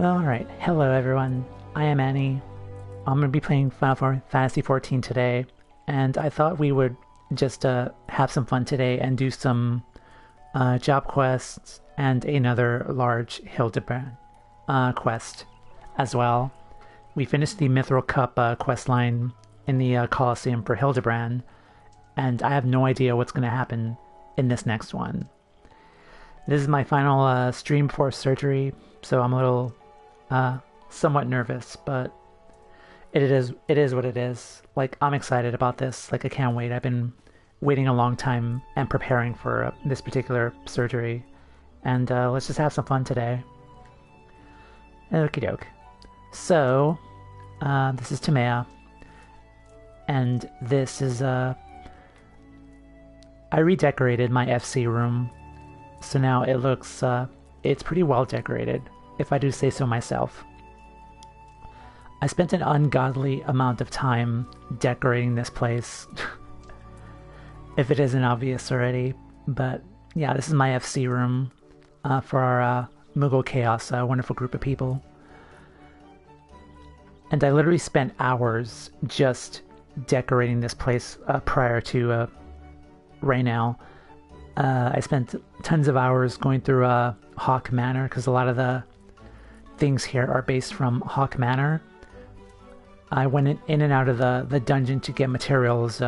Alright, hello everyone. I am Annie. I'm going to be playing Final Fantasy XIV today, and I thought we would just have some fun today and do some job quests and another large Hildibrand quest as well. We finished the Mithril Cup quest line in the Colosseum for Hildibrand, and I have no idea what's going to happen in this next one. This is my final stream before surgery, so I'm a little somewhat nervous, but it is what it is. Like, I'm excited about this. Like, I can't wait. I've been waiting a long time and preparing for this particular surgery, and let's just have some fun today. Okie doke. So, this is Timea, and this is I redecorated my FC room, so now it looks it's pretty well decorated, if I do say so myself. I spent an ungodly amount of time decorating this place, if it isn't obvious already. But yeah, this is my FC room for our Moogle Chaos, wonderful group of people. And I literally spent hours just decorating this place prior to right now. I spent tons of hours going through Hawk Manor, because a lot of the things here are based from Hawk Manor. I went in and out of the dungeon to get materials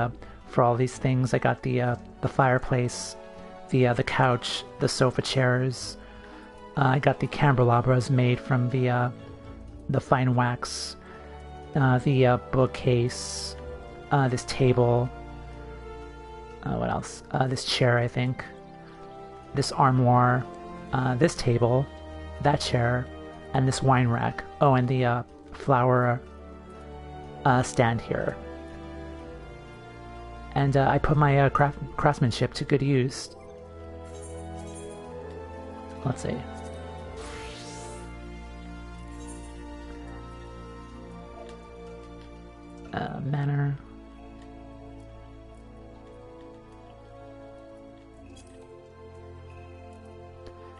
for all these things. I got the fireplace, the couch, the sofa chairs. I got the candelabras made from the fine wax, the bookcase, this table. What else? This chair, I think. This armoire, this table, that chair, and this wine rack. Oh, and the flower stand here. And I put my craftsmanship to good use. Let's see. Manor.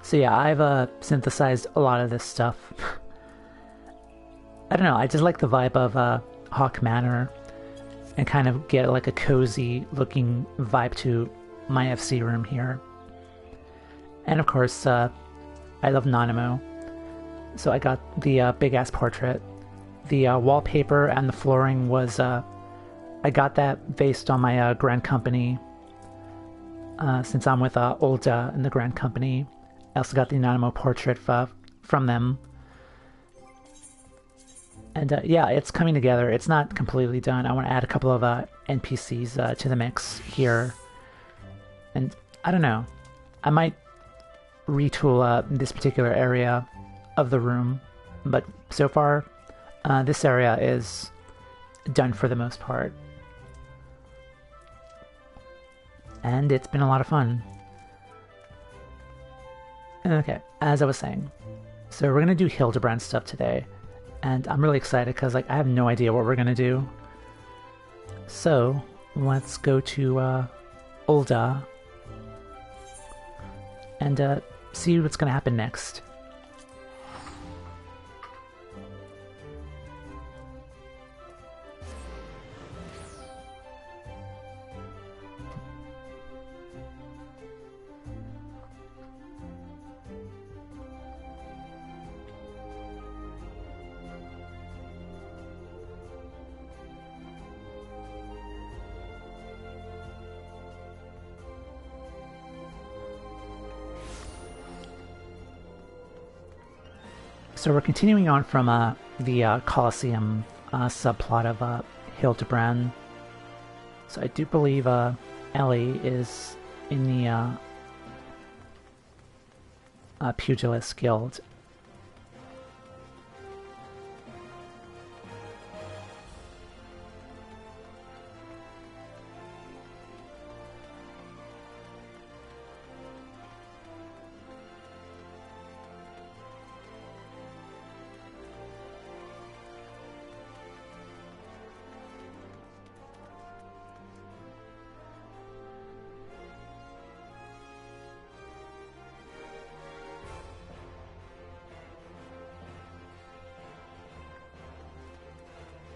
So yeah, I've synthesized a lot of this stuff. I don't know, I just like the vibe of Hawk Manor and kind of get like a cozy looking vibe to my FC room here. And of course, I love Nanimo, so I got the big ass portrait. The wallpaper and the flooring was, I got that based on my Grand Company, since I'm with Olda in the Grand Company. I also got the Nanimo portrait from them. And yeah, it's coming together. It's not completely done. I want to add a couple of NPCs to the mix here. And I don't know. I might retool this particular area of the room. But so far, this area is done for the most part. And it's been a lot of fun. Okay, as I was saying, so we're gonna do Hildibrand stuff today, and I'm really excited because like I have no idea what we're gonna do. So let's go to Ul'dah and see what's gonna happen next. So we're continuing on from the Colosseum subplot of Hildibrand. So I do believe Ellie is in the Pugilist Guild.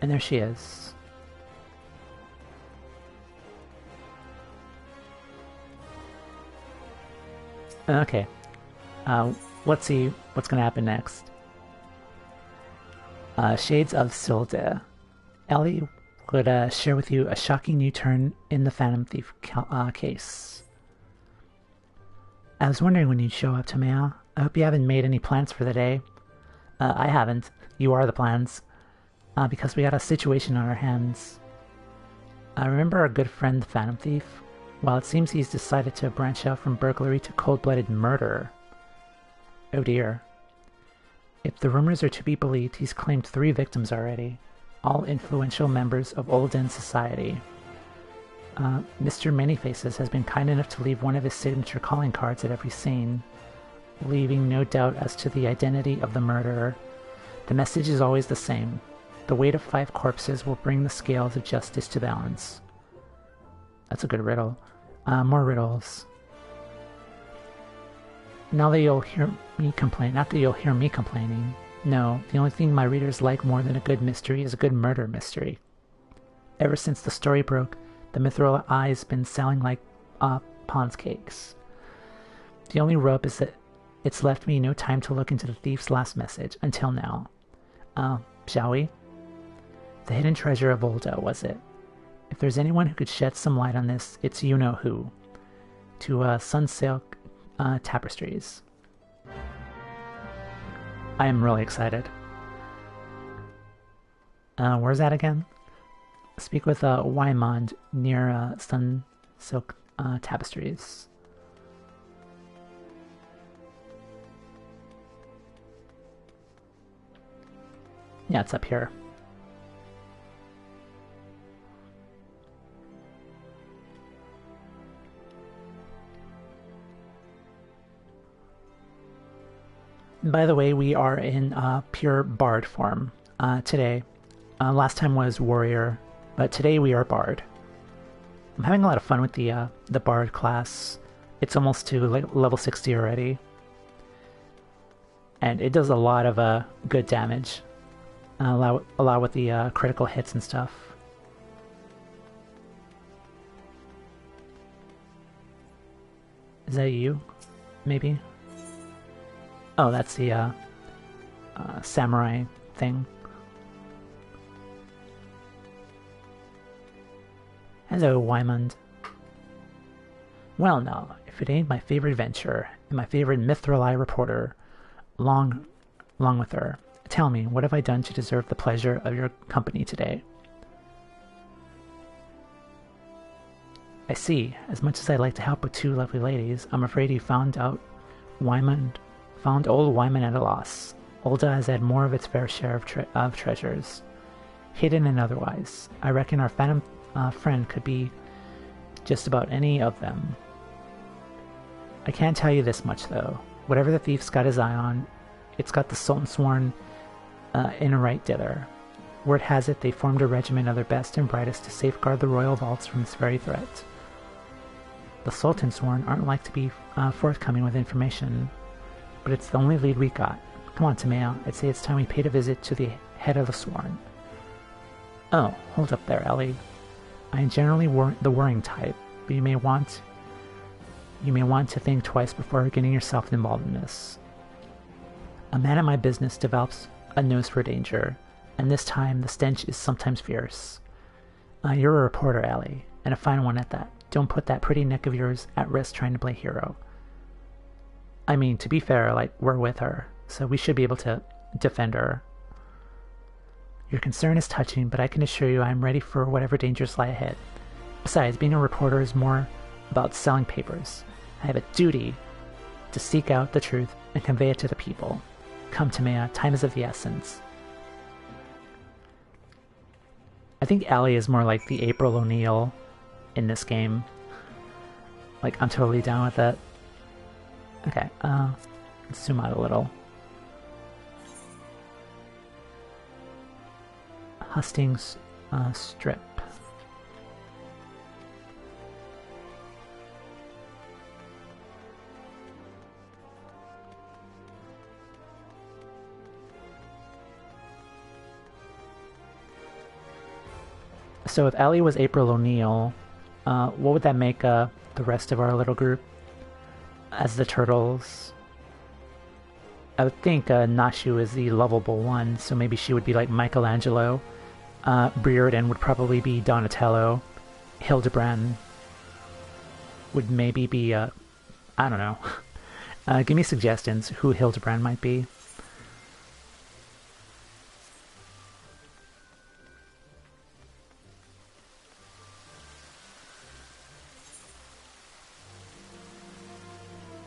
And there she is. Okay. Let's see what's going to happen next. Shades of Silde. Ellie would share with you a shocking new turn in the Phantom Thief case. I was wondering when you'd show up, Tamea. I hope you haven't made any plans for the day. I haven't. You are the plans. Because we got a situation on our hands. Remember our good friend the Phantom Thief? Well, it seems he's decided to branch out from burglary to cold-blooded murder. Oh dear. If the rumors are to be believed, he's claimed 3 victims already, all influential members of Olden society. Mr. Manyfaces has been kind enough to leave one of his signature calling cards at every scene, leaving no doubt as to the identity of the murderer. The message is always the same. The weight of 5 corpses will bring the scales of justice to balance. That's a good riddle. More riddles. Now that you'll hear me complain, not that you'll hear me complaining. No, the only thing my readers like more than a good mystery is a good murder mystery. Ever since the story broke, the Mithril Eye's been selling like Pond's cakes. The only rub is that it's left me no time to look into the thief's last message, until now. Shall we? The hidden treasure of Olda, was it? If there's anyone who could shed some light on this, it's you-know-who. To Sunsilk Tapestries. I am really excited. Where's that again? Speak with Wymond near Sunsilk Tapestries. Yeah, it's up here. By the way, we are in pure Bard form today. Last time was Warrior, but today we are Bard. I'm having a lot of fun with the Bard class. It's almost to level 60 already. And it does a lot of good damage. A lot with the critical hits and stuff. Is that you? Maybe? Oh, that's the samurai thing. Hello, Wymond. Well now, if it ain't my favorite adventurer and my favorite Mithril Eye reporter, long with her. Tell me, what have I done to deserve the pleasure of your company today? I see. As much as I'd like to help with 2 lovely ladies, I'm afraid you found old Wyman at a loss. Olda has had more of its fair share of treasures, hidden and otherwise. I reckon our phantom friend could be just about any of them. I can't tell you this much, though. Whatever the thief's got his eye on, it's got the Sultan sworn in a right dither. Word has it they formed a regiment of their best and brightest to safeguard the royal vaults from this very threat. The Sultan sworn aren't like to be forthcoming with information, but it's the only lead we got. Come on, Tamea, I'd say it's time we paid a visit to the head of the sworn. Oh, hold up there, Ellie. I am generally the worrying type, but you may want to think twice before getting yourself involved in this. A man at my business develops a nose for danger, and this time the stench is sometimes fierce. You're a reporter, Ellie, and a fine one at that. Don't put that pretty neck of yours at risk trying to play hero. I mean, to be fair, we're with her, so we should be able to defend her. Your concern is touching, but I can assure you I am ready for whatever dangers lie ahead. Besides, being a reporter is more about selling papers. I have a duty to seek out the truth and convey it to the people. Come, Tamea, time is of the essence. I think Allie is more like the April O'Neil in this game. I'm totally down with it. Okay, let's zoom out a little. Hustings Strip. So if Ellie was April O'Neil, what would that make the rest of our little group as the turtles? I would think Nashu is the lovable one, so maybe she would be like Michelangelo. Brereton would probably be Donatello. Hildibrand would maybe be, I don't know. Give me suggestions who Hildibrand might be.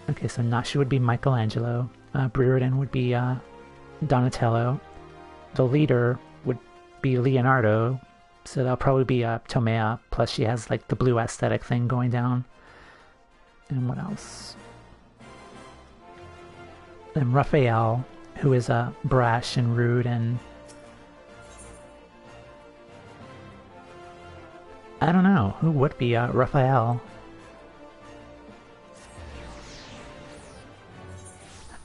Okay, so Nashu would be Michelangelo. Brereton would be Donatello. The leader would be Leonardo. So that'll probably be Tomea. Plus she has like the blue aesthetic thing going down. And what else? Then Raphael, who is brash and rude and... I don't know. Who would be Raphael?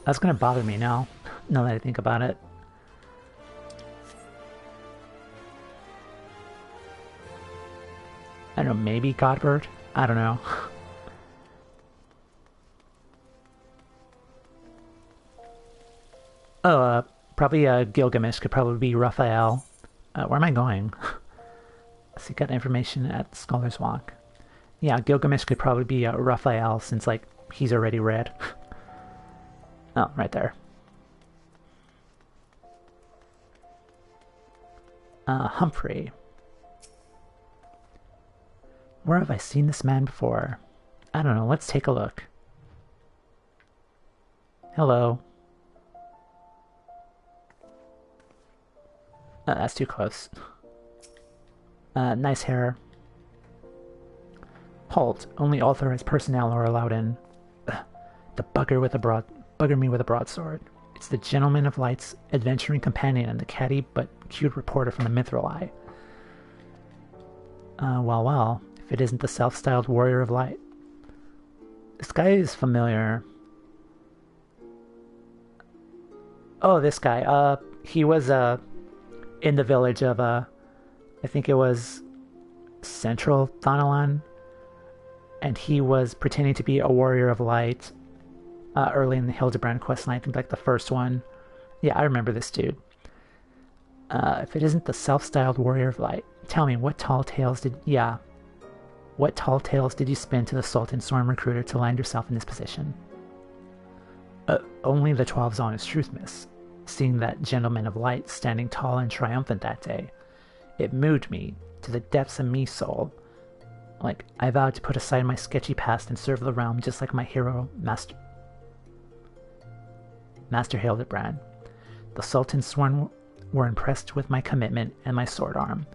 That's gonna bother me now that I think about it. I don't know, maybe Godbert? I don't know. Oh, probably Gilgamesh could probably be Raphael. Where am I going? Seek out information at Scholar's Walk. Yeah, Gilgamesh could probably be Raphael since, like, he's already red. Oh, right there. Humphrey. Where have I seen this man before? I don't know, let's take a look. Hello. That's too close. Nice hair. Halt. Only authorized personnel are allowed in. The bugger me with a broadsword. It's the Gentleman of Light's adventuring companion and the catty but cute reporter from the Mithril Eye. Well, if it isn't the self-styled Warrior of Light. This guy is familiar. Oh, this guy. He was, in the village of, I think it was Central Thanalan, and he was pretending to be a Warrior of Light early in the Hildibrand questline. I think like the first one. Yeah, I remember this dude. If it isn't the self-styled Warrior of Light, tell me, what tall tales did you spin to the Sultan Storm Recruiter to land yourself in this position? Only the 12's honest truth, miss. Seeing that Gentleman of Light standing tall and triumphant that day, it moved me to the depths of me soul. Like, I vowed to put aside my sketchy past and serve the realm just like my hero, Master Hildibrand. The Sultan's sworn were impressed with my commitment and my sword arm,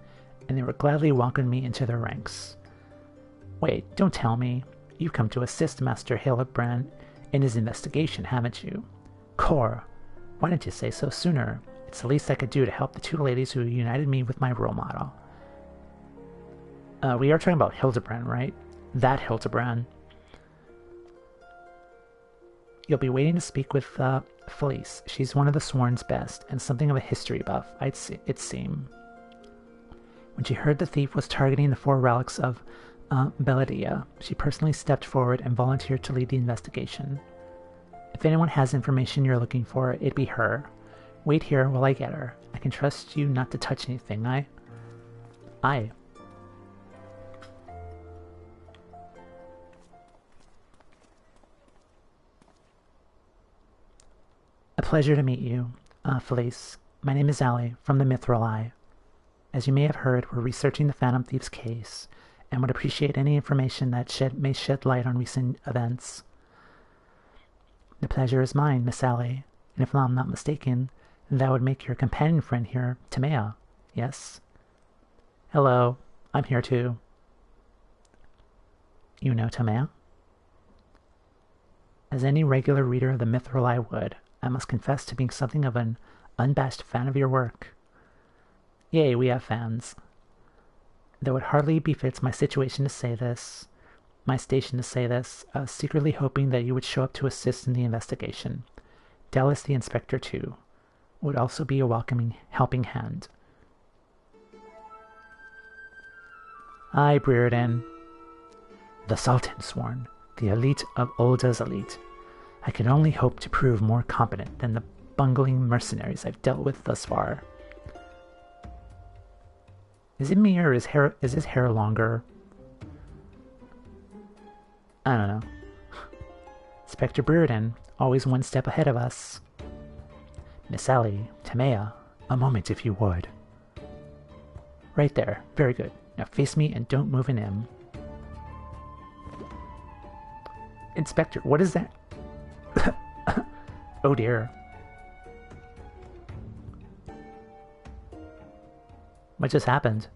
and they were gladly welcomed me into their ranks. Wait, don't tell me. You've come to assist Master Hildibrand in his investigation, haven't you? Cor, why didn't you say so sooner? It's the least I could do to help the two ladies who united me with my role model. We are talking about Hildibrand, right? That Hildibrand. You'll be waiting to speak with Felice. She's one of the Sworn's best, and something of a history buff, it seemed. When she heard the thief was targeting the 4 relics of Belladia, she personally stepped forward and volunteered to lead the investigation. If anyone has information you're looking for, it'd be her. Wait here while I get her. I can trust you not to touch anything, Aye. A pleasure to meet you, Felice. My name is Ali, from the Mithril Eye. As you may have heard, we're researching the Phantom Thieves case, and would appreciate any information that may shed light on recent events. The pleasure is mine, Miss Ali, and if I'm not mistaken, that would make your companion friend here, Tomea, yes? Hello, I'm here too. You know Tomea? As any regular reader of the Mithril Eye would, I must confess to being something of an unabashed fan of your work. Yay, we have fans. Though it hardly befits my station to say this, secretly hoping that you would show up to assist in the investigation. Dallas the Inspector, too, would also be a welcoming helping hand. I Breredan. The Sultan sworn, the elite of Ulda's elite. I can only hope to prove more competent than the bungling mercenaries I've dealt with thus far. Is it me or is his hair longer? I don't know. Inspector Breredan, always one step ahead of us. Miss Ellie, Tamea, a moment if you would. Right there. Very good. Now face me and don't move an M. Inspector, what is that? Oh dear. What just happened?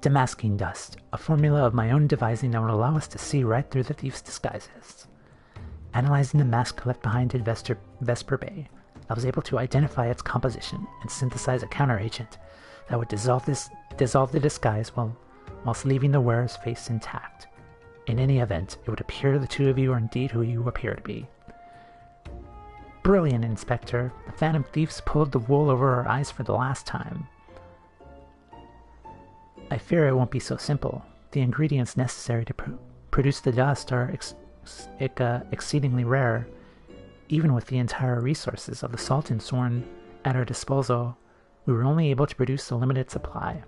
Damasking dust, a formula of my own devising that would allow us to see right through the thief's disguises. Analyzing the mask left behind in Vesper Bay, I was able to identify its composition and synthesize a counteragent that would dissolve the disguise whilst leaving the wearer's face intact. In any event, it would appear the two of you are indeed who you appear to be. Brilliant, Inspector. The Phantom Thieves pulled the wool over our eyes for the last time. I fear it won't be so simple. The ingredients necessary to produce the dust are exceedingly rare. Even with the entire resources of the Sultan Sworn at our disposal, we were only able to produce a limited supply.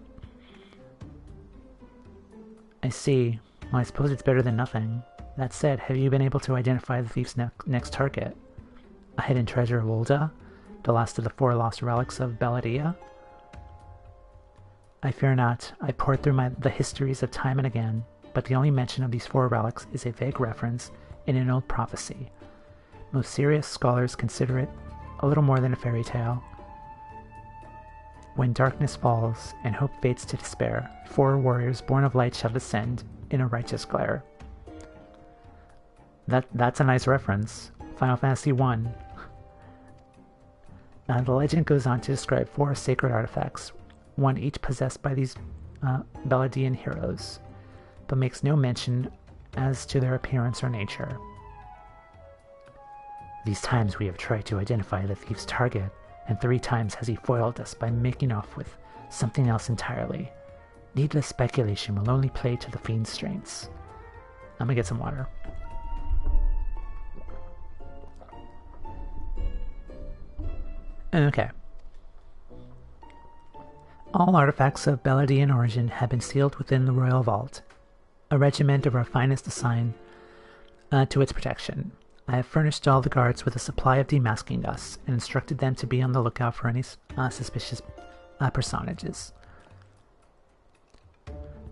I see. Well, I suppose it's better than nothing. That said, have you been able to identify the thief's next target? A hidden treasure of Ulda? The last of the 4 lost relics of Belladia? I fear not. I poured through the histories of time and again, but the only mention of these 4 relics is a vague reference in an old prophecy. Most serious scholars consider it a little more than a fairy tale. When darkness falls and hope fades to despair, 4 warriors born of light shall descend in a righteous glare. That's a nice reference. Final Fantasy I. The legend goes on to describe 4 sacred artifacts, one each possessed by these Belladian heroes, but makes no mention as to their appearance or nature. These times we have tried to identify the thief's target, and 3 times has he foiled us by making off with something else entirely. Needless speculation will only play to the fiend's strengths. I'm gonna get some water. Okay. All artifacts of Belladian origin have been sealed within the Royal Vault. A regiment of our finest assigned to its protection. I have furnished all the guards with a supply of demasking dust and instructed them to be on the lookout for any suspicious personages.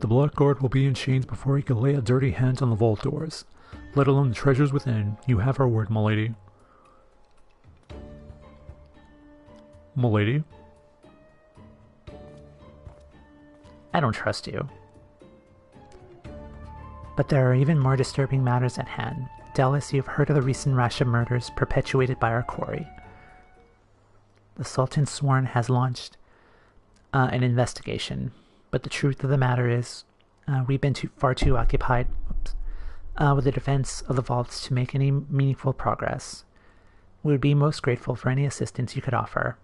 The Blackguard will be in chains before he can lay a dirty hand on the vault doors, let alone the treasures within. You have our word, milady. Milady? I don't trust you. But there are even more disturbing matters at hand. Doubtless you have heard of the recent rash of murders perpetuated by our quarry. The Sultan Sworn has launched an investigation, but the truth of the matter is we've been far too occupied with the defense of the vaults to make any meaningful progress. We would be most grateful for any assistance you could offer.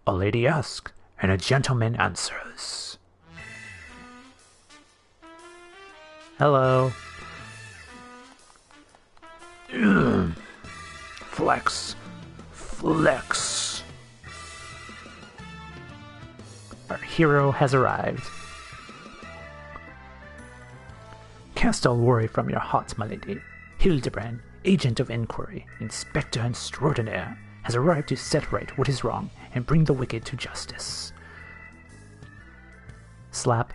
A lady asks, and a gentleman answers. Hello. Flex. Flex. Our hero has arrived. Cast all worry from your heart, my lady. Hildibrand, agent of inquiry, inspector extraordinaire, has arrived to set right what is wrong and bring the wicked to justice. Slap.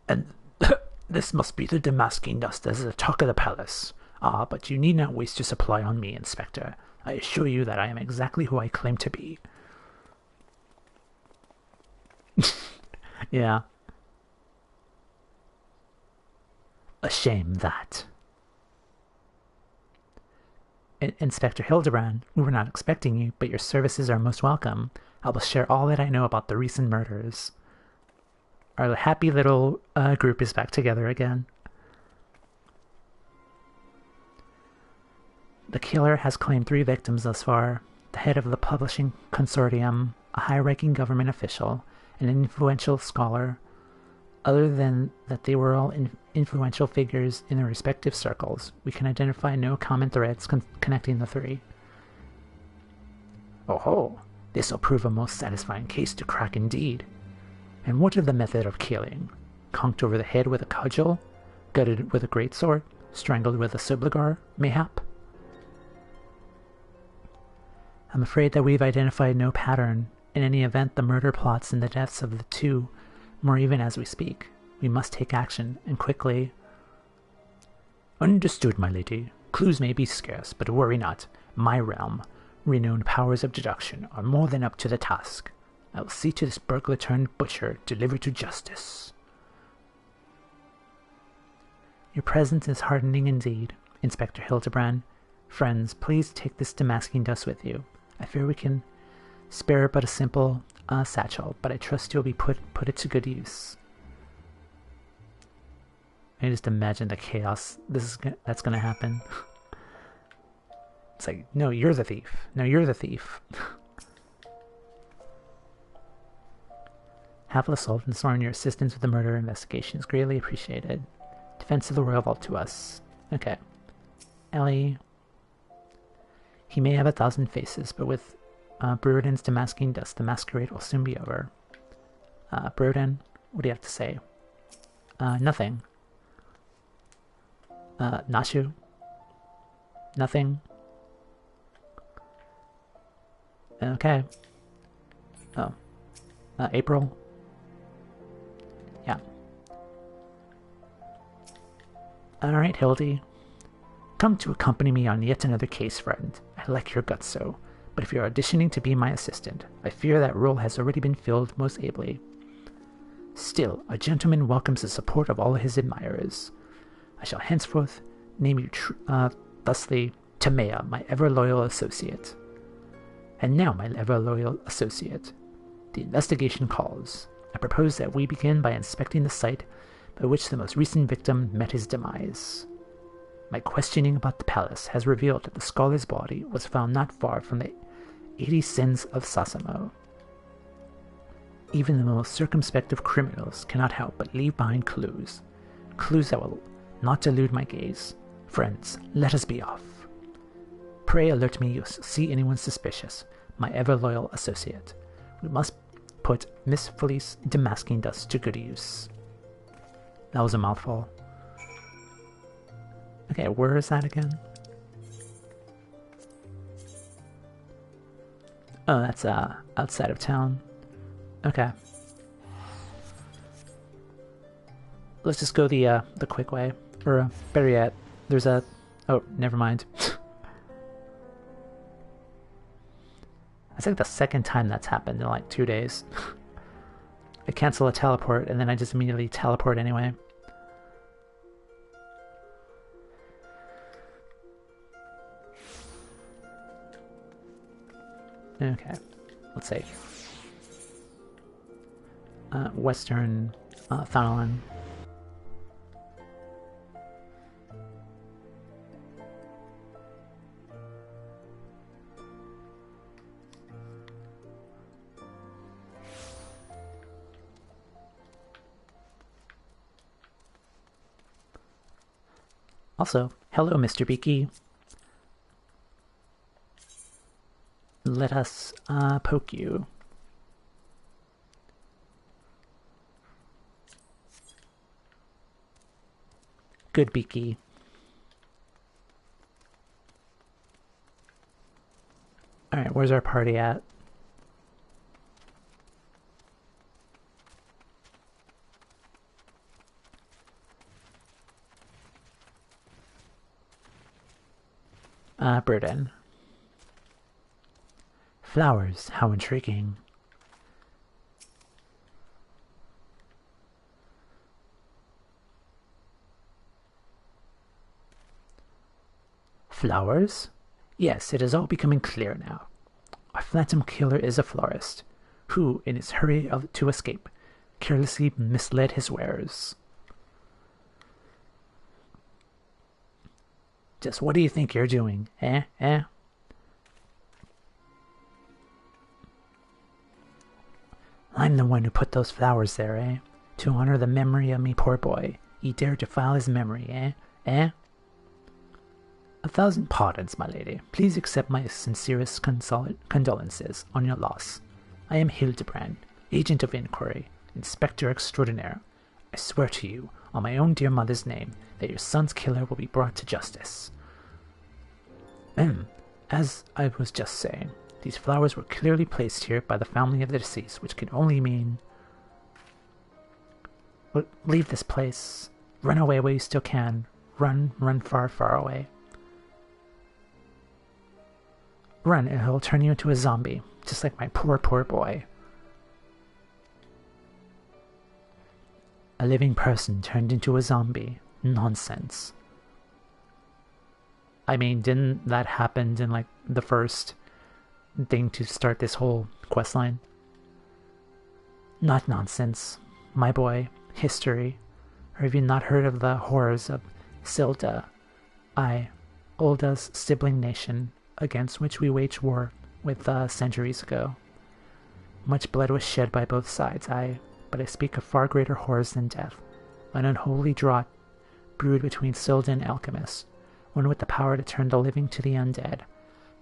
And this must be the damasking dust as the talk of the palace. Ah, but you need not waste your supply on me, Inspector. I assure you that I am exactly who I claim to be. Yeah. A shame that. Inspector Hildibrand, we were not expecting you, but your services are most welcome. I will share all that I know about the recent murders. Our happy little group is back together again. The killer has claimed 3 victims thus far. the head of the publishing consortium, a high-ranking government official, an influential scholar. Other than that they were all influential figures in their respective circles, we can identify no common threads connecting the three. Oh ho! This'll prove a most satisfying case to crack indeed. And what of the method of killing? Conked over the head with a cudgel? Gutted with a greatsword? Strangled with a subligar, mayhap? I'm afraid that we've identified no pattern. In any event, the murder plots and the deaths of the two, more even as we speak. We must take action, and quickly. Understood, my lady. Clues may be scarce, but worry not. My realm, renowned powers of deduction, are more than up to the task. I will see to this burglar-turned-butcher delivered to justice. Your presence is heartening indeed, Inspector Hildibrand. Friends, please take this damascene dust with you. I fear we can spare but a simple satchel, but I trust you'll be put it to good use. I just imagine the chaos that's gonna happen. It's like, no, you're the thief. No, you're the thief. Hapless Solvensorn, your assistance with the murder investigation is greatly appreciated. Defense of the Royal Vault to us. Okay. Ellie. He may have 1,000 faces, but with Broden's damascene dust, the masquerade will soon be over. Broden, what do you have to say? Nothing. Nashu? Nothing. Okay. Oh. April? Yeah. Alright, Hildy. Come to accompany me on yet another case, friend. I like your guts so, but if you're auditioning to be my assistant, I fear that role has already been filled most ably. Still, a gentleman welcomes the support of all his admirers. I shall henceforth name you thusly Tamea, my ever-loyal associate. And now, my ever-loyal associate, the investigation calls. I propose that we begin by inspecting the site by which the most recent victim met his demise. My questioning about the palace has revealed that the scholar's body was found not far from the 80 Sins of Sasamo. Even the most circumspect of criminals cannot help but leave behind clues. Clues that will not delude my gaze. Friends, let us be off. Pray alert me if you see anyone suspicious, my ever-loyal associate. We must put Miss Felice damascene dust to good use. That was a mouthful. Okay, where is that again? Oh, that's outside of town. Okay. Let's just go the quick way. Or better yet, there's a... Oh, never mind. That's like the second time that's happened in like 2 days. I cancel a teleport and then I just immediately teleport anyway. Okay, let's see. Western Thanalan. Also, hello, Mr. Beaky. Let us poke you. Good Beaky. Alright, where's our party at? Burden. Flowers, how intriguing. Flowers? Yes, it is all becoming clear now. Our phantom killer is a florist, who, in his hurry to escape, carelessly misled his wearers. Just what do you think you're doing, eh? I'm the one who put those flowers there, eh? To honor the memory of me poor boy. Ye dare defile his memory, eh? Eh? 1,000 pardons, my lady. Please accept my sincerest condolences on your loss. I am Hildibrand, agent of inquiry, inspector extraordinaire. I swear to you, on my own dear mother's name, that your son's killer will be brought to justice. As I was just saying, these flowers were clearly placed here by the family of the deceased, which can only mean... Well, leave this place. Run away while you still can. Run far, far away. Run, and he'll turn you into a zombie, just like my poor, poor boy. A living person turned into a zombie. Nonsense. I mean, didn't that happen in, like, the first thing to start this whole questline? Not nonsense, my boy. History. Or have you not heard of the horrors of Silda? Ulda's sibling nation, against which we waged war with centuries ago. Much blood was shed by both sides, but I speak of far greater horrors than death. An unholy draught brewed between Silda and alchemists, one with the power to turn the living to the undead,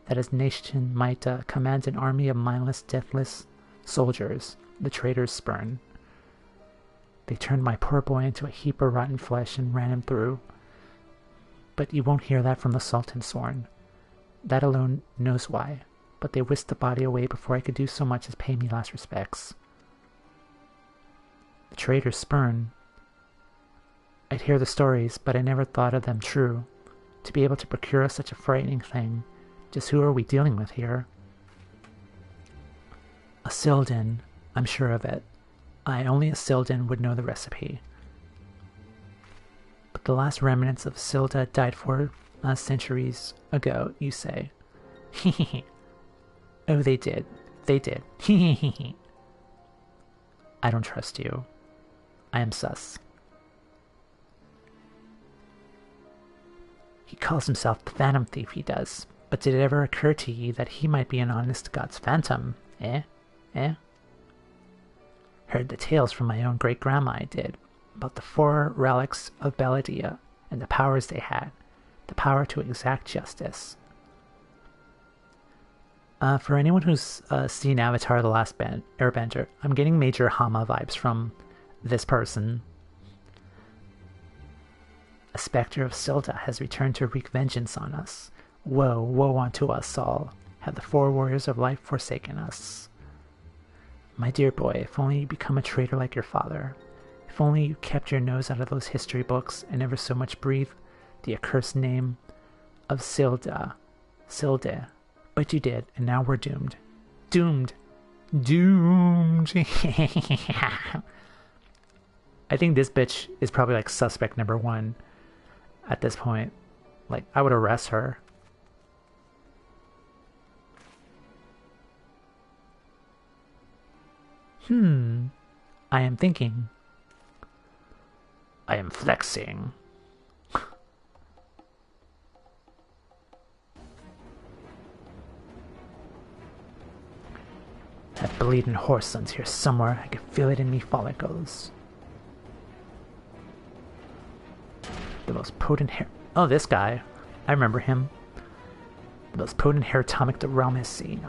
that his nation might command an army of mindless, deathless soldiers, the traitors spurn. They turned my poor boy into a heap of rotten flesh and ran him through. But you won't hear that from the Sultan Sworn. That alone knows why, but they whisked the body away before I could do so much as pay me last respects. The traitors spurn. I'd hear the stories, but I never thought of them true. To be able to procure such a frightening thing, just who are we dealing with here? A Sildan, I'm sure of it. Only a Sildan would know the recipe. But the last remnants of Silda died 4 centuries ago, you say. Oh, they did. They did. I don't trust you. I am sus. He calls himself the Phantom Thief, he does. But did it ever occur to ye that he might be an honest God's phantom? Eh? Heard the tales from my own great-grandma, I did, about the 4 relics of Belladia and the powers they had, the power to exact justice. For anyone who's seen Avatar The Last Airbender, I'm getting major Hama vibes from this person. A spectre of Silda has returned to wreak vengeance on us. Woe, woe unto us all. Have the 4 warriors of light forsaken us. My dear boy, if only you become a traitor like your father. If only you kept your nose out of those history books and never so much breathed the accursed name of Silda. But you did, and now we're doomed. Doomed! I think this bitch is probably like suspect number 1 at this point. Like, I would arrest her. I am thinking. I am flexing. That bleeding horse son's here somewhere. I can feel it in me follicles. The most potent hair... Oh, this guy. I remember him. The most potent hair tonic the realm has seen.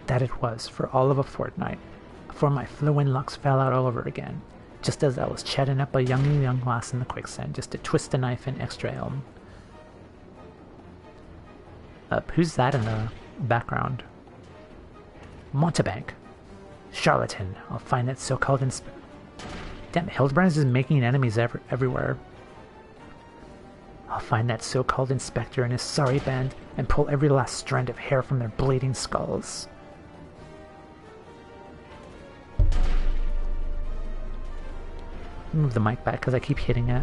That it was, for all of a fortnight. Before my flowing locks fell out all over again. Just as I was chatting up a young lass in the quicksand, just to twist the knife in extra elm. Who's that in the background? Montebank. Charlatan. I'll find that so-called Damn, Hildibrand is just making enemies everywhere. I'll find that so-called inspector and his sorry band and pull every last strand of hair from their bleeding skulls. Move the mic back because I keep hitting it.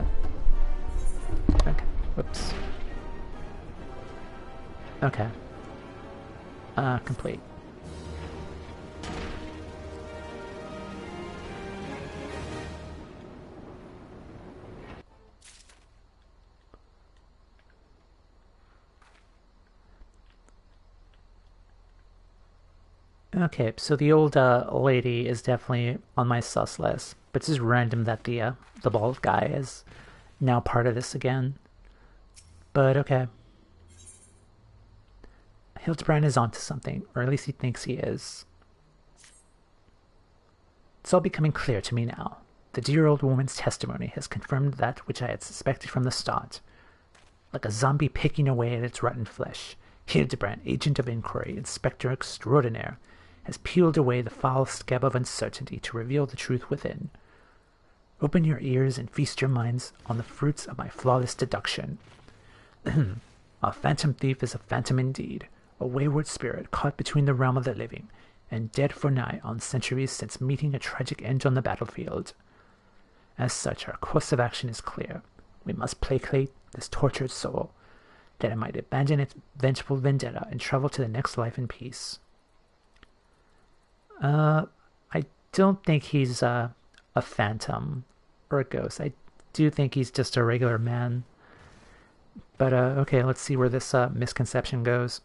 Okay. Whoops. Okay. Complete. Okay, so the old lady is definitely on my sus list, but it's just random that the bald guy is now part of this again. But okay. Hildibrand is onto something, or at least he thinks he is. It's all becoming clear to me now. The dear old woman's testimony has confirmed that which I had suspected from the start. Like a zombie picking away at its rotten flesh, Hildibrand, agent of inquiry, inspector extraordinaire, has peeled away the foul scab of uncertainty to reveal the truth within. Open your ears and feast your minds on the fruits of my flawless deduction. A phantom thief is a phantom indeed, a wayward spirit caught between the realm of the living and dead for nigh on centuries since meeting a tragic end on the battlefield. As such, our course of action is clear. We must placate this tortured soul, that it might abandon its vengeful vendetta and travel to the next life in peace. I don't think he's a phantom or a ghost. I do think he's just a regular man. But okay, let's see where this misconception goes.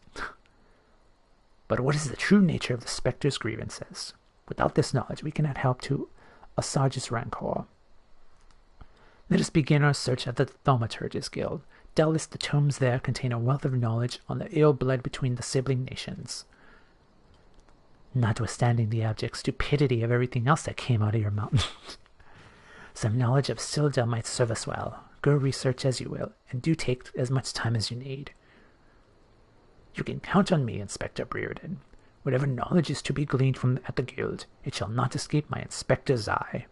But what is the true nature of the spectre's grievances? Without this knowledge, we cannot help to assuage its rancor. Let us begin our search at the Thaumaturge's Guild. Doubtless the tomes there contain a wealth of knowledge on the ill blood between the sibling nations. Notwithstanding the abject stupidity of everything else that came out of your mouth, some knowledge of Silda might serve us well. Go research as you will, and do take as much time as you need. You can count on me, Inspector Brereton. Whatever knowledge is to be gleaned from at the guild, it shall not escape my inspector's eye.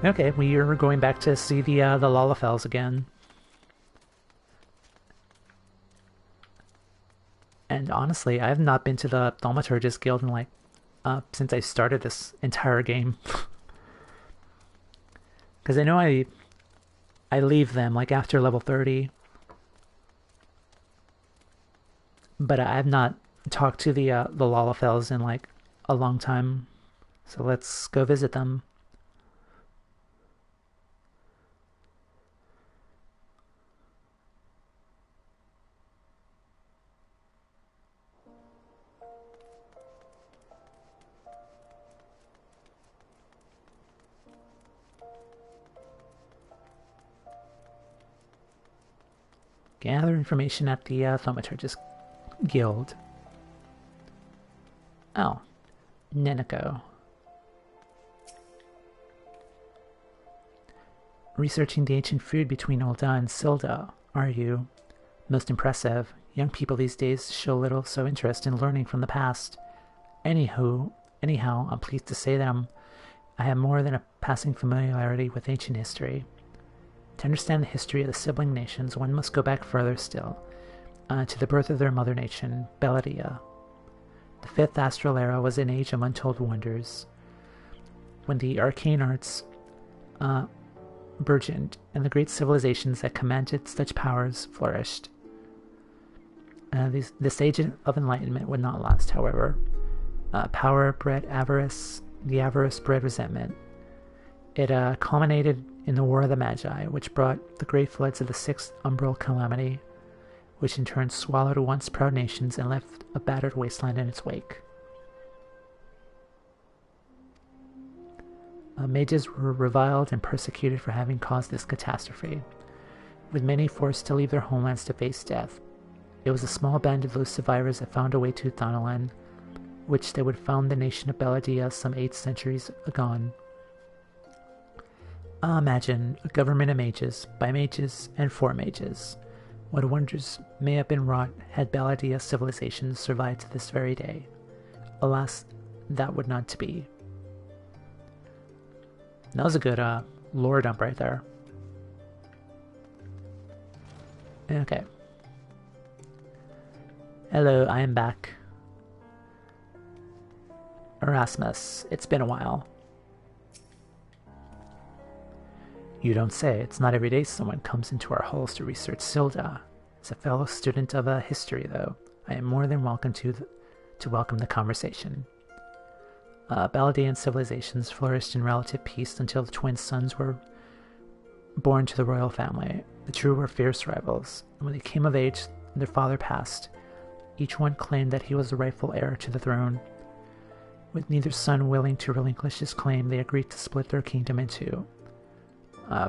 Okay, we are going back to see the Lalafels again. And honestly, I have not been to the Thaumaturge's Guild in like since I started this entire game. Because I know I leave them like after level 30. But I have not talked to the Lalafels in like a long time. So let's go visit them. Gather information at the Thaumaturge's Guild. Oh, Neneko. Researching the ancient feud between Ulda and Silda, are you? Most impressive. Young people these days show little interest in learning from the past. Anyhow, I'm pleased to say that I have more than a passing familiarity with ancient history. To understand the history of the sibling nations, one must go back further still, to the birth of their mother nation, Belladia. The fifth astral era was an age of untold wonders, when the arcane arts burgeoned, and the great civilizations that commanded such powers flourished. This age of enlightenment would not last, however. Power bred avarice, the avarice bred resentment. It culminated in the War of the Magi, which brought the great floods of the Sixth Umbral Calamity, which in turn swallowed once proud nations and left a battered wasteland in its wake. Mages were reviled and persecuted for having caused this catastrophe, with many forced to leave their homelands to face death. It was a small band of those survivors that found a way to Thanalan, which they would found the nation of Belladia some 8 centuries agone. Imagine a government of mages, by mages, and for mages. What wonders may have been wrought had Belladia civilization survived to this very day. Alas, that would not to be. That was a good lore dump right there. Okay. Hello, I am back. Erasmus, it's been a while. You don't say. It's not every day someone comes into our halls to research Silda. As a fellow student of history, though, I am more than welcome to welcome the conversation. Balladian civilizations flourished in relative peace until the twin sons were born to the royal family. The two were fierce rivals, and when they came of age, their father passed, Each one claimed that he was the rightful heir to the throne. With neither son willing to relinquish his claim, they agreed to split their kingdom in two,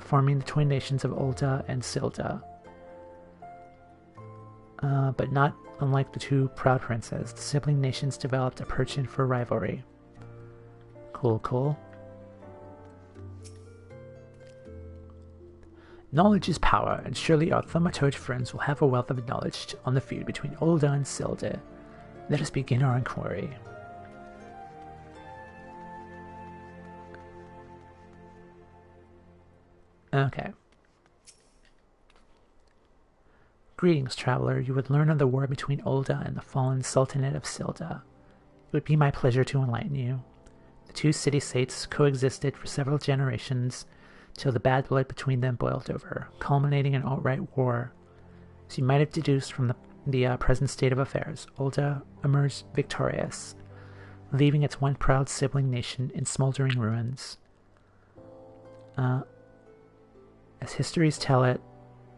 forming the twin nations of Ul'dah and Sil'dah. But not unlike the two proud princes, the sibling nations developed a penchant for rivalry. Cool. Knowledge is power, and surely our thaumaturge friends will have a wealth of knowledge on the feud between Ul'dah and Sil'dah. Let us begin our inquiry. Okay. Greetings, traveler. You would learn of the war between Ul'dah and the fallen Sultanate of Sil'dah. It would be my pleasure to enlighten you. The two city-states coexisted for several generations till the bad blood between them boiled over, culminating in outright war. As you might have deduced from the present state of affairs, Ul'dah emerged victorious, leaving its one proud sibling nation in smoldering ruins. As histories tell it,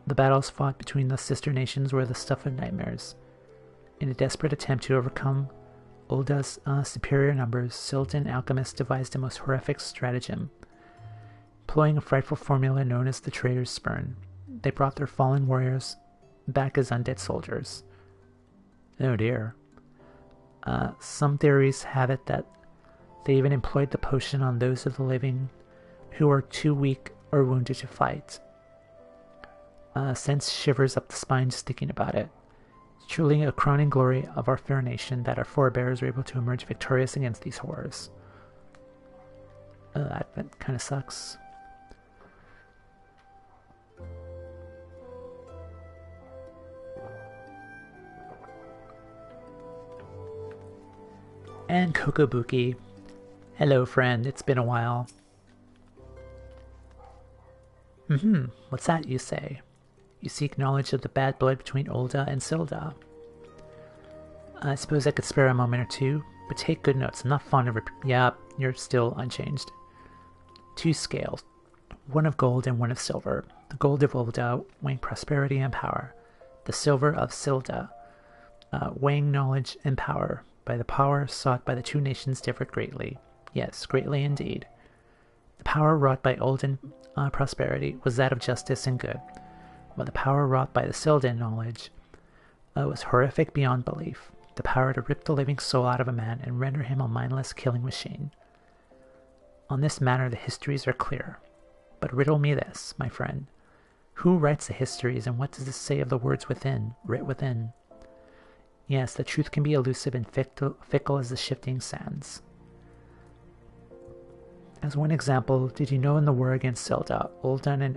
the battles fought between the sister nations were the stuff of nightmares. In a desperate attempt to overcome Ul'dah's superior numbers, Sil'dan alchemists devised a most horrific stratagem. Employing a frightful formula known as the Traitor's Spurn, they brought their fallen warriors back as undead soldiers. Oh dear. Some theories have it that they even employed the potion on those of the living who were too weak or wounded to fight. Sends shivers up the spine just thinking about it. It's truly a crowning glory of our fair nation that our forebears were able to emerge victorious against these horrors. That kind of sucks. And Kokobuki. Hello, friend. It's been a while. What's that you say? You seek knowledge of the bad blood between Ul'dah and Sil'dah. I suppose I could spare a moment or two, but take good notes. I'm not fond of yeah, you're still unchanged. 2 scales, one of gold and one of silver. The gold of Ul'dah weighing prosperity and power. The silver of Sil'dah weighing knowledge and power. By the power sought by the two nations differed greatly. Yes, greatly indeed. The power wrought by Ul'dah prosperity was that of justice and good, while the power wrought by the Sil'dan knowledge was horrific beyond belief. The power to rip the living soul out of a man and render him a mindless killing machine. On this matter the histories are clear. But riddle me this, my friend. Who writes the histories, and what does this say of the words within, writ within? Yes, the truth can be elusive and fickle as the shifting sands. As one example, did you know in the war against Sil'dah, Ul'dah and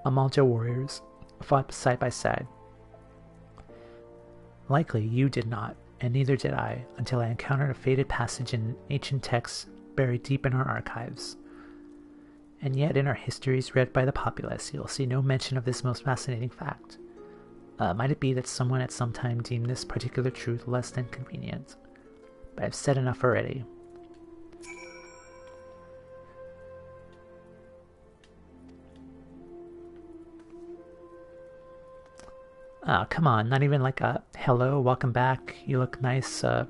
Amalja warriors fought side by side? Likely you did not, and neither did I, until I encountered a faded passage in ancient texts buried deep in our archives. And yet in our histories read by the populace, you'll see no mention of this most fascinating fact. Might it be that someone at some time deemed this particular truth less than convenient? But I've said enough already. Come on, not even like a hello, welcome back, you look nice, your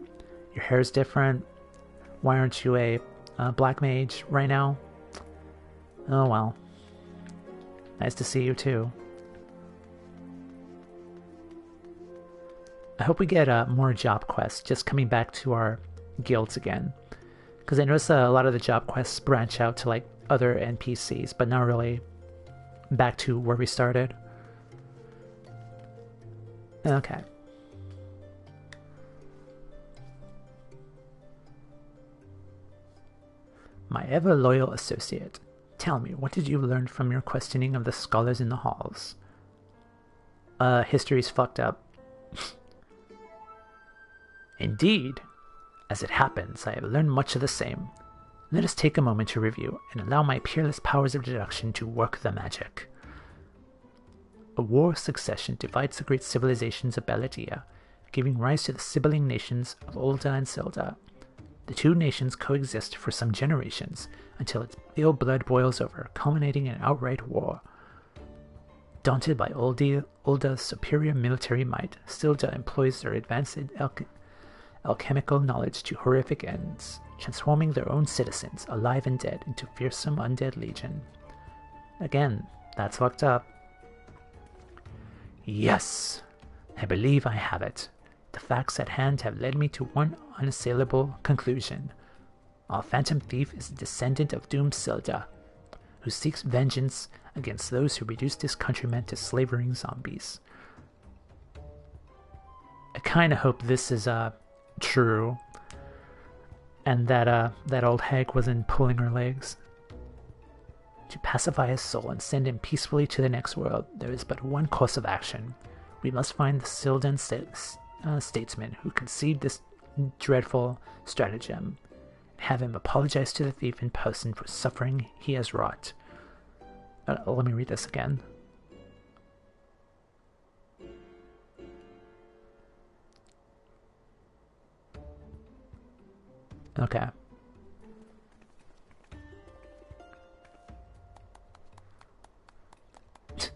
hair's different, why aren't you a black mage right now? Oh well, nice to see you too. I hope we get more job quests, just coming back to our guilds again, because I noticed a lot of the job quests branch out to like other NPCs, but not really back to where we started. Okay. My ever-loyal associate, tell me, what did you learn from your questioning of the scholars in the halls? History's fucked up. Indeed. As it happens, I have learned much of the same. Let us take a moment to review, and allow my peerless powers of deduction to work the magic. A war of succession divides the great civilizations of Baladia, giving rise to the sibling nations of Ul'dah and Sil'dah. The two nations coexist for some generations, until its ill blood boils over, culminating in outright war. Daunted by Ulda's superior military might, Silda employs their advanced alchemical knowledge to horrific ends, transforming their own citizens, alive and dead, into fearsome undead legion. Again, that's fucked up. Yes, I believe I have it. The facts at hand have led me to one unassailable conclusion. Our phantom thief is a descendant of doomed Silda, who seeks vengeance against those who reduced his countrymen to slavering zombies. I kind of hope this is true, and that that old hag wasn't pulling her legs. To pacify his soul and send him peacefully to the next world, there is but one course of action. We must find the Sildan statesman who conceived this dreadful stratagem, and have him apologize to the thief in person for suffering he has wrought. Let me read this again. Okay.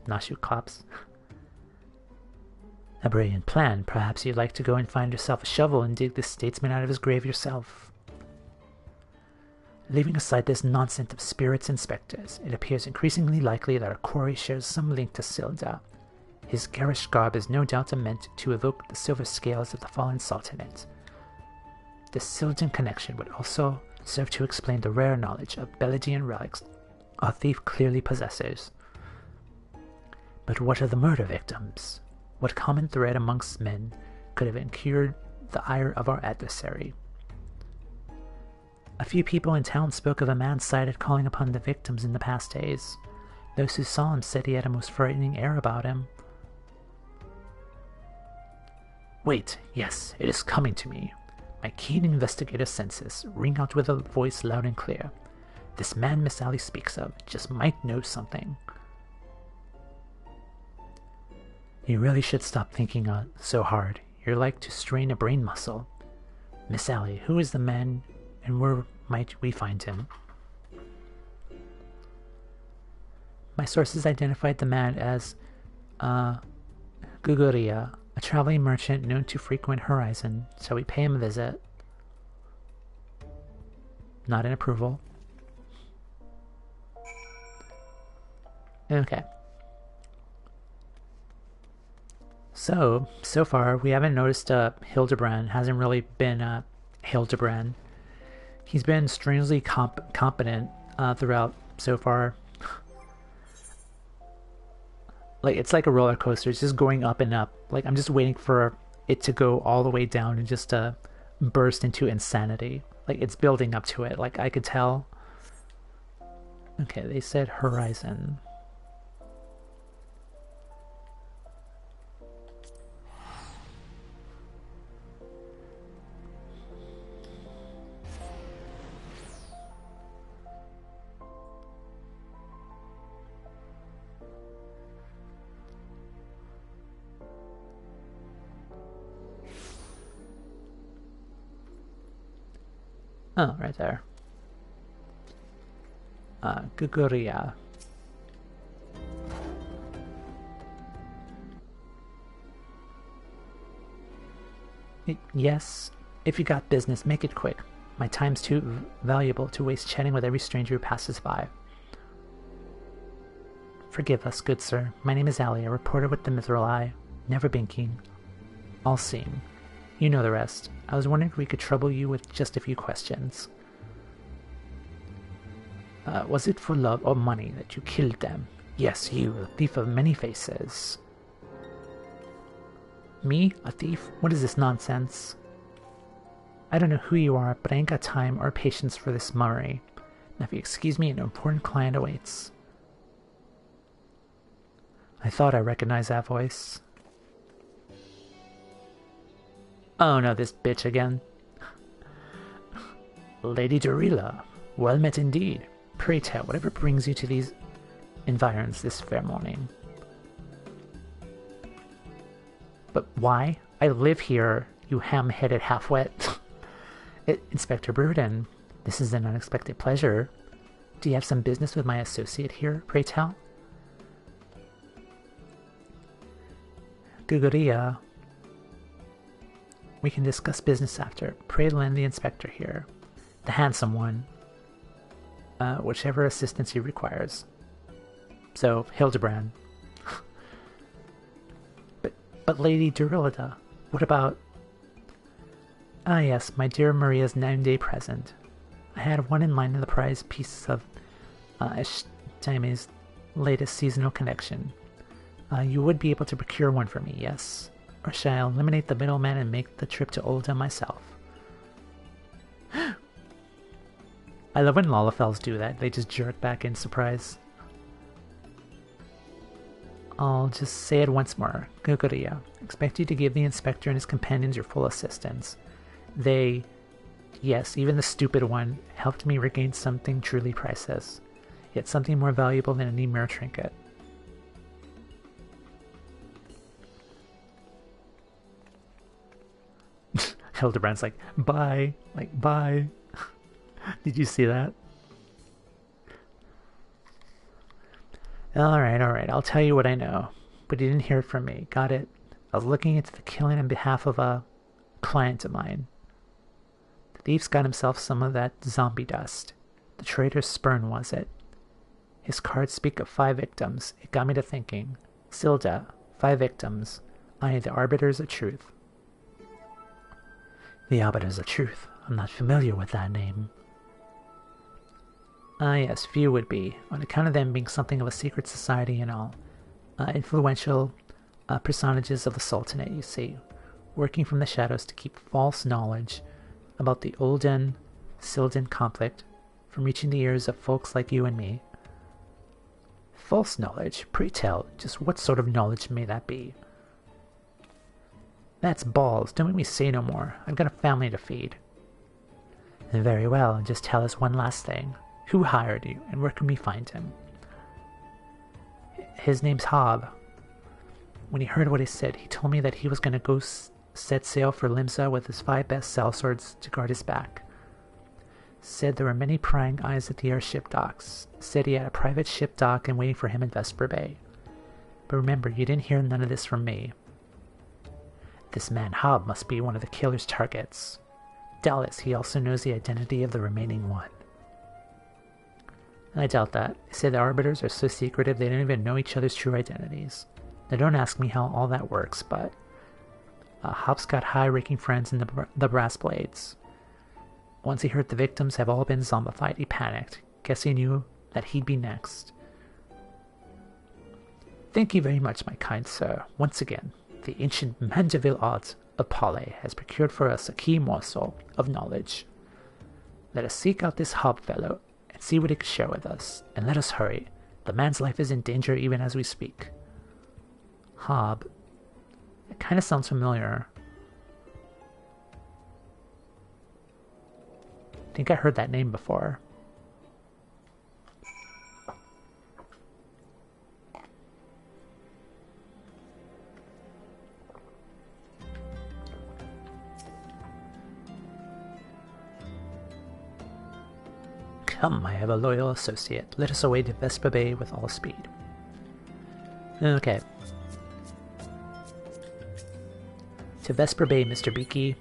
Not shoot cops. A brilliant plan. Perhaps you'd like to go and find yourself a shovel and dig this statesman out of his grave yourself. Leaving aside this nonsense of spirits and spectres, it appears increasingly likely that our quarry shares some link to Silda. His garish garb is no doubt meant to evoke the silver scales of the fallen sultanate. This Sildan connection would also serve to explain the rare knowledge of Belgian relics our thief clearly possesses. But what of the murder victims? What common thread amongst men could have incurred the ire of our adversary? A few people in town spoke of a man sighted calling upon the victims in the past days. Those who saw him said he had a most frightening air about him. Wait, yes, it is coming to me. My keen investigative senses ring out with a voice loud and clear. This man Miss Allie speaks of just might know something. You really should stop thinking so hard. You're like to strain a brain muscle. Miss Allie, who is the man and where might we find him? My sources identified the man as Guguria, a traveling merchant known to frequent Horizon, so we pay him a visit. Not in approval. Okay. So far, we haven't noticed Hildibrand. Hasn't really been Hildibrand. He's been strangely competent throughout so far. Like, it's like a roller coaster. It's just going up and up. Like, I'm just waiting for it to go all the way down and just burst into insanity. Like, it's building up to it. Like, I could tell. Okay, they said Horizon. Oh, right there. Guguria. Yes, if you got business, make it quick. My time's too valuable to waste chatting with every stranger who passes by. Forgive us, good sir. My name is Allie, a reporter with the Mithril Eye. Never binking. All-seeing. You know the rest. I was wondering if we could trouble you with just a few questions. Was it for love or money that you killed them? Yes, you, a thief of many faces. Me? A thief? What is this nonsense? I don't know who you are, but I ain't got time or patience for this mummery. Now if you excuse me, an important client awaits. I thought I recognized that voice. Oh no, this bitch again. Lady Dorila, well met indeed. Pray tell, whatever brings you to these environs this fair morning. But why? I live here, you ham-headed half-wet. Inspector Bruden, this is an unexpected pleasure. Do you have some business with my associate here, pray tell? Guguria. We can discuss business after. Pray lend the inspector here. The handsome one. Whichever assistance he requires. So, Hildibrand. But Lady Durillida, what about... Ah yes, my dear Maria's 9-day present. I had one in mind in the prize piece of Eshtime's latest seasonal collection. You would be able to procure one for me, yes? Or shall I eliminate the middleman and make the trip to Olda myself? I love when Lalafels do that. They just jerk back in surprise. I'll just say it once more. Guguria, expect you to give the inspector and his companions your full assistance. They, yes, even the stupid one, helped me regain something truly priceless, yet something more valuable than any mere trinket. Hildibrand's like, bye. Like, bye. Did you see that? Alright, I'll tell you what I know. But you didn't hear it from me. Got it? I was looking into the killing on behalf of a client of mine. The thief's got himself some of that zombie dust. The traitor's spurn, was it? His cards speak of 5 victims. It got me to thinking. Silda, 5 victims. Aye, the Arbiters of Truth. The Arbiters of Truth. I'm not familiar with that name. Ah, yes, few would be, on account of them being something of a secret society and all. Influential personages of the Sultanate, you see, working from the shadows to keep false knowledge about the Olden-Silden conflict from reaching the ears of folks like you and me. False knowledge? Pray tell, just what sort of knowledge may that be? That's balls, don't make me say no more. I've got a family to feed. Very well, just tell us one last thing. Who hired you, and where can we find him? His name's Hob. When he heard what I said, he told me that he was going to go set sail for Limsa with his 5 best sellswords to guard his back. Said there were many prying eyes at the airship docks. Said he had a private ship dock and waiting for him in Vesper Bay. But remember, you didn't hear none of this from me. This man Hob must be one of the killer's targets. Doubtless he also knows the identity of the remaining one. I doubt that. They say the Arbiters are so secretive they don't even know each other's true identities. Now don't ask me how all that works, but... Hop's got high-ranking friends in the Brass Blades. Once he heard the victims have all been zombified, he panicked. Guess he knew that he'd be next. Thank you very much, my kind sir. Once again, the ancient Mandeville art of Pale has procured for us a key morsel of knowledge. Let us seek out this Hob fellow and see what he can share with us, and let us hurry. The man's life is in danger even as we speak. Hob. It kind of sounds familiar. I think I heard that name before. Come, I have a loyal associate. Let us away to Vespa Bay with all speed. Okay. To Vesper Bay, Mr. Beaky.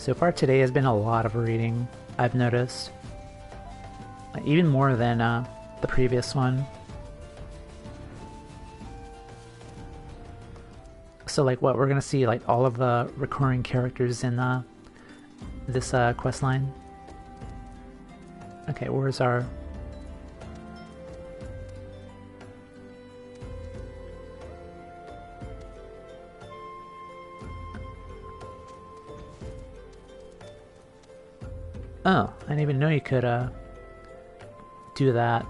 So far today has been a lot of reading, I've noticed. Even more than the previous one. So like what, we're gonna see like all of the recurring characters in this quest line? Okay, where's our... Oh, I didn't even know you could do that.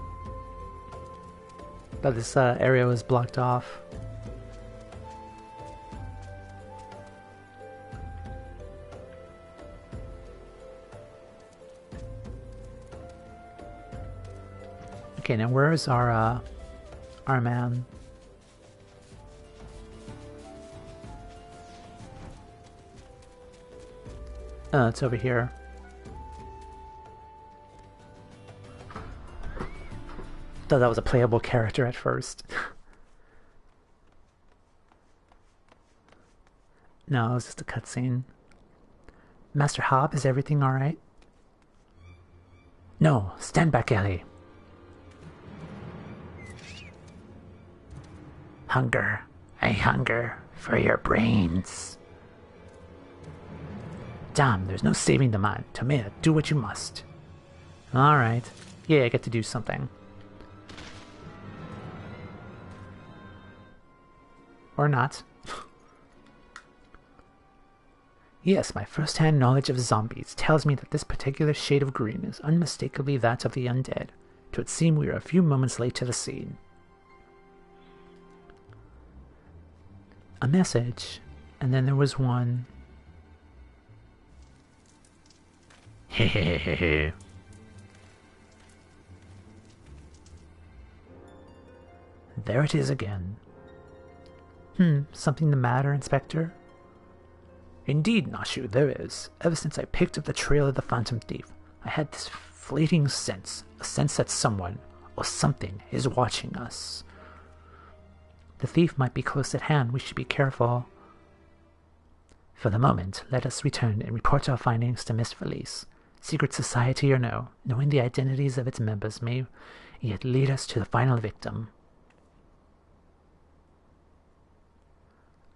But this area was blocked off. Okay, now where's our man? Oh, it's over here. Thought that was a playable character at first. No, it was just a cutscene. Master Hob, is everything alright? No, stand back, Ellie. Hunger. I hunger for your brains. Damn, there's no saving the man. Tomea, do what you must. Alright. Yeah, I get to do something. Or not. Yes, my first-hand knowledge of zombies tells me that this particular shade of green is unmistakably that of the undead. It would seem we are a few moments late to the scene. A message, and then there was one. Hehehehe. There it is again. Something the matter, Inspector? Indeed, Nashu, there is. Ever since I picked up the trail of the Phantom Thief, I had this fleeting sense, a sense that someone, or something, is watching us. The thief might be close at hand, we should be careful. For the moment, let us return and report our findings to Miss Felice. Secret society or no, knowing the identities of its members may yet lead us to the final victim.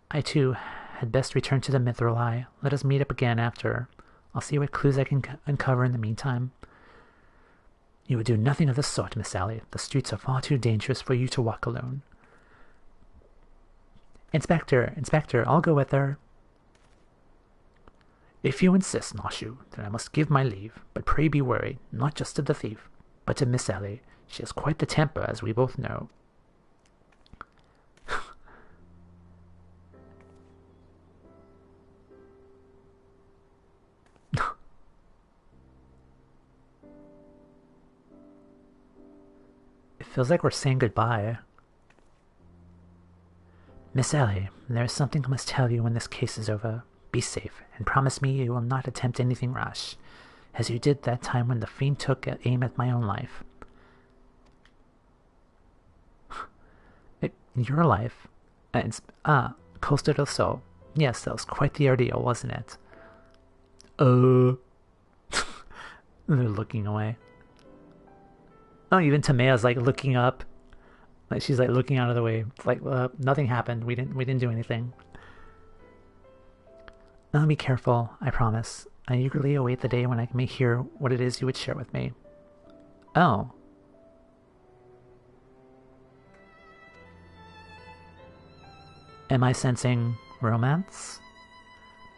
I too had best return to the Mithril Eye. Let us meet up again after. I'll see what clues I can uncover in the meantime. You would do nothing of the sort, Miss Sally. The streets are far too dangerous for you to walk alone. Inspector, I'll go with her. If you insist, Nashu, then I must give my leave. But pray be worried, not just of the thief, but of Miss Sally. She has quite the temper, as we both know. It feels like we're saying goodbye. Miss Ellie, there is something I must tell you when this case is over. Be safe, and promise me you will not attempt anything rash, as you did that time when the fiend took aim at my own life. Your life? Costa del Sol. Yes, that was quite the ordeal, wasn't it? They're looking away. Oh, even Tamea's like looking up. Like she's like looking out of the way. It's like nothing happened. We didn't do anything. Be careful, I promise. I eagerly await the day when I may hear what it is you would share with me. Oh. Am I sensing romance?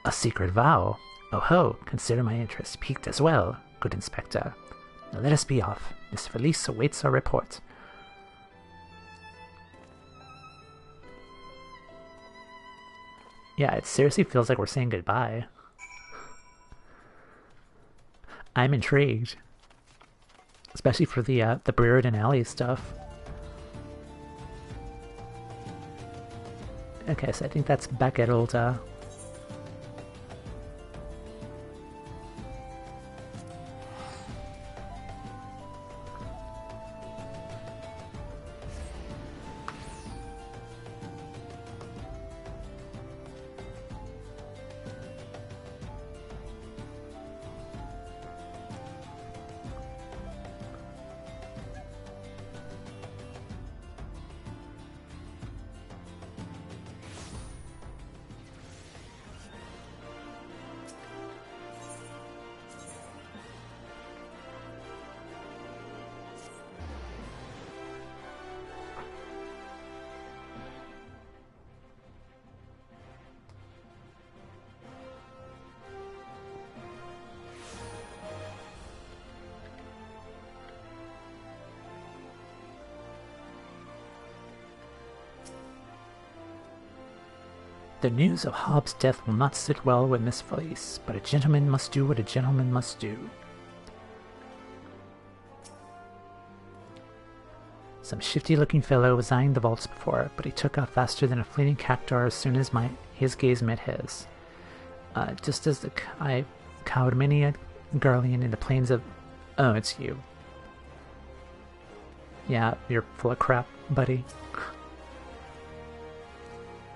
A secret vow? Oh ho, consider my interest piqued as well, good Inspector. Now let us be off. Miss Felice awaits our report. Yeah, it seriously feels like we're saying goodbye. I'm intrigued. Especially for the Beard and Alley stuff. Okay, so I think that's back at old The news of Hobbs' death will not sit well with Miss Felice, but a gentleman must do what a gentleman must do. Some shifty-looking fellow was eyeing the vaults before, but he took off faster than a fleeting cactuar as soon as his gaze met his. Just as I cowed many a Garlean in the plains of... Oh, it's you. Yeah, you're full of crap, buddy.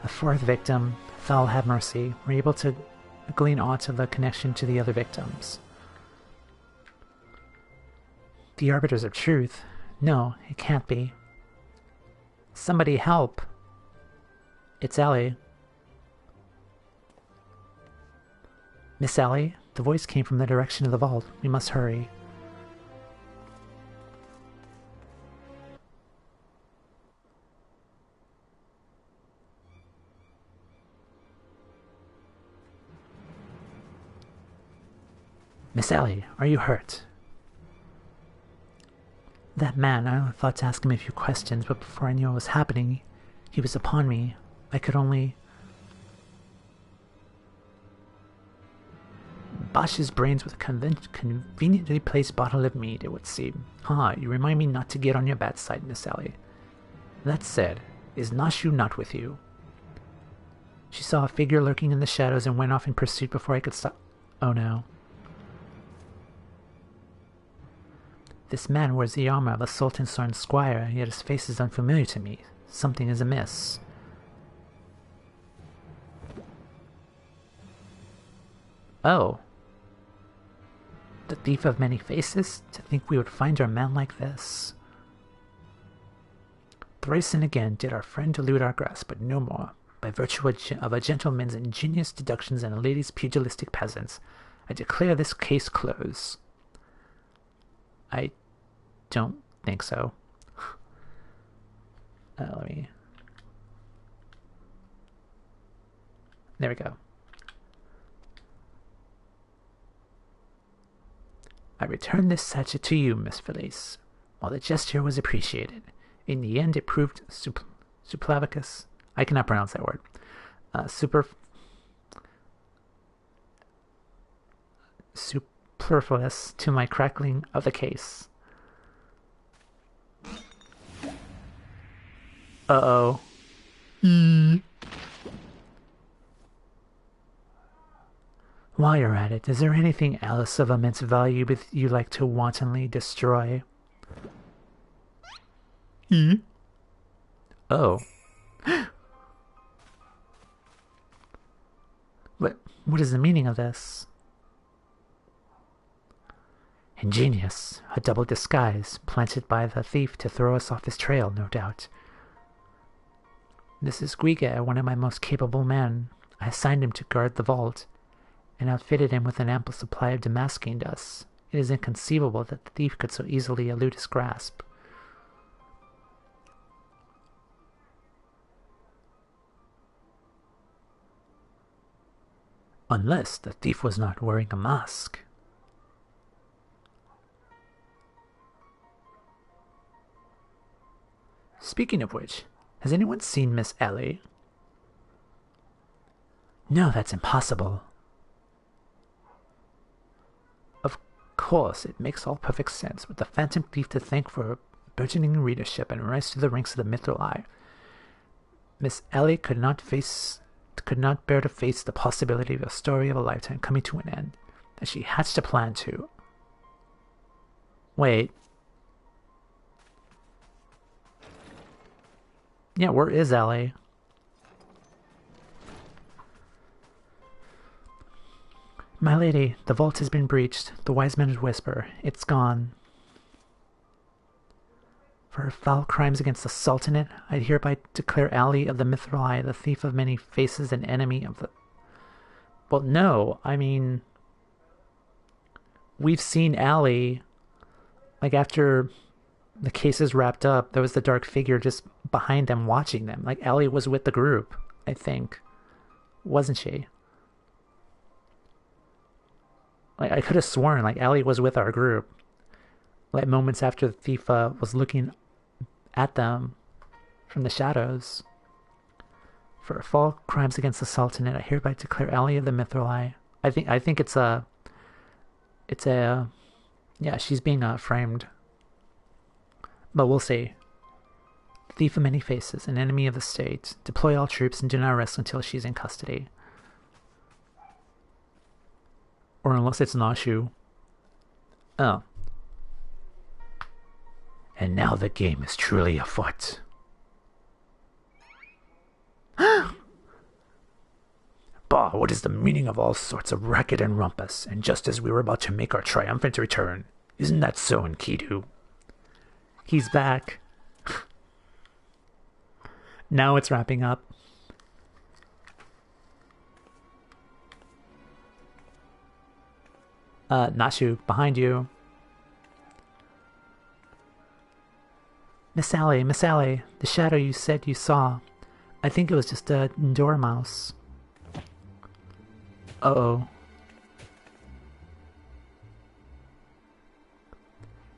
A fourth victim, Thal have mercy, were able to glean aught of the connection to the other victims. The Arbiters of Truth? No, it can't be. Somebody help! It's Ellie. Miss Ellie? The voice came from the direction of the vault. We must hurry. Miss Ellie, are you hurt? That man, I only thought to ask him a few questions, but before I knew what was happening, he was upon me. I could only... Bash his brains with a conveniently placed bottle of mead, it would seem. You remind me not to get on your bad side, Miss Ellie. That said, is Nashu not with you? She saw a figure lurking in the shadows and went off in pursuit before I could stop. Oh no. This man wears the armor of a Sultan-sworn squire, yet his face is unfamiliar to me. Something is amiss. Oh. The thief of many faces? To think we would find a man like this. Thrice and again did our friend elude our grasp, but no more. By virtue of a gentleman's ingenious deductions and a lady's pugilistic presence, I declare this case closed. I don't think so. Let me... There we go. I return this sachet to you, Miss Felice. While the gesture was appreciated, in the end it proved superfluous. I cannot pronounce that word. Superfluous to my crackling of the case. Uh-oh. While you're at it, is there anything else of immense value you'd like to wantonly destroy? Oh. What is the meaning of this? Ingenious. A double disguise, planted by the thief to throw us off his trail, no doubt. This is Guiga, one of my most capable men. I assigned him to guard the vault, and outfitted him with an ample supply of Damascene dust. It is inconceivable that the thief could so easily elude his grasp. Unless the thief was not wearing a mask. Speaking of which, has anyone seen Miss Ellie? No, that's impossible. Of course, it makes all perfect sense, with the Phantom Thief to thank for her burgeoning readership and rise to the ranks of the Mithril Eye. Miss Ellie could not bear to face the possibility of a story of a lifetime coming to an end, and she hatched a plan to... Wait. Yeah, where is Ellie? My lady, the vault has been breached. The wise men whisper. It's gone. For her foul crimes against the Sultanate, I hereby declare Ali of the Mithril Eye the thief of many faces and enemy of the... Well, no, I mean... We've seen Ali, like, after the case is wrapped up, there was the dark figure just behind them watching them. Like, Ali was with the group, I think. Wasn't she? Like, I could have sworn, like, Ali was with our group. Like, moments after the thief was looking at them from the shadows. For fall crimes against the Sultanate, I hereby declare Ali of the Mithril Eye. I think it's a... Yeah, she's being framed. But we'll see. thief of many faces, an enemy of the state. Deploy all troops and do not rest until she's in custody. Or unless it's Nashu. Oh. And now the game is truly afoot. Bah, what is the meaning of all sorts of racket and rumpus? And just as we were about to make our triumphant return, isn't that so, Enkidu? He's back. Now it's wrapping up. Nashu, behind you. Miss Sally, the shadow you said you saw. I think it was just a dormouse. Uh-oh.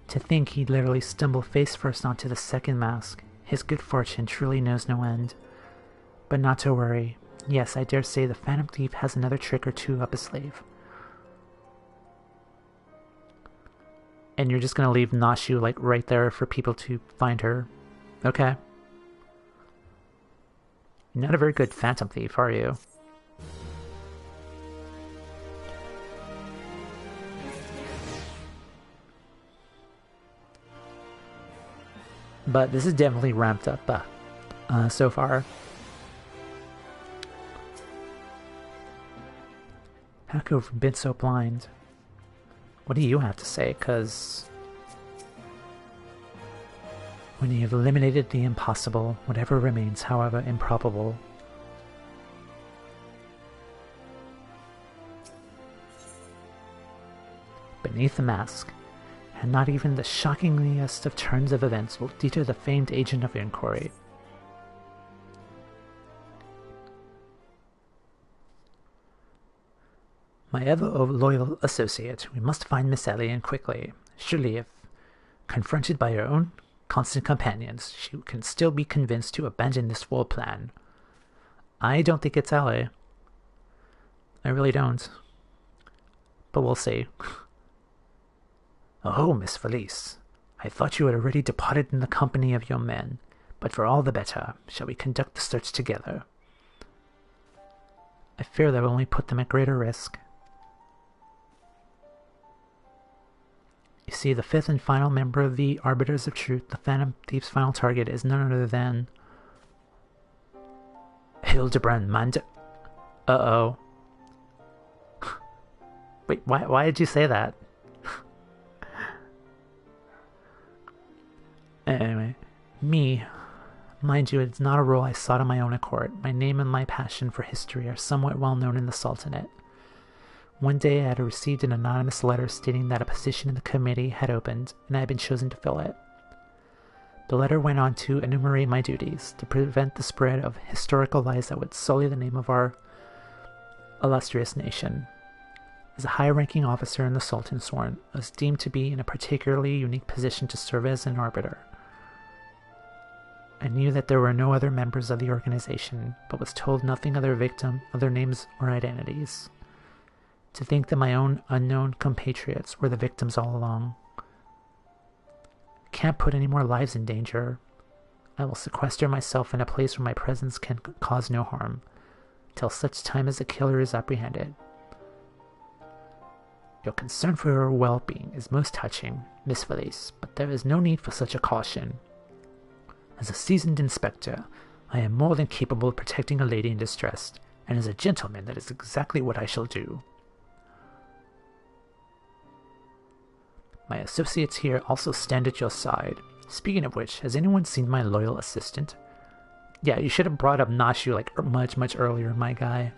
To think he'd literally stumble face first onto the second mask. His good fortune truly knows no end. But not to worry. Yes, I dare say the Phantom Thief has another trick or two up his sleeve. And you're just gonna leave Nashu, like, right there for people to find her. Okay. You're not a very good Phantom Thief, are you? But this is definitely ramped up so far. How could I have been so blind? What do you have to say? Because when you have eliminated the impossible, whatever remains, however improbable. Beneath the mask, and not even the shockingest of turns of events will deter the famed agent of inquiry. My ever-loyal associate, we must find Miss Ellie and quickly. Surely if confronted by her own constant companions, she can still be convinced to abandon this fool plan. I don't think it's Ellie. I really don't. But we'll see. Oh, Miss Felice, I thought you had already departed in the company of your men, but for all the better, shall we conduct the search together? I fear that will only put them at greater risk. You see, the fifth and final member of the Arbiters of Truth, the Phantom Thief's final target, is none other than... Hildibrand Uh-oh. Wait, why did you say that? Anyway, me. Mind you, it's not a role I sought on my own accord. My name and my passion for history are somewhat well known in the Sultanate. One day I had received an anonymous letter stating that a position in the committee had opened, and I had been chosen to fill it. The letter went on to enumerate my duties, to prevent the spread of historical lies that would sully the name of our illustrious nation. As a high-ranking officer in the Sultan's Sworn, I was deemed to be in a particularly unique position to serve as an arbiter. I knew that there were no other members of the organization, but was told nothing of their names or identities. To think that my own unknown compatriots were the victims all along. I can't put any more lives in danger. I will sequester myself in a place where my presence can cause no harm, till such time as the killer is apprehended. Your concern for her well-being is most touching, Miss Felice, but there is no need for such a caution. As a seasoned inspector, I am more than capable of protecting a lady in distress, and as a gentleman, that is exactly what I shall do. My associates here also stand at your side. Speaking of which, has anyone seen my loyal assistant? Yeah, you should have brought up Nashu like much earlier, my guy.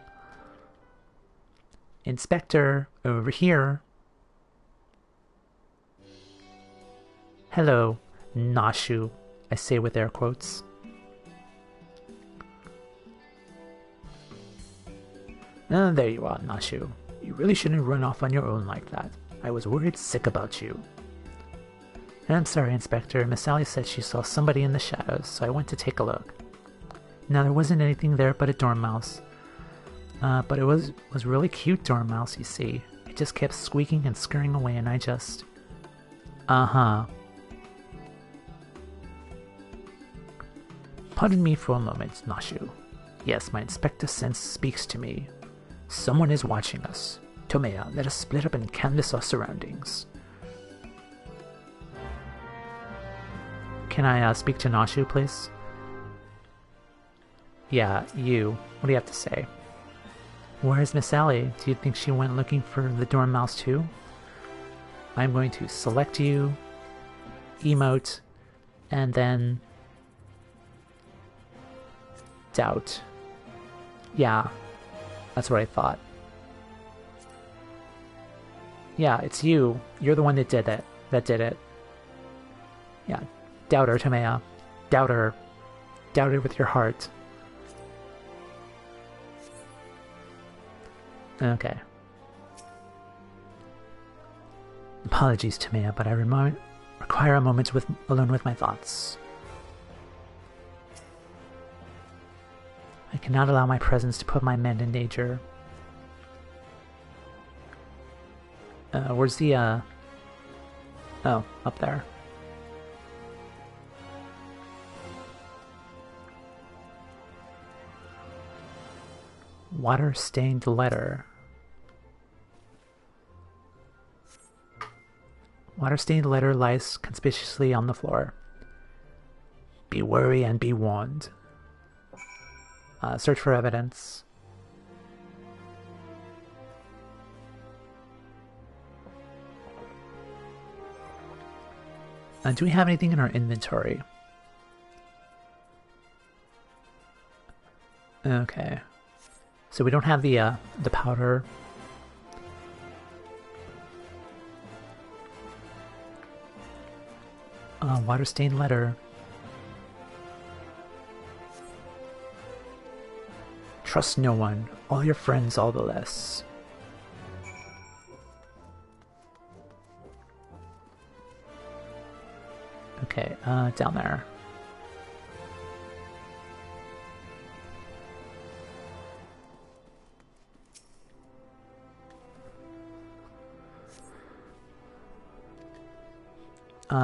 Inspector, over here. Hello, Nashu, I say with air quotes. There you are, Nashu. You really shouldn't run off on your own like that. I was worried sick about you. And I'm sorry, Inspector. Miss Sally said she saw somebody in the shadows, so I went to take a look. Now, there wasn't anything there but a dormouse. But it was really cute dormouse, you see. It just kept squeaking and scurrying away, and I just... Uh-huh. Pardon me for a moment, Nashu. Yes, my inspector sense speaks to me. Someone is watching us. Tomea, let us split up and canvass our surroundings. Can I speak to Nashu, please? Yeah, you. What do you have to say? Where's Miss Sally? Do you think she went looking for the Dormouse too? I'm going to select you, emote, and then doubt. Yeah, that's what I thought. Yeah, it's you. You're the one that did it. Yeah, doubt her, Tomea. Doubt her. Doubt her with your heart. Okay. Apologies, Tomea, but I require a moment alone with my thoughts. I cannot allow my presence to put my men in danger. Where's the, Oh, up there. Water-stained letter. Water-stained letter lies conspicuously on the floor. Be wary and be warned. Search for evidence. Do we have anything in our inventory? Okay. So we don't have the powder. Water-stained letter. Trust no one. All your friends, all the less. Okay, down there.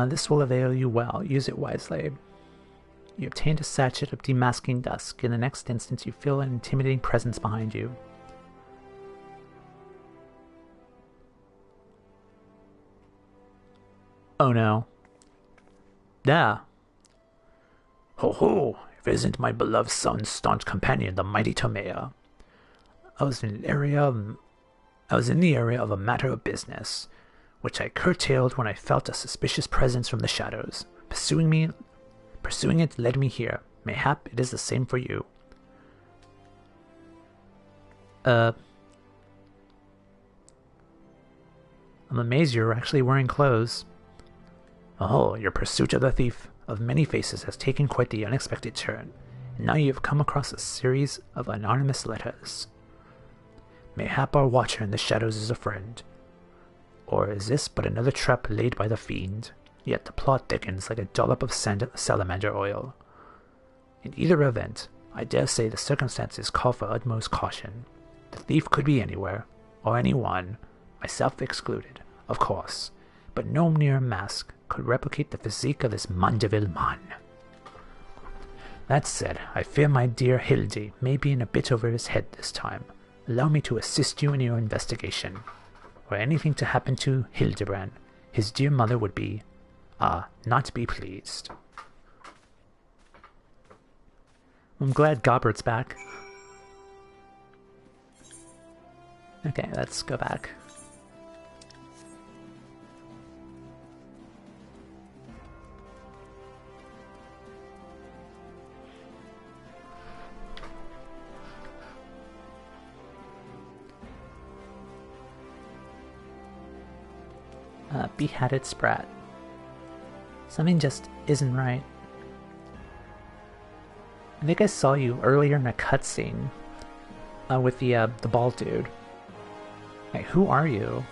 This will avail you well. Use it wisely. You obtained a sachet of demasking dusk. In the next instant, you feel an intimidating presence behind you. Oh no. Yeah. Ho ho! If it isn't my beloved son's staunch companion, the mighty Tomea. I was in the area of a matter of business, which I curtailed when I felt a suspicious presence from the shadows. Pursuing it led me here. Mayhap it is the same for you. I'm amazed you're actually wearing clothes. Oh, your pursuit of the thief of many faces has taken quite the unexpected turn, and now you have come across a series of anonymous letters. Mayhap our watcher in the shadows is a friend. Or is this but another trap laid by the fiend? Yet the plot thickens like a dollop of salamander oil. In either event, I dare say the circumstances call for utmost caution. The thief could be anywhere, or anyone, myself excluded, of course, but no mere mask could replicate the physique of this Mandeville man. That said, I fear my dear Hildy may be in a bit over his head this time. Allow me to assist you in your investigation. Were anything to happen to Hildibrand, his dear mother would be, not be pleased. I'm glad Gobbert's back. Okay, let's go back. Beheaded Sprat. Something just isn't right. I think I saw you earlier in a cutscene with the bald dude. Hey, who are you?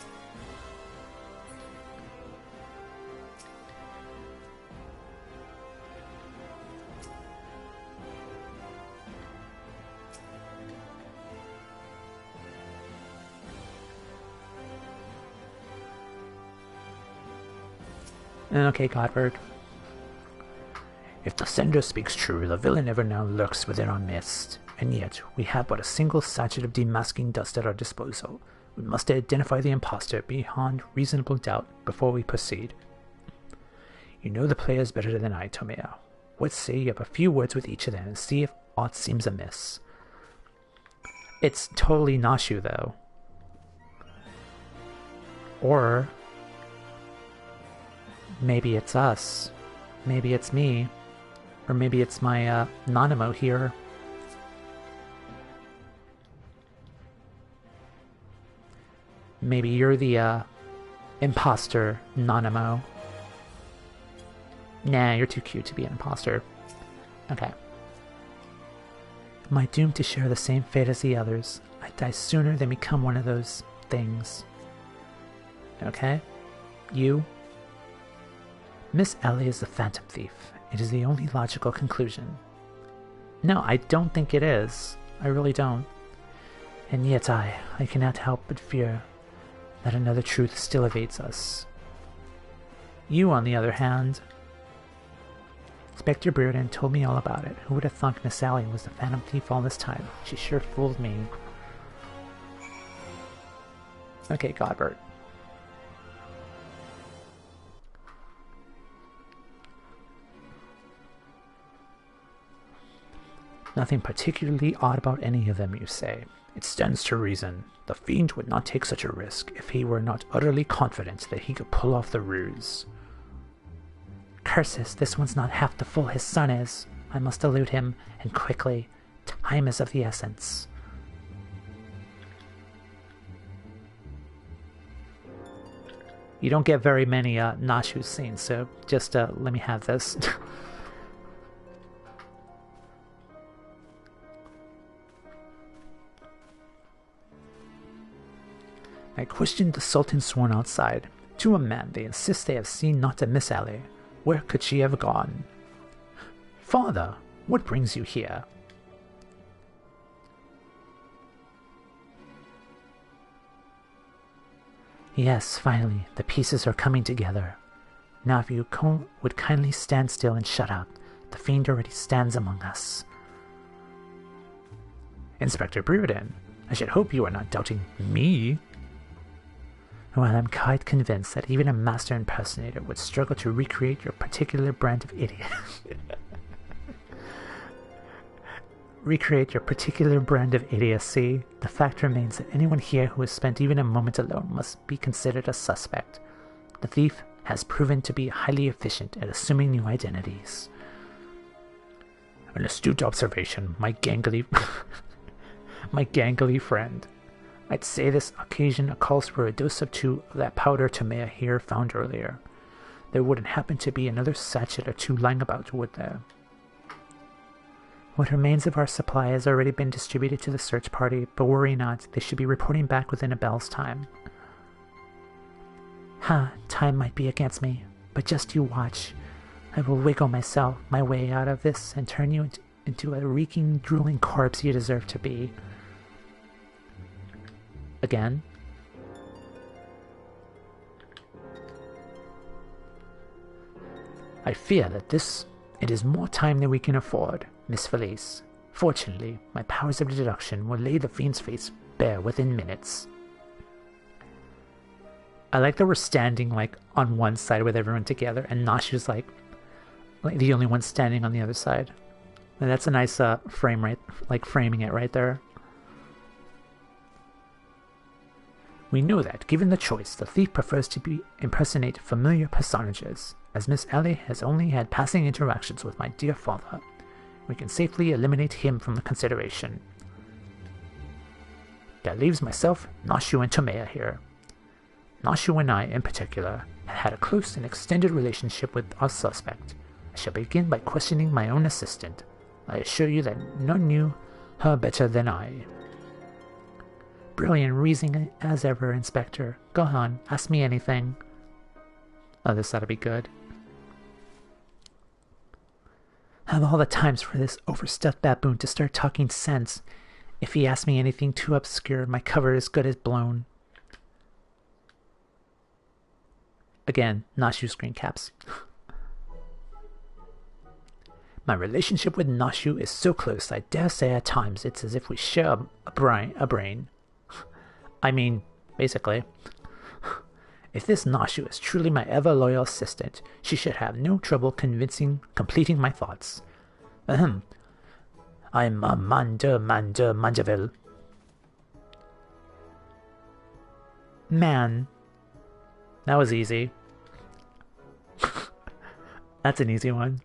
Okay, Godford. If the sender speaks true, the villain ever now lurks within our midst, and yet we have but a single sachet of demasking dust at our disposal. We must identify the imposter beyond reasonable doubt before we proceed. You know the players better than I, Tomea. What say you have a few words with each of them and see if aught seems amiss? It's totally Nashu, though. Or maybe it's us. Maybe it's me. Or maybe it's my Nanamo here. Maybe you're the imposter, Nanamo. Nah, you're too cute to be an imposter. Okay. Am I doomed to share the same fate as the others? I die sooner than become one of those things. Okay? You? Miss Ellie is the Phantom Thief. It is the only logical conclusion. No, I don't think it is. I really don't. And yet I cannot help but fear that another truth still evades us. You, on the other hand... Inspector Brereton told me all about it. Who would have thunk Miss Ellie was the Phantom Thief all this time? She sure fooled me. Okay, Godbert. Nothing particularly odd about any of them, you say. It stands to reason. The fiend would not take such a risk if he were not utterly confident that he could pull off the ruse. Curses, this one's not half the fool his son is. I must elude him, and quickly. Time is of the essence. You don't get very many Nashu scenes, so just let me have this. I questioned the Sultan sworn outside. To a man, they insist they have seen not a Miss Ellie. Where could she have gone? Father, what brings you here? Yes, finally, the pieces are coming together. Now if you would kindly stand still and shut up. The fiend already stands among us. Inspector Brereton, I should hope you are not doubting me. Well, I'm quite convinced that even a master impersonator would struggle to recreate your particular brand of idiot. Recreate your particular brand of idiocy. The fact remains that anyone here who has spent even a moment alone must be considered a suspect. The thief has proven to be highly efficient at assuming new identities. An astute observation, my gangly... my gangly friend. I'd say this occasion calls for a dose of two of that powder Tomea here found earlier. There wouldn't happen to be another sachet or two lying about, would there? What remains of our supply has already been distributed to the search party, but worry not, they should be reporting back within a bell's time. Time might be against me, but just you watch. I will wiggle my way out of this and turn you into a reeking, drooling corpse you deserve to be. Again. I fear that it is more time than we can afford, Miss Felice. Fortunately, my powers of deduction will lay the fiend's face bare within minutes. I like that we're standing like on one side with everyone together, and Nashu's like the only one standing on the other side. And that's a nice framing it right there. We know that, given the choice, the thief prefers to impersonate familiar personages. As Miss Ellie has only had passing interactions with my dear father, we can safely eliminate him from the consideration. That leaves myself, Nashu, and Tomea here. Nashu and I, in particular, had a close and extended relationship with our suspect. I shall begin by questioning my own assistant. I assure you that none knew her better than I. Brilliant reasoning as ever, Inspector. Go on, ask me anything. Oh, this ought to be good. Of all the times for this overstuffed baboon to start talking sense. If he asks me anything too obscure, my cover is good as blown. Again, Nashu screen caps. My relationship with Nashu is so close, I dare say at times it's as if we share a brain. I mean, basically. If this Nashu is truly my ever-loyal assistant, she should have no trouble completing my thoughts. Ahem. I'm Amanda Mandeville. Man. That was easy. That's an easy one.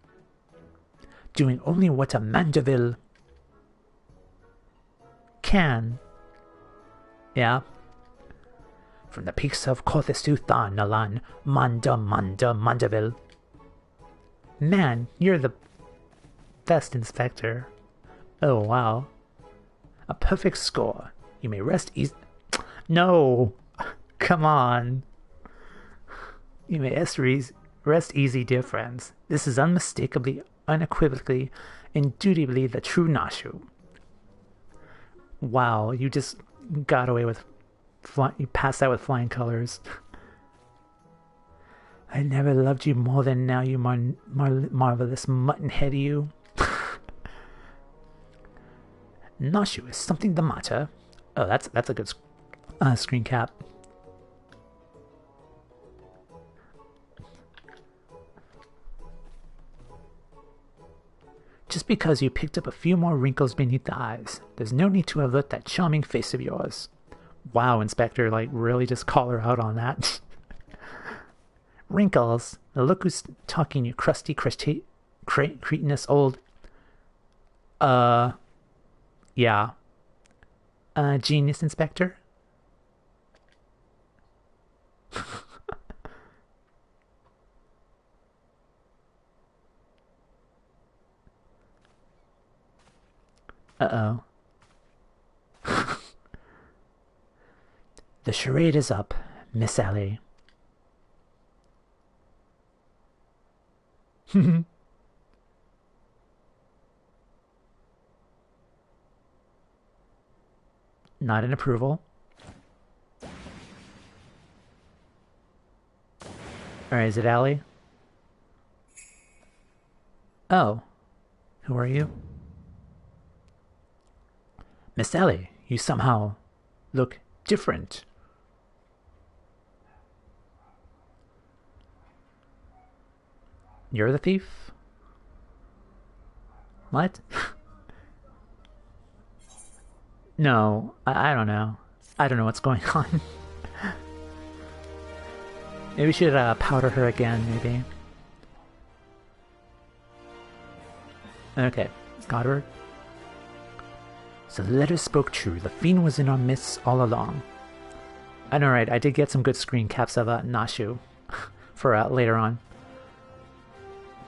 Doing only what a Mandeville can. Yeah. From the peaks of Kothistuthan, Nalan, Manda Mandeville. Man, you're the best inspector. Oh, wow. A perfect score. You may rest easy. No! Come on. You may rest easy, dear friends. This is unmistakably, unequivocally, indubitably the true Nashu. Wow, you just got away with... you passed out with flying colors. I never loved you more than now, you marvelous mutton-head you. Nashu, is something the matter? Oh, that's a good screen cap. Just because you picked up a few more wrinkles beneath the eyes, there's no need to avert that charming face of yours. Wow, Inspector, like, really just call her out on that. Wrinkles? Look who's talking, you crusty, cretinous old... Yeah. Genius, Inspector? Uh-oh. The charade is up, Miss Ellie. Not an approval. Alright, is it Ellie? Oh. Who are you? Miss Ellie, you somehow look different. You're the thief? What? No, I don't know. I don't know what's going on. Maybe we should powder her again, maybe. Okay, got her. So the letter spoke true. The fiend was in our midst all along. I know, right? I did get some good screen caps of Nashu for later on.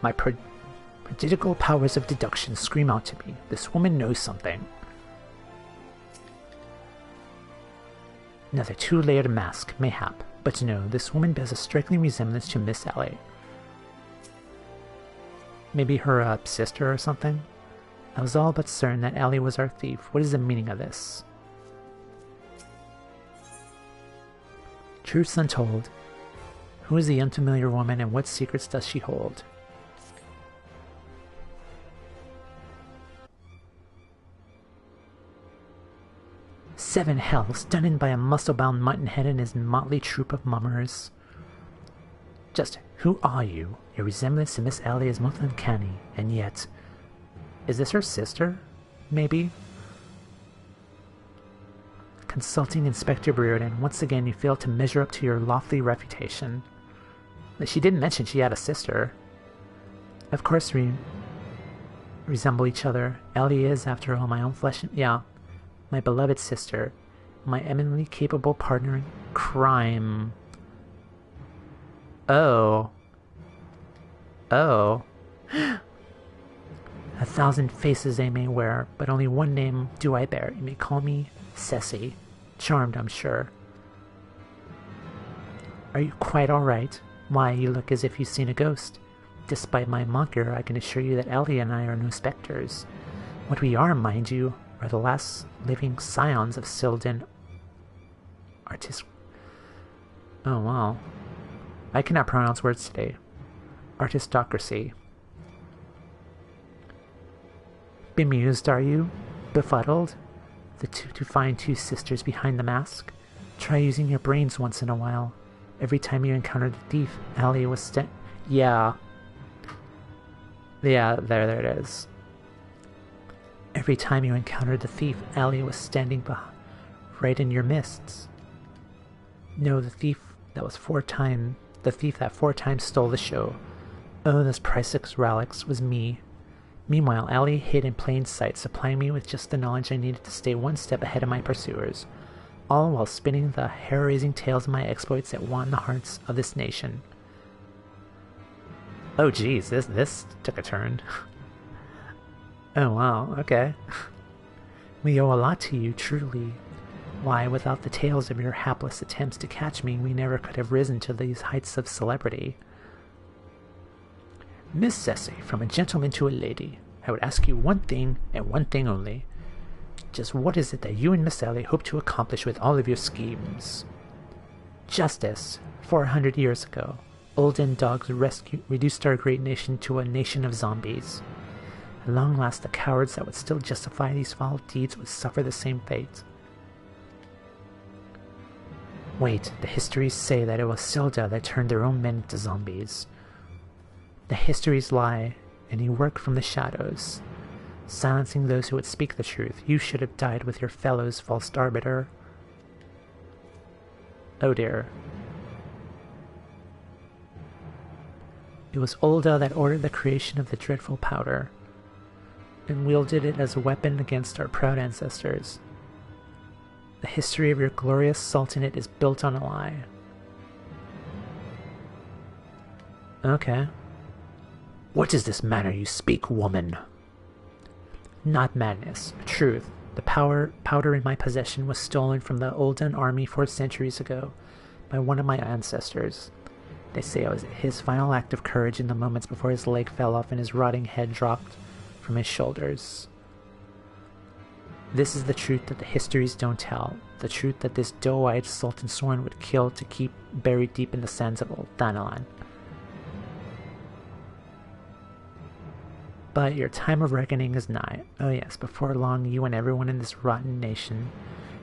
My prodigal powers of deduction scream out to me. This woman knows something. Another two-layered mask, mayhap. But no, this woman bears a striking resemblance to Miss Ellie. Maybe her sister or something? I was all but certain that Ellie was our thief. What is the meaning of this? Truths untold. Who is the unfamiliar woman and what secrets does she hold? Seven hell, stunned by a muscle-bound mutton-head and his motley troop of mummers. Just who are you? Your resemblance to Miss Ellie is most uncanny, and yet... Is this her sister? Maybe? Consulting Inspector Brereton, once again you failed to measure up to your lofty reputation. She didn't mention she had a sister. Of course we resemble each other. Ellie is, after all, my own flesh and... Yeah. My beloved sister. My eminently capable partner in crime. Oh. Oh. 1,000 faces they may wear, but only one name do I bear. You may call me Ceci. Charmed, I'm sure. Are you quite all right? Why, you look as if you've seen a ghost. Despite my moniker, I can assure you that Ellie and I are no specters. What we are, mind you, are the last living scions of Sylvan artist... Oh, wow. I cannot pronounce words today. Artistocracy. Bemused, are you? Befuddled? To find two sisters behind the mask? Try using your brains once in a while. Every time you encountered a thief, Allie was Yeah, there it is. Every time you encountered the thief, Allie was standing right in your midst. No, the thief that 4 times stole the show. Oh, this priceless relics was me. Meanwhile, Allie hid in plain sight, supplying me with just the knowledge I needed to stay one step ahead of my pursuers, all while spinning the hair-raising tales of my exploits that won the hearts of this nation. Oh geez, this took a turn. Oh wow, okay. We owe a lot to you, truly. Why, without the tales of your hapless attempts to catch me, we never could have risen to these heights of celebrity. Miss Ceci, from a gentleman to a lady, I would ask you one thing, and one thing only. Just what is it that you and Miss Ellie hope to accomplish with all of your schemes? Justice. 400 years ago, Olden dogs reduced our great nation to a nation of zombies. At long last, the cowards that would still justify these foul deeds would suffer the same fate. Wait, the histories say that it was Silda that turned their own men into zombies. The histories lie, and you work from the shadows. Silencing those who would speak the truth, you should have died with your fellows, false arbiter. Oh dear. It was Olda that ordered the creation of the dreadful powder, and wielded it as a weapon against our proud ancestors. The history of your glorious sultanate is built on a lie. Okay. What is this manner you speak, woman? Not madness, truth. The powder in my possession was stolen from the Olden army 4 centuries ago by one of my ancestors. They say it was his final act of courage in the moments before his leg fell off and his rotting head dropped from his shoulders. This is the truth that the histories don't tell, the truth that this doe-eyed Sultan Soren would kill to keep buried deep in the sands of Old Thanalan. But your time of reckoning is nigh. Oh yes, before long you and everyone in this rotten nation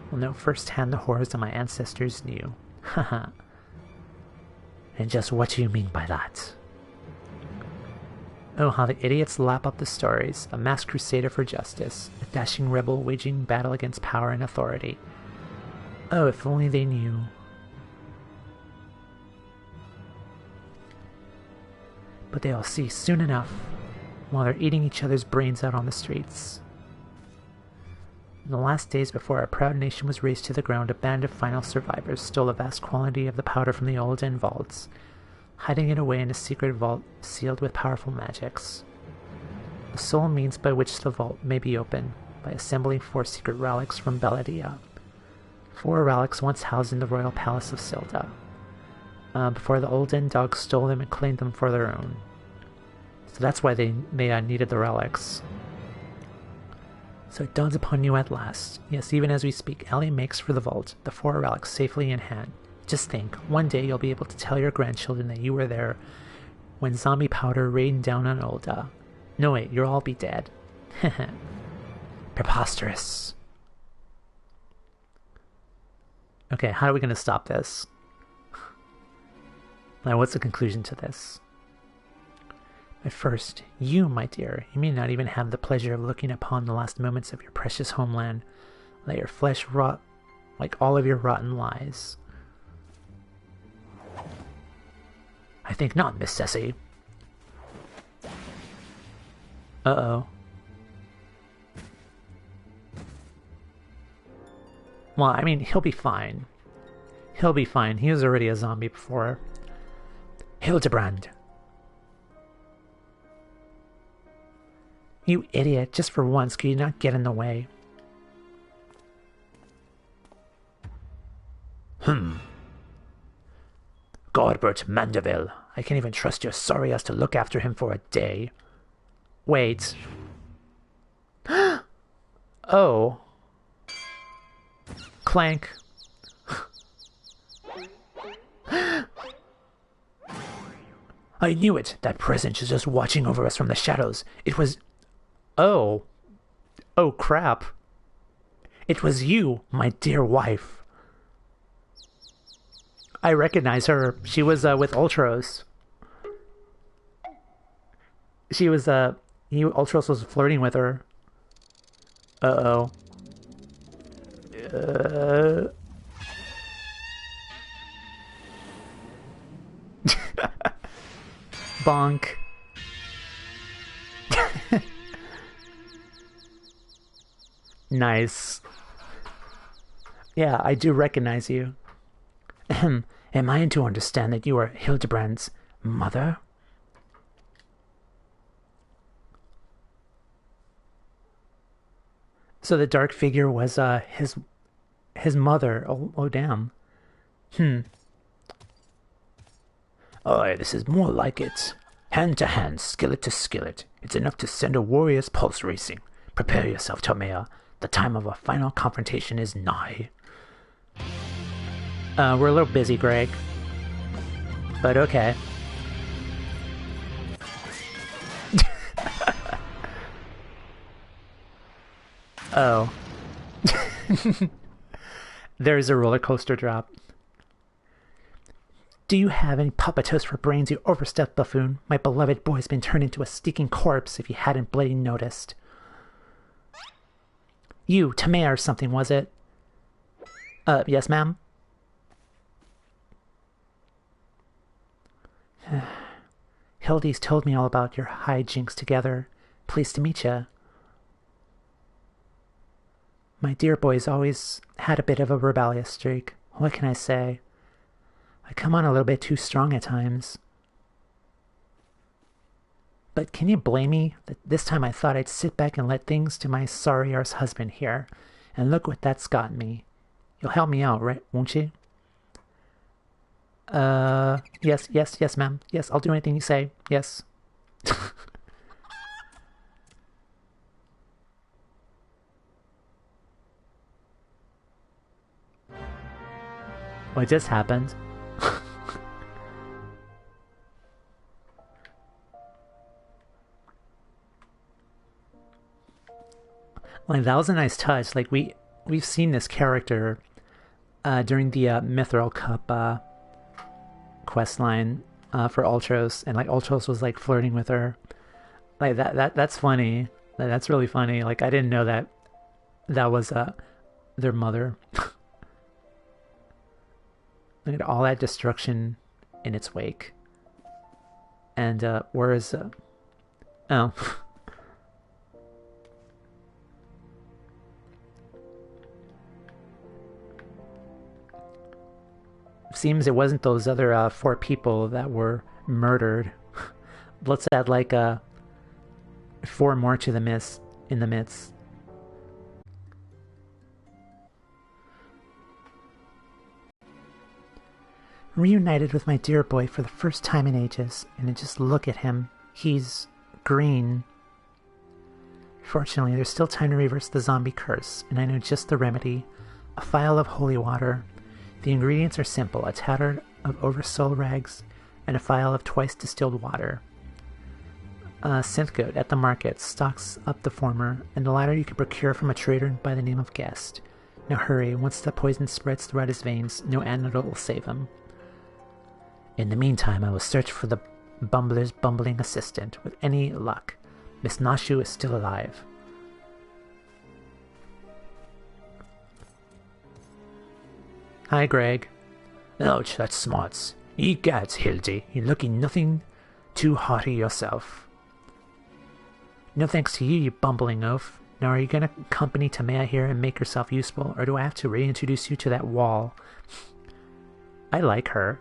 will know firsthand the horrors that my ancestors knew. Haha. And just what do you mean by that? Oh, how the idiots lap up the stories. A masked crusader for justice. A dashing rebel waging battle against power and authority. Oh, if only they knew. But they'll see soon enough, while they're eating each other's brains out on the streets. In the last days before our proud nation was razed to the ground, a band of final survivors stole a vast quantity of the powder from the Olden vaults, hiding it away in a secret vault sealed with powerful magics. The sole means by which the vault may be opened, by assembling 4 secret relics from Belladia. 4 relics once housed in the royal palace of Silda, before the Olden dogs stole them and claimed them for their own. So that's why they needed the relics. So it dawns upon you at last. Yes, even as we speak, Ellie makes for the vault, the 4 relics safely in hand. Just think, one day you'll be able to tell your grandchildren that you were there when zombie powder rained down on Olda. No wait, you'll all be dead. Preposterous. Okay, how are we going to stop this? Now, what's the conclusion to this? But first, you, my dear, you may not even have the pleasure of looking upon the last moments of your precious homeland. Let your flesh rot like all of your rotten lies. I think not, Miss Ceci. Uh-oh. Well, I mean, he'll be fine. He'll be fine. He was already a zombie before. Hildibrand. You idiot, just for once, could you not get in the way? Gorbert Mandeville, I can't even trust your sorry ass to look after him for a day. Wait. Oh. Clank. I knew it. That presence is just watching over us from the shadows. It was... Oh. Oh, crap. It was you, my dear wife. I recognize her. She was with Ultros. She was, Ultros was flirting with her. Uh-oh. Bonk. Nice. Yeah, I do recognize you. Am I to understand that you are Hildibrand's mother? So the dark figure was his mother. Oh damn. Oh, this is more like it. Hand to hand, skillet to skillet. It's enough to send a warrior's pulse racing. Prepare yourself, Tomea. The time of a final confrontation is nigh. We're a little busy, Greg. But okay. Oh. There's a roller coaster drop. Do you have any puppeteers for brains, you overstuffed buffoon? My beloved boy's been turned into a stinking corpse if you hadn't bloody noticed. You, Tamea or something, was it? Yes, ma'am? Hildy's told me all about your hijinks together. Pleased to meet ya. My dear boy's always had a bit of a rebellious streak. What can I say? I come on a little bit too strong at times. But can you blame me that this time I thought I'd sit back and let things to my sorry arse husband here? And look what that's gotten me. You'll help me out, right? Won't you? Yes, ma'am. Yes, I'll do anything you say. Yes. What just happened? Like, that was a nice touch. Like, we've seen this character during the Mithril Cup quest line for Ultros, and like Ultros was like flirting with her. Like that's funny. That's really funny. Like, I didn't know that was their mother. Look at all that destruction in its wake. And where is oh. Seems it wasn't those other 4 people that were murdered. Let's add like 4 more to the midst. Reunited with my dear boy for the first time in ages, and just look at him. He's green. Fortunately, there's still time to reverse the zombie curse, and I know just the remedy. A phial of holy water. The ingredients are simple: a tatter of oversoul rags and a phial of twice distilled water. Synthgoat at the market stocks up the former, and the latter you can procure from a trader by the name of Guest. Now hurry, once the poison spreads throughout his veins, no antidote will save him. In the meantime, I will search for the bumbler's bumbling assistant. With any luck, Miss Nashu is still alive. Hi, Greg. Ouch, that's smarts. Egads, Hildy, you're looking nothing too haughty yourself. No thanks to you, you bumbling oaf. Now are you going to accompany Tamea here and make yourself useful, or do I have to reintroduce you to that wall? I like her.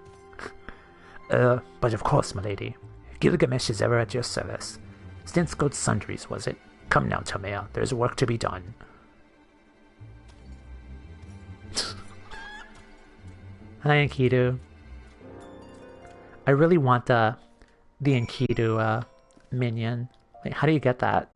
But of course, my lady. Gilgamesh is ever at your service. Since good sundries, was it? Come now, Tamea, there's work to be done. Hi, Enkidu. I really want the Enkidu minion. Like, how do you get that?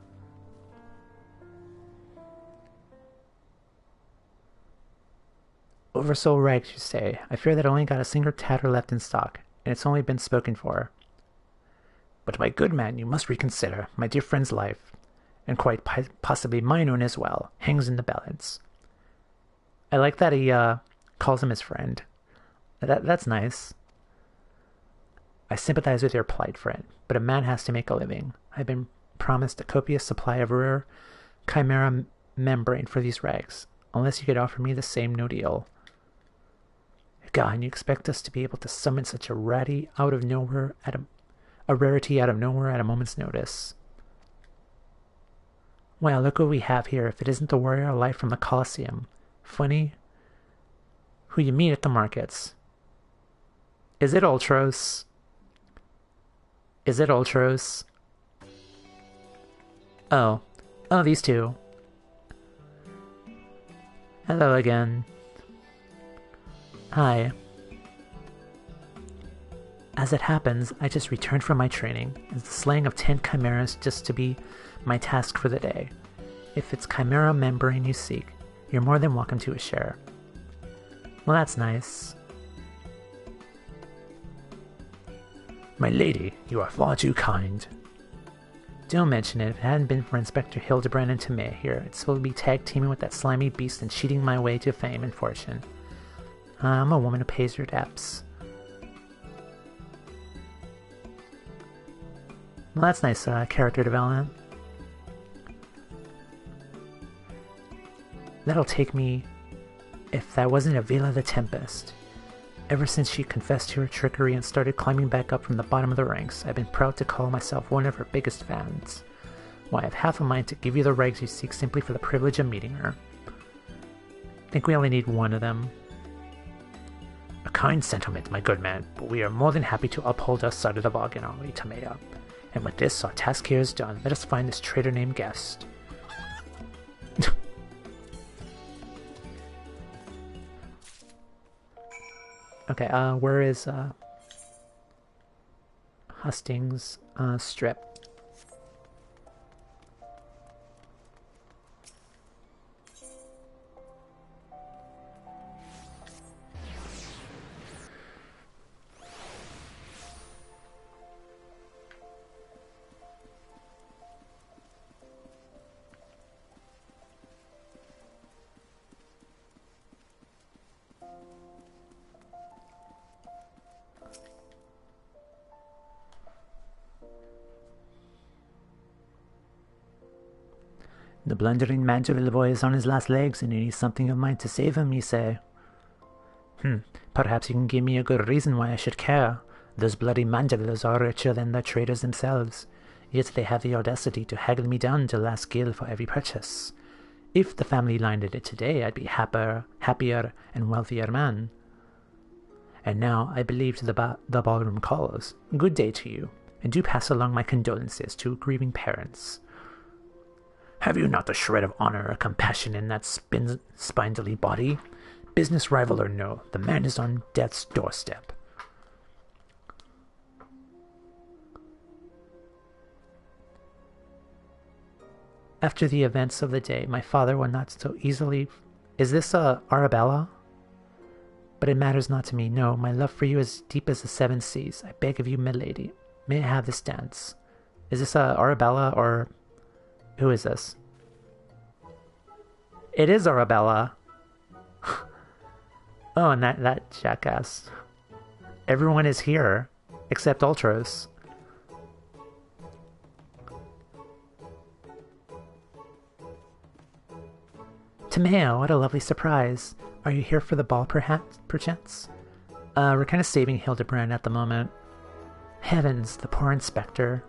Oversoul rags, you say. I fear that I only got a single tatter left in stock, and it's only been spoken for. But my good man, you must reconsider my dear friend's life. and quite possibly mine own as well, hangs in the balance. I like that he calls him his friend. That's nice. I sympathize with your plight, friend, but a man has to make a living. I've been promised a copious supply of rare chimera membrane for these rags. Unless you could offer me the same, no deal. God, and you expect us to be able to summon such a rarity out of nowhere at a moment's notice? Well, look what we have here. If it isn't the warrior alive from the Colosseum. Funny who you meet at the markets. Is it Ultros? Is it Ultros? Oh, these two. Hello again. Hi. As it happens, I just returned from my training. It's the slaying of 10 chimeras just to be my task for the day. If it's chimera membrane you seek, you're more than welcome to a share. Well, that's nice. My lady, you are far too kind. Don't mention it. If it hadn't been for Inspector Hildibrand and Tamea here, I'd still be tag-teaming with that slimy beast and cheating my way to fame and fortune. I'm a woman who pays her debts. Well, that's nice character development. That'll take me, if that wasn't Avila the Tempest. Ever since she confessed to her trickery and started climbing back up from the bottom of the ranks, I've been proud to call myself one of her biggest fans. Why, I have half a mind to give you the rags you seek simply for the privilege of meeting her. I think we only need one of them. A kind sentiment, my good man, but we are more than happy to uphold our side of the bargain, aren't we, Tamea? And with this, our task here is done. Let us find this traitor named Guest. Okay, where is Hustings strip? The blundering Mandeville boy is on his last legs, and you need something of mine to save him, you say? Perhaps you can give me a good reason why I should care. Those bloody Mandevilles are richer than the traders themselves, yet they have the audacity to haggle me down to the last gil for every purchase. If the family line did it today, I'd be happier and wealthier man. And now I believe the ballroom calls. Good day to you, and do pass along my condolences to grieving parents. Have you not a shred of honor or compassion in that spindly body? Business rival or no, the man is on death's doorstep. After the events of the day, my father will not so easily... Is this Arabella? But it matters not to me. No, my love for you is deep as the seven seas. I beg of you, milady, may I have this dance? Is this Arabella or... Who is this? It is Arabella. Oh, and that jackass. Everyone is here, except Ultros. Tameo, what a lovely surprise. Are you here for the ball, perchance? We're kind of saving Hildibrand at the moment. Heavens, the poor inspector.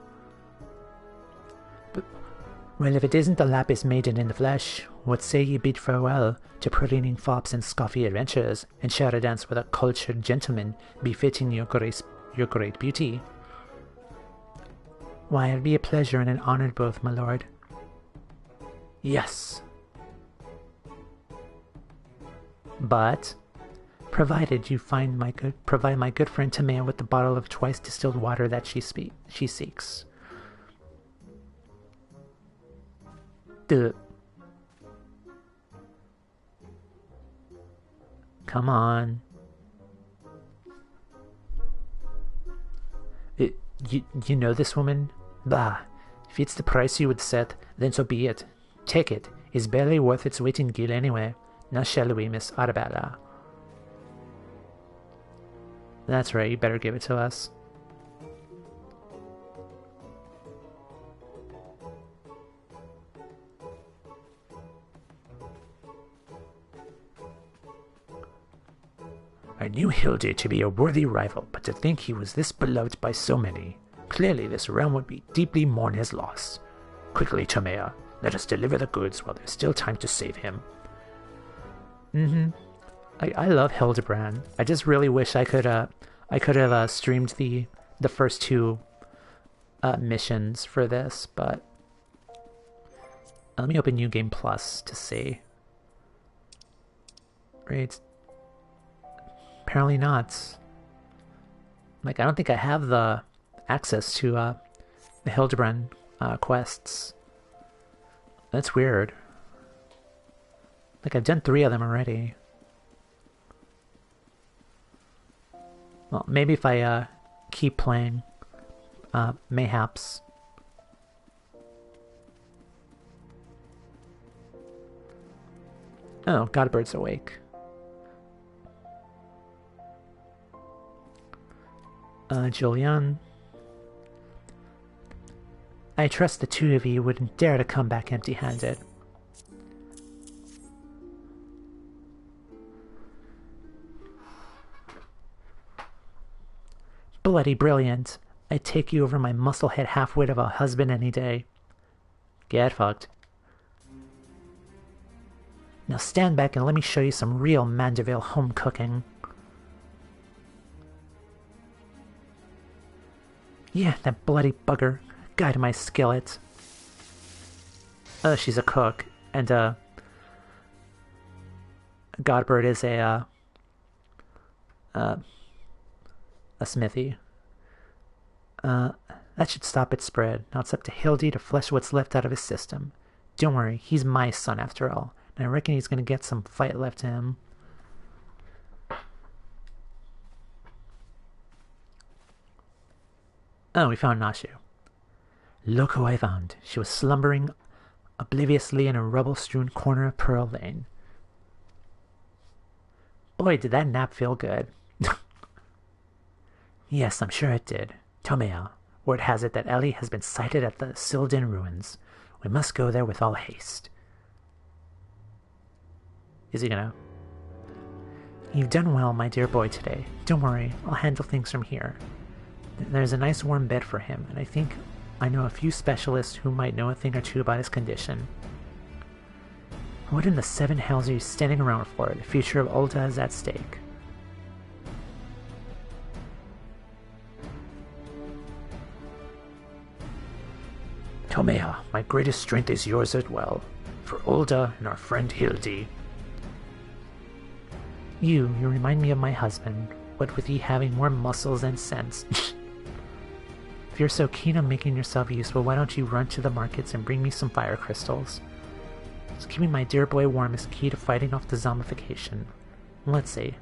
Well, if it isn't the Lapis Maiden in the flesh, what say ye bid farewell to preening fops and scoffy adventures, and share a dance with a cultured gentleman befitting your great beauty? Why, it'd be a pleasure and an honor both, my lord. Yes. But, provided you provide my good friend Tamea with the bottle of twice distilled water that she seeks. Come on. You know this woman? Bah, If it's the price you would set, then so be it. Take it. It's barely worth its weight in gil anyway. Now shall we, Miss Arabella? That's right, you better give it to us. I knew Hildy to be a worthy rival, but to think he was this beloved by so many. Clearly this realm would be deeply mourn his loss. Quickly, Tomea, let us deliver the goods while there's still time to save him. I love Hildibrand. I just really wish I could have streamed the first two missions for this, but let me open New Game Plus to see. Right. Apparently not. Like, I don't think I have the access to the Hildibrand quests. That's weird. Like, I've done 3 of them already. Well, maybe if I keep playing, mayhaps. Oh, Godbird's awake. Julian. I trust the two of you wouldn't dare to come back empty-handed. Bloody brilliant. I'd take you over my musclehead half-wit of a husband any day. Get fucked. Now stand back and let me show you some real Mandeville home cooking. Yeah, that bloody bugger. Guy to my skillet. She's a cook, and Godbird is a smithy. That should stop its spread. Now it's up to Hildy to flesh what's left out of his system. Don't worry, he's my son after all, and I reckon he's gonna get some fight left in him. Oh, we found Nashu. Look who I found. She was slumbering obliviously in a rubble-strewn corner of Pearl Lane. Boy, did that nap feel good. Yes, I'm sure it did. Tomea, word has it that Ellie has been sighted at the Sildin ruins. We must go there with all haste. Is he gonna? You've done well, my dear boy, today. Don't worry, I'll handle things from here. There's a nice warm bed for him, and I think I know a few specialists who might know a thing or two about his condition. What in the 7 hells are you standing around for? The future of Ulta is at stake. Tomea, my greatest strength is yours as well, for Ulda and our friend Hildy. You remind me of my husband, what with he having more muscles and sense. If you're so keen on making yourself useful, why don't you run to the markets and bring me some fire crystals? So keeping my dear boy warm is key to fighting off the zombification. Let's see.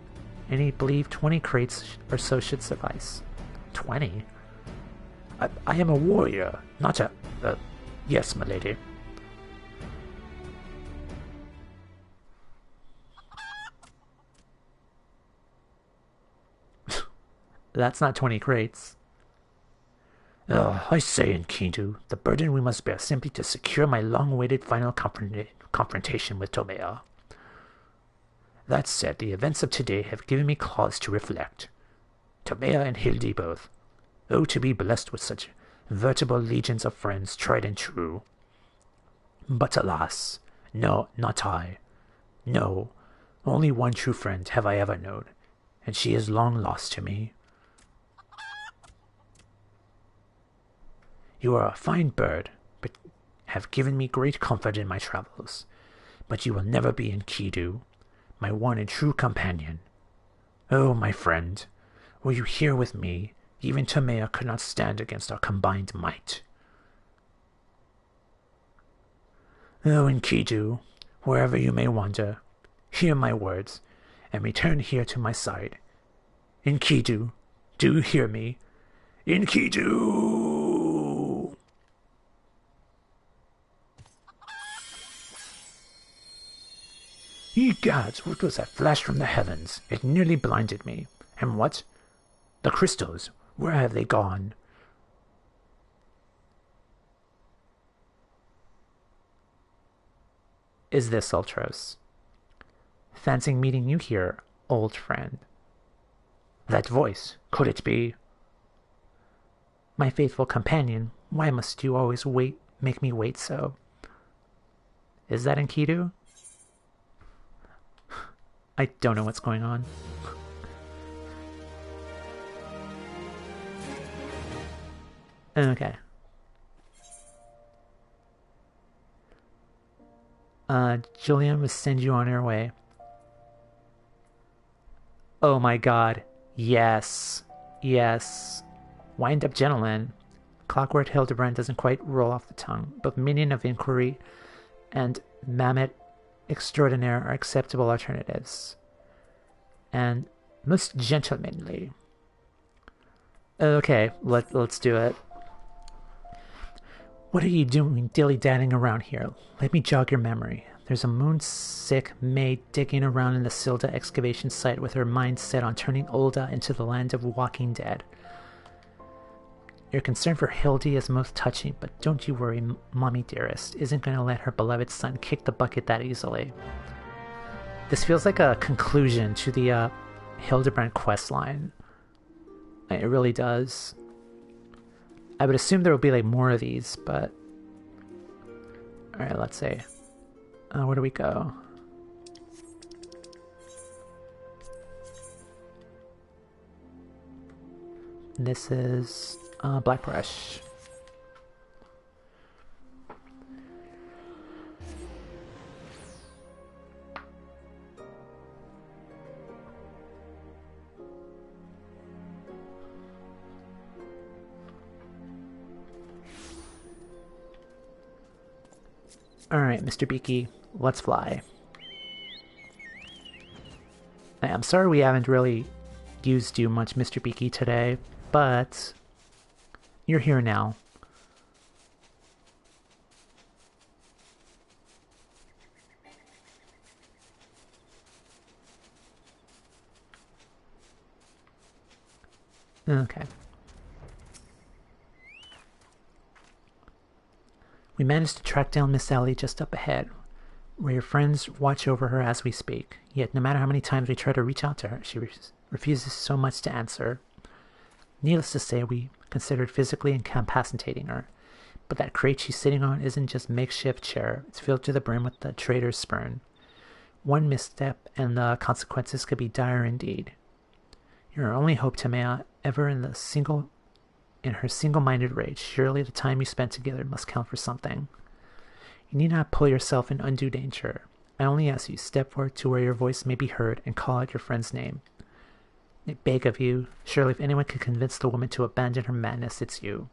I believe 20 crates or so should suffice. 20? I am a warrior, not a... yes, my lady. That's not 20 crates. I say, Enkidu, the burden we must bear simply to secure my long-awaited final confrontation with Tomea. That said, the events of today have given me cause to reflect. Tomea and Hildy both. Oh, to be blessed with such veritable legions of friends, tried and true. But alas, no, not I. No, only one true friend have I ever known, and she is long lost to me. You are a fine bird, but have given me great comfort in my travels. But you will never be Enkidu, my one and true companion. Oh, my friend, were you here with me, even Tomea could not stand against our combined might. Oh, Enkidu, wherever you may wander, hear my words, and return here to my side. Enkidu, do you hear me? Enkidu! Ye gods, what was that flash from the heavens? It nearly blinded me. And what? The crystals, where have they gone? Is this Ultros? Fancying meeting you here, old friend. That voice, could it be? My faithful companion, why must you always make me wait so? Is that Enkidu? I don't know what's going on. Okay. Julian will send you on your way. Oh my god. Yes. Yes. Wind up, gentlemen. Clockwork Hildibrand doesn't quite roll off the tongue. Both Minion of Inquiry and Mammoth Extraordinaire are acceptable alternatives. And most gentlemanly. Okay, let's do it. What are you doing dilly-dallying around here? Let me jog your memory. There's a moon-sick maid digging around in the Silda excavation site with her mind set on turning Ulda into the land of walking dead. Your concern for Hildy is most touching, but don't you worry, Mommy Dearest isn't going to let her beloved son kick the bucket that easily. This feels like a conclusion to the Hildebrand questline. It really does. I would assume there will be like more of these, but... Alright, let's see. Where do we go? This is Blackbrush. Alright, Mr. Beaky, let's fly. I'm sorry we haven't really used you much, Mr. Beaky, today, but you're here now. Okay. We managed to track down Miss Ellie just up ahead, where your friends watch over her as we speak. Yet no matter how many times we try to reach out to her, she refuses so much to answer. Needless to say, we considered physically incapacitating her. But that crate she's sitting on isn't just a makeshift chair. It's filled to the brim with the traitor's spurn. One misstep and the consequences could be dire indeed. Your only hope, Tamea, ever in her single-minded rage. Surely the time you spent together must count for something. You need not pull yourself in undue danger. I only ask you, step forward to where your voice may be heard and call out your friend's name. I beg of you, surely if anyone can convince the woman to abandon her madness, it's you.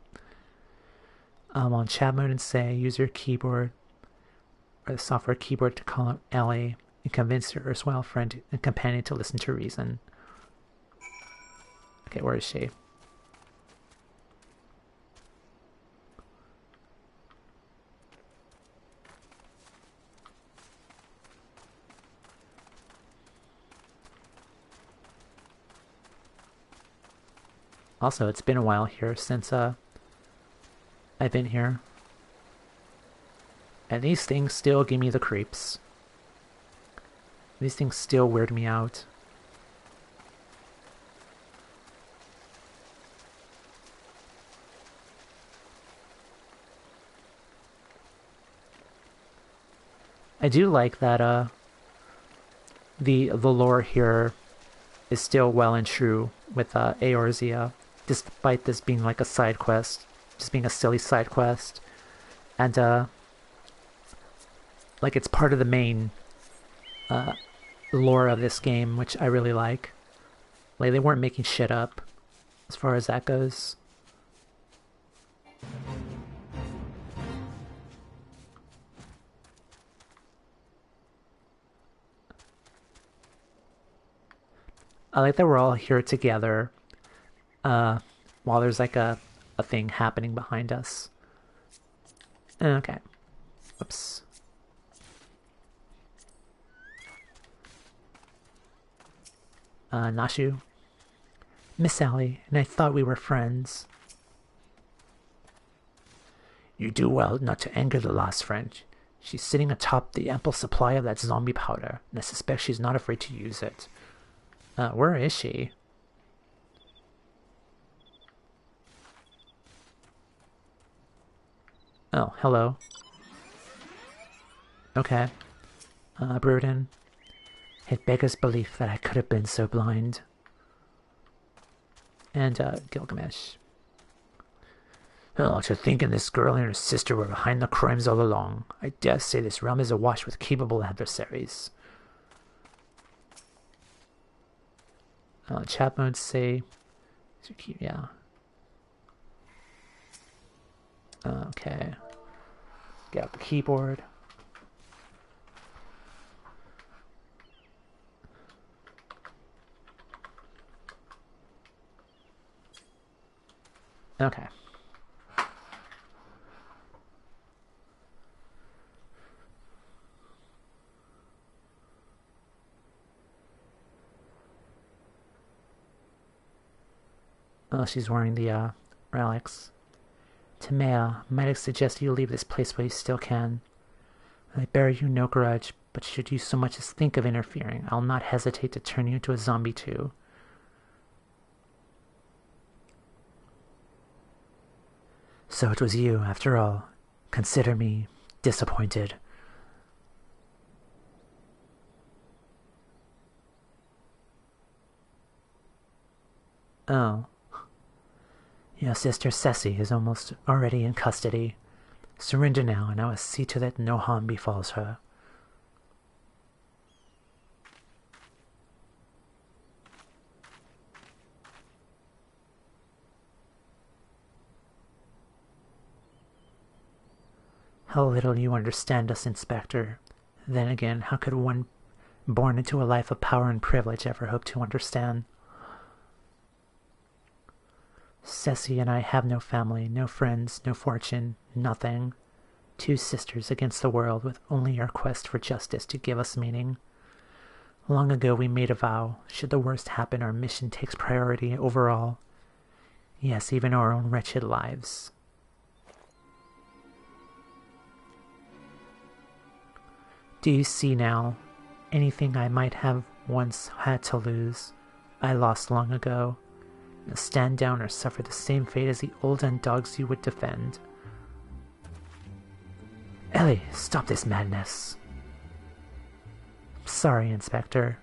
On chat mode and say, use your keyboard or the software keyboard to call out Ellie and convince your erstwhile friend and companion to listen to reason. Okay, where is she? Also, it's been a while here since I've been here. And these things still give me the creeps. These things still weird me out. I do like that the lore here is still well and true with Eorzea, despite this being like a side quest, just being a silly side quest, and like it's part of the main lore of this game, which I really like. Like they weren't making shit up as far as that goes. I like that we're all here together while there's like a thing happening behind us. Okay. Oops. Nashu. Miss Sally, and I thought we were friends. You do well not to anger the lost friend. She's sitting atop the ample supply of that zombie powder, and I suspect she's not afraid to use it. Where is she? Oh, hello. Okay. Bruden. It beggars belief that I could have been so blind. And, Gilgamesh. Oh, to think this girl and her sister were behind the crimes all along. I dare say this realm is awash with capable adversaries. Chat modes say... Yeah. Okay. Get out the keyboard. Okay. Oh, she's wearing the relics. Timea, might I suggest you leave this place while you still can. I bear you no grudge, but should you so much as think of interfering, I'll not hesitate to turn you into a zombie too. So it was you, after all. Consider me disappointed. Oh. Your sister Ceci is almost already in custody. Surrender now, and I will see to that no harm befalls her. How little you understand us, Inspector. Then again, how could one born into a life of power and privilege ever hope to understand? Ceci and I have no family, no friends, no fortune, nothing. Two sisters against the world, with only our quest for justice to give us meaning. Long ago we made a vow, should the worst happen, our mission takes priority over all. Yes, even our own wretched lives. Do you see now? Anything I might have once had to lose, I lost long ago. Now stand down or suffer the same fate as the old dogs you would defend. Ellie, stop this madness. Sorry, Inspector.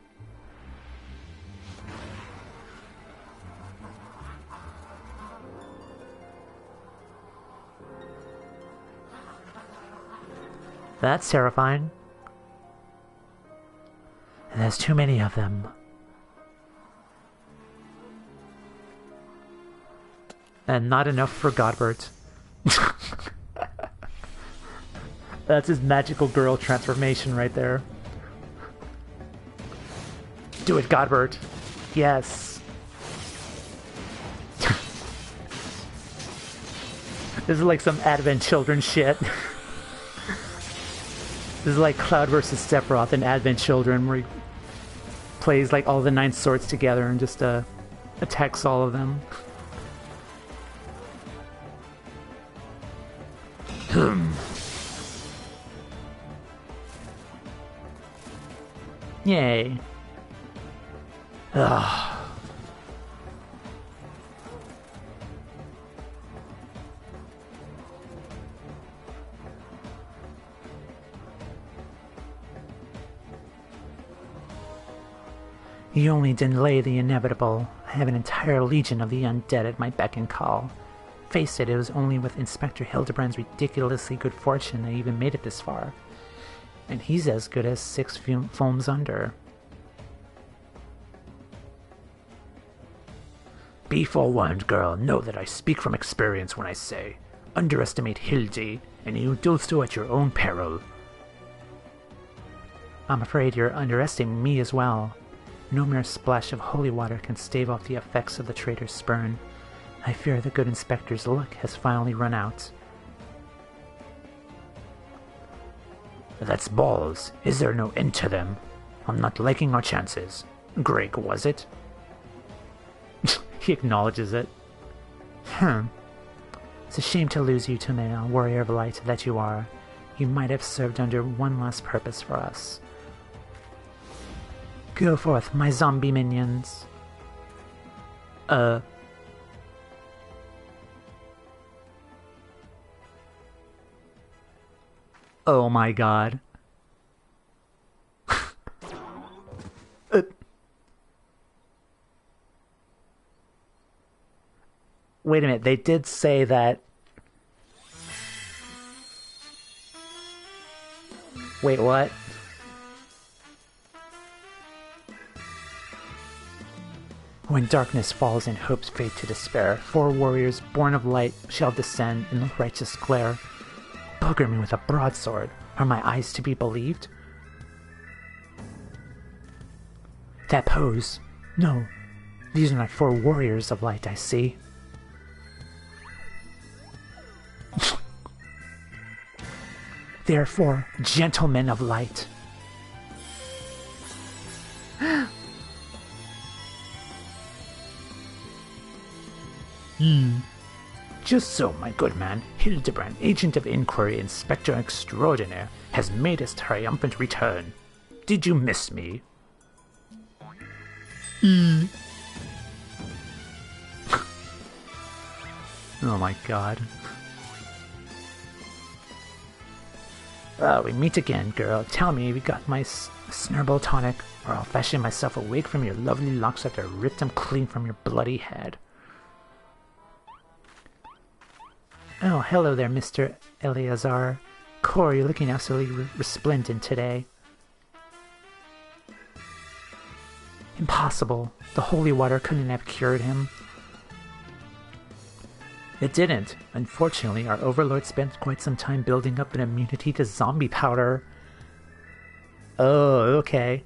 That's terrifying. And there's too many of them. And not enough for Godbert. That's his magical girl transformation right there. Do it, Godbert. Yes. This is like some Advent Children shit. This is like Cloud versus Sephiroth in Advent Children, where he plays like all the 9 swords together and just attacks all of them. Yay. Ugh. You only delay the inevitable. I have an entire legion of the undead at my beck and call. Face it, it was only with Inspector Hildibrand's ridiculously good fortune I even made it this far. And he's as good as 6 foams under. Be forewarned, girl. Know that I speak from experience when I say, underestimate Hildy, and you do so at your own peril. I'm afraid you're underestimating me as well. No mere splash of holy water can stave off the effects of the traitor's spurn. I fear the good inspector's luck has finally run out. That's balls. Is there no end to them? I'm not liking our chances. Greg, was it? He acknowledges it. It's a shame to lose you, Tomeo, warrior of light that you are. You might have served under one last purpose for us. Go forth, my zombie minions. Oh my god. Wait a minute, they did say that... Wait, what? When darkness falls and hopes fade to despair, 4 warriors born of light shall descend in the righteous glare. Bugger me with a broadsword. Are my eyes to be believed? That pose. No, these are not 4 warriors of light I see. They are 4 gentlemen of light. Just so, my good man, Hildibrand, agent of inquiry, inspector extraordinaire, has made his triumphant return. Did you miss me? Oh my god. We meet again, girl. Tell me we got my snurble tonic, or I'll fashion myself awake from your lovely locks after I rip them clean from your bloody head. Oh, hello there, Mr. Eleazar. Core, you're looking absolutely resplendent today. Impossible. The holy water couldn't have cured him. It didn't. Unfortunately, our overlord spent quite some time building up an immunity to zombie powder. Oh, okay.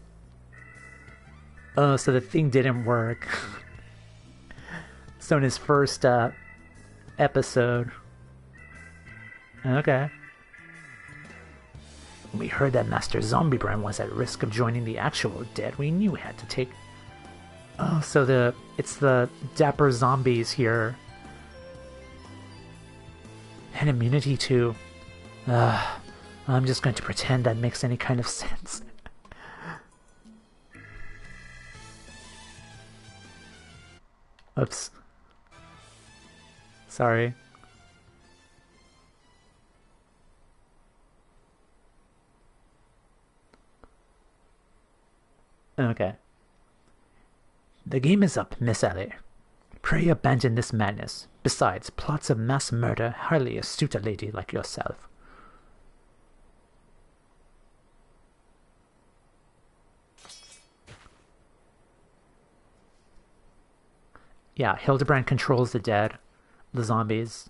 Oh, so the thing didn't work. So in his first episode... Okay. When we heard that Master Zombiebrand was at risk of joining the actual dead, we knew we had to take... Oh, so it's the dapper zombies here. And immunity to... I'm just going to pretend that makes any kind of sense. Oops. Sorry. Okay. The game is up, Miss Ellie. Pray abandon this madness. Besides, plots of mass murder hardly suit a lady like yourself. Yeah, Hildibrand controls the dead, the zombies.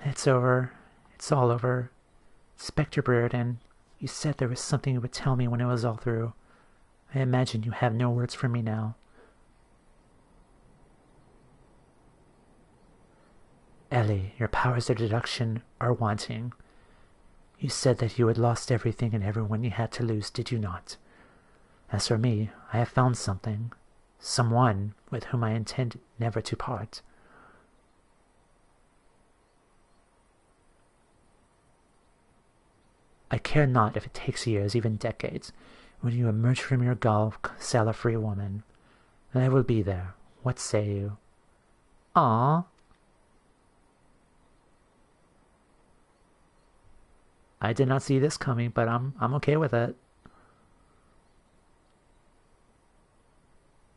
It's over. It's all over. Spectre Brereton, you said there was something you would tell me when it was all through. I imagine you have no words for me now. Ellie, your powers of deduction are wanting. You said that you had lost everything and everyone you had to lose, did you not? As for me, I have found something. Someone with whom I intend never to part. I care not if it takes years, even decades. When you emerge from your gulf, sail a free woman. And I will be there. What say you? Ah. I did not see this coming, but I'm okay with it.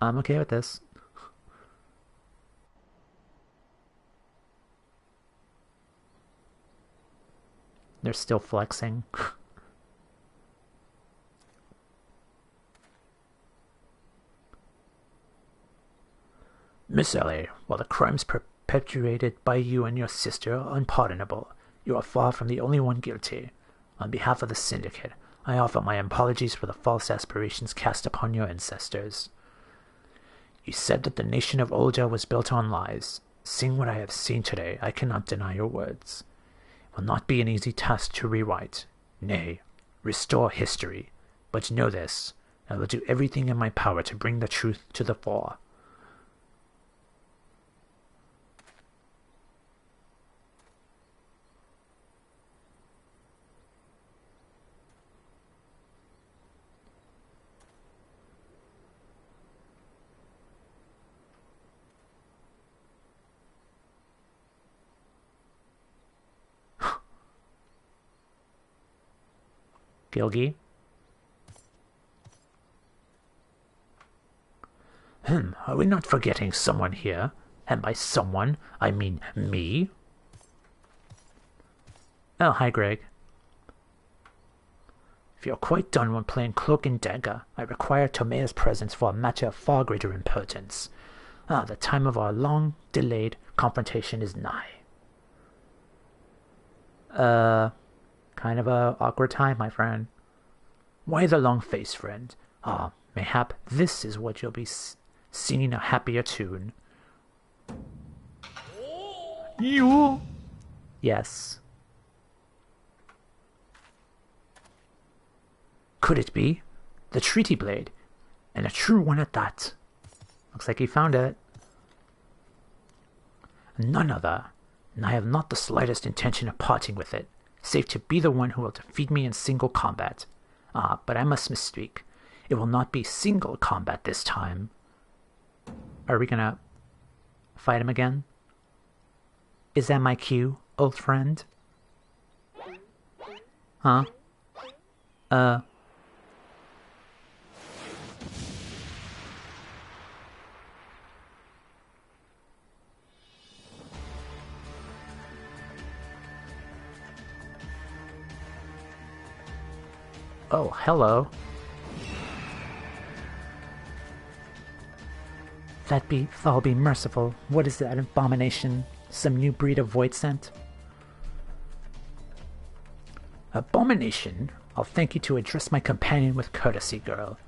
I'm okay with this. They're still flexing. Miss Ellie, while the crimes perpetrated by you and your sister are unpardonable, you are far from the only one guilty. On behalf of the Syndicate, I offer my apologies for the false aspirations cast upon your ancestors. You said that the nation of Olja was built on lies. Seeing what I have seen today, I cannot deny your words. It will not be an easy task to rewrite, nay, restore history. But know this, I will do everything in my power to bring the truth to the fore. Gilgi? Are we not forgetting someone here? And by someone, I mean me? Oh, hi, Greg. If you're quite done when playing Cloak and Dagger, I require Tomea's presence for a matter of far greater importance. The time of our long-delayed confrontation is nigh. Kind of a awkward time, my friend. Why the long face, friend? Mayhap this is what you'll be singing a happier tune. You? Yes. Could it be? The treaty blade. And a true one at that. Looks like he found it. None other. And I have not the slightest intention of parting with it, save to be the one who will defeat me in single combat. But I must misspeak. It will not be single combat this time. Are we gonna fight him again? Is that my cue, old friend? Huh? Oh, hello. I'll be merciful. What is that abomination? Some new breed of void scent? Abomination? I'll thank you to address my companion with courtesy, girl.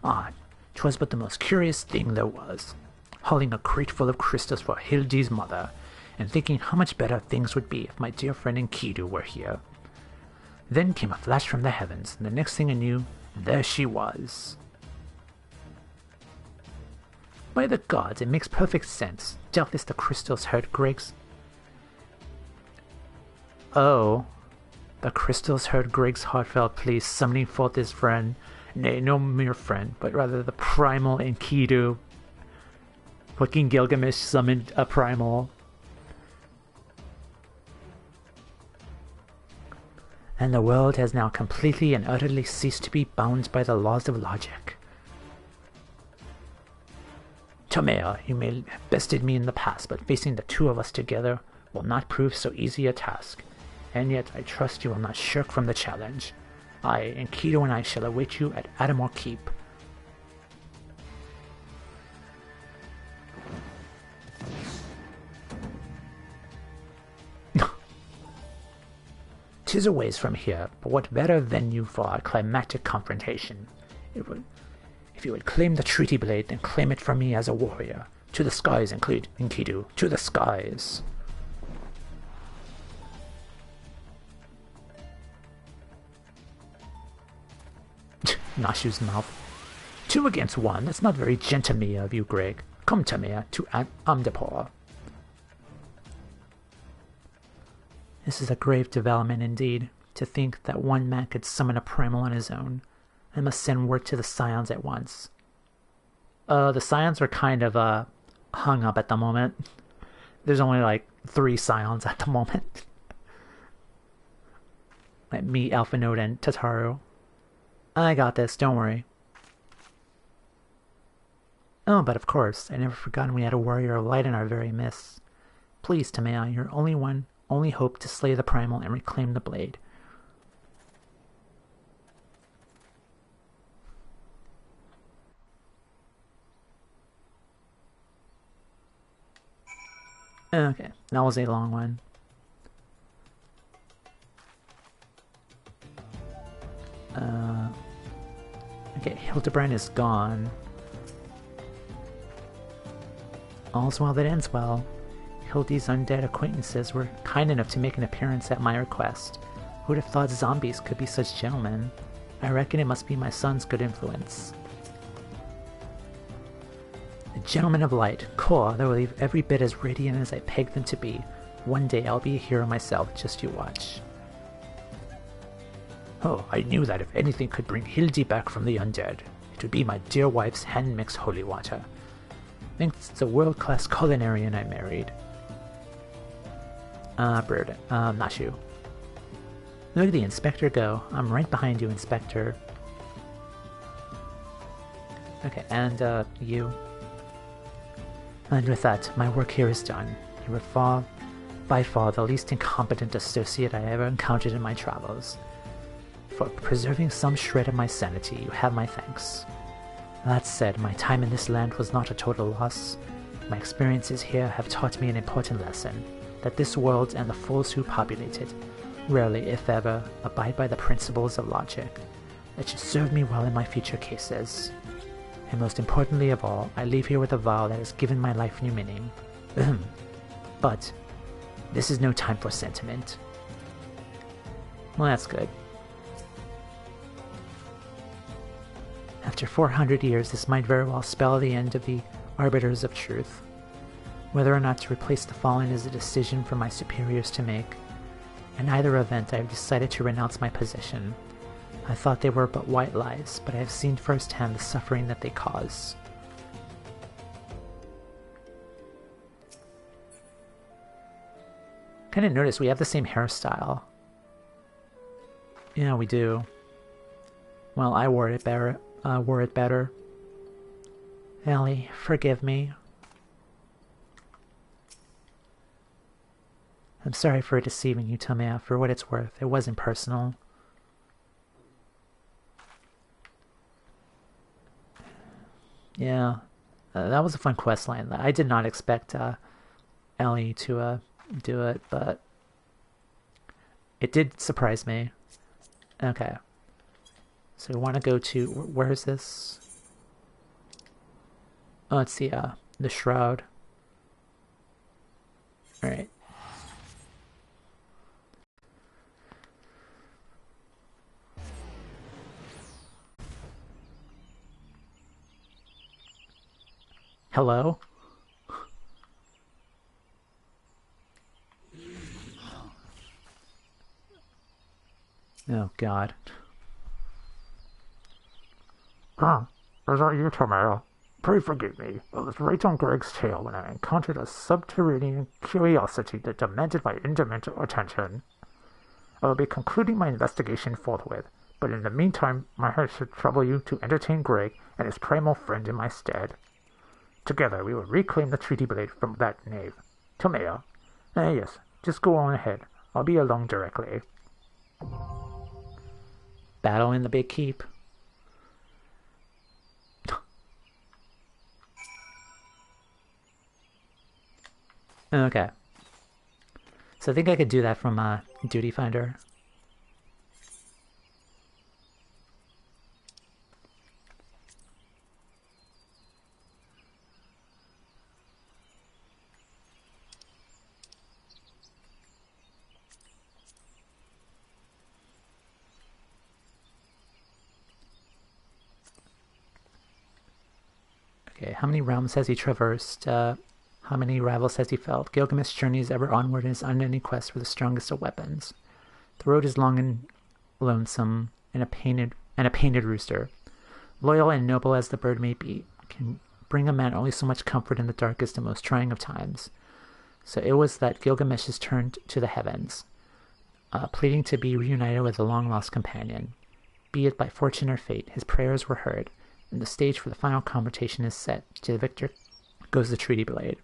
'Twas but the most curious thing there was. Hauling a crate full of crystals for Hildi's mother, and thinking how much better things would be if my dear friend Enkidu were here. Then came a flash from the heavens, and the next thing I knew, there she was. By the gods, it makes perfect sense. Doubtless the crystals heard Greg's... Oh. The crystals heard Greg's heartfelt plea, summoning forth his friend. Nay, no mere friend, but rather the primal Enkidu. Fucking Gilgamesh summoned a primal. And the world has now completely and utterly ceased to be bound by the laws of logic. Tomea, you may have bested me in the past, but facing the two of us together will not prove so easy a task. And yet I trust you will not shirk from the challenge. I, Enkidu, and I shall await you at Adamor Keep. "'Tis a ways from here, but what better venue for our climactic confrontation? If you would claim the treaty blade, then claim it from me as a warrior. To the skies, Enkidu, to the skies." Nashu's mouth. 2 against 1, that's not very gentle of you, Greg. Come, Tamea, to Amdapor. This is a grave development indeed, to think that one man could summon a primal on his own. I must send word to the Scions at once. The Scions are kind of hung up at the moment. There's only like 3 Scions at the moment. Like me, Alpha Node, and Tataru. I got this, don't worry. Oh, but of course, I never forgotten we had a warrior of light in our very midst. Please, Tamea, you're only hope to slay the primal and reclaim the blade. Okay, that was a long one. Okay, Hildibrand is gone. All's well that ends well. Hildy's undead acquaintances were kind enough to make an appearance at my request. Who'd have thought zombies could be such gentlemen? I reckon it must be my son's good influence. Gentlemen of light, cool, they will leave every bit as radiant as I pegged them to be. One day I'll be a hero myself, just you watch. Oh, I knew that if anything could bring Hildy back from the undead, it would be my dear wife's hand-mixed holy water. Thanks to the world-class culinarian I married. Bird, not you. Look at the Inspector go. I'm right behind you, Inspector. Okay, and, you. And with that, my work here is done. You were by far the least incompetent associate I ever encountered in my travels. For preserving some shred of my sanity, you have my thanks. That said, my time in this land was not a total loss. My experiences here have taught me an important lesson, that this world and the fools who populate it rarely, if ever, abide by the principles of logic. It should serve me well in my future cases. And most importantly of all, I leave here with a vow that has given my life new meaning. But this is no time for sentiment. Well, that's good. After 400 years, this might very well spell the end of the Arbiters of Truth. Whether or not to replace the Fallen is a decision for my superiors to make. In either event, I have decided to renounce my position. I thought they were but white lies, but I have seen firsthand the suffering that they cause. Kind of noticed we have the same hairstyle. Yeah, we do. Well, I wore it better. Ellie, forgive me. I'm sorry for deceiving you, Tomea. For what it's worth, it wasn't personal. Yeah, that was a fun quest line. I did not expect Ellie to do it, but it did surprise me. Okay. So we want to go to... Where is this? Oh, it's the Shroud. Alright. Hello? Oh, God. Ah, is that you, Tomeo? Pray forgive me. I was right on Greg's tail when I encountered a subterranean curiosity that demanded my individual attention. I will be concluding my investigation forthwith, but in the meantime, my heart should trouble you to entertain Greg and his primal friend in my stead. Together, we will reclaim the treaty blade from that knave. Tomeo. Yes, just go on ahead. I'll be along directly. Battle in the Big Keep. Okay. So I think I could do that from Duty Finder. Okay, how many realms has he traversed? How many rivals has he felt? Gilgamesh journeys ever onward in his unending quest for the strongest of weapons. The road is long and lonesome, and a painted rooster, loyal and noble as the bird may be, can bring a man only so much comfort in the darkest and most trying of times. So it was that Gilgamesh has turned to the heavens, pleading to be reunited with a long-lost companion. Be it by fortune or fate, his prayers were heard, and the stage for the final confrontation is set. To the victor goes the treaty blade.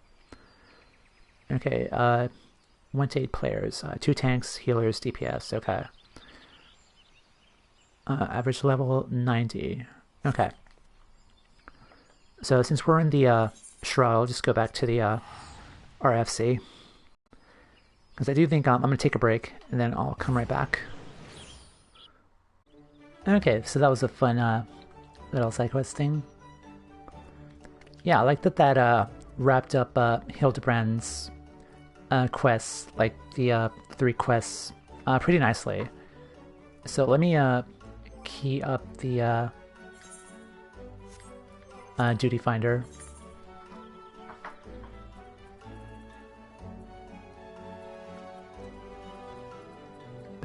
Okay, 1 to 8 players, 2 tanks, healers, DPS, okay. Average level 90, okay. So since we're in the Shroud, I'll just go back to the RFC. Because I do think I'm going to take a break, and then I'll come right back. Okay, so that was a fun little side quest thing. Yeah, I like that wrapped up Hildibrand's quests, like the 3 quests, pretty nicely. So let me key up the Duty Finder.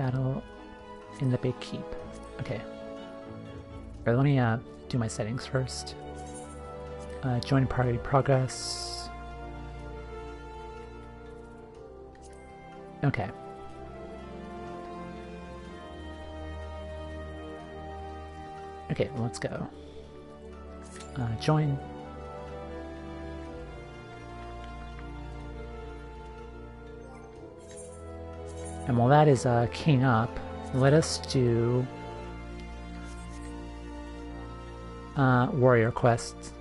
battle in the big keep. Okay. Alright, let me do my settings first. Join party progress. Okay. Okay, let's go. Join. And while that is keying up, let us do warrior quests.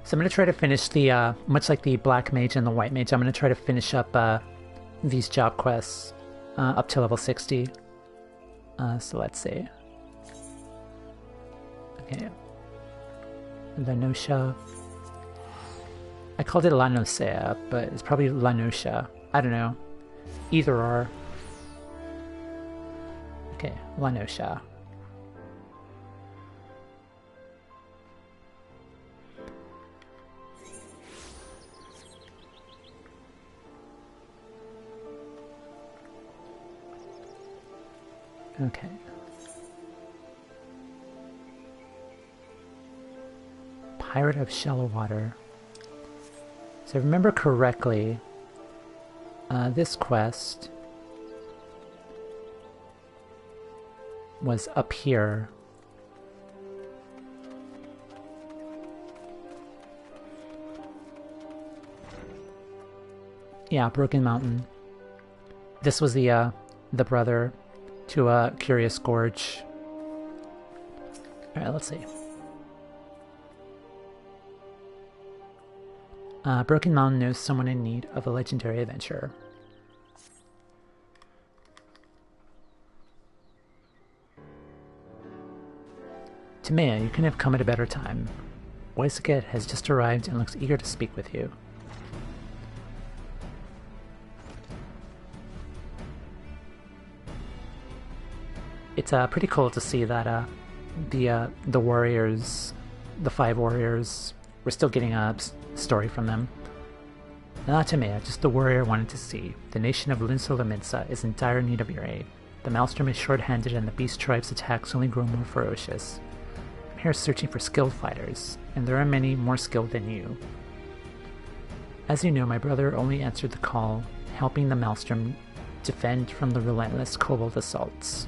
So I'm going to try to finish the, much like the black mage and the white mage, I'm going to try to finish up these job quests up to level 60. So let's see. Okay. Lanosha. I called it Lanosea, but it's probably Lanosha. I don't know. Either or. Okay, Lanosha. Okay. Pirate of Shallow Water. So if I remember correctly, this quest was up here. Yeah, Broken Mountain. This was the brother to Curious Gorge. Alright, let's see. Broken Mountain knows someone in need of a legendary adventure. Timea, you couldn't have come at a better time. Waisaket has just arrived and looks eager to speak with you. It's pretty cool to see that the warriors, the 5 warriors, we're still getting a story from them. Not Timea, just the warrior wanted to see. The nation of Linsolaminsa is in dire need of your aid. The Maelstrom is short-handed and the beast tribe's attacks only grow more ferocious. I'm here searching for skilled fighters, and there are many more skilled than you. As you know, my brother only answered the call, helping the Maelstrom defend from the relentless kobold assaults.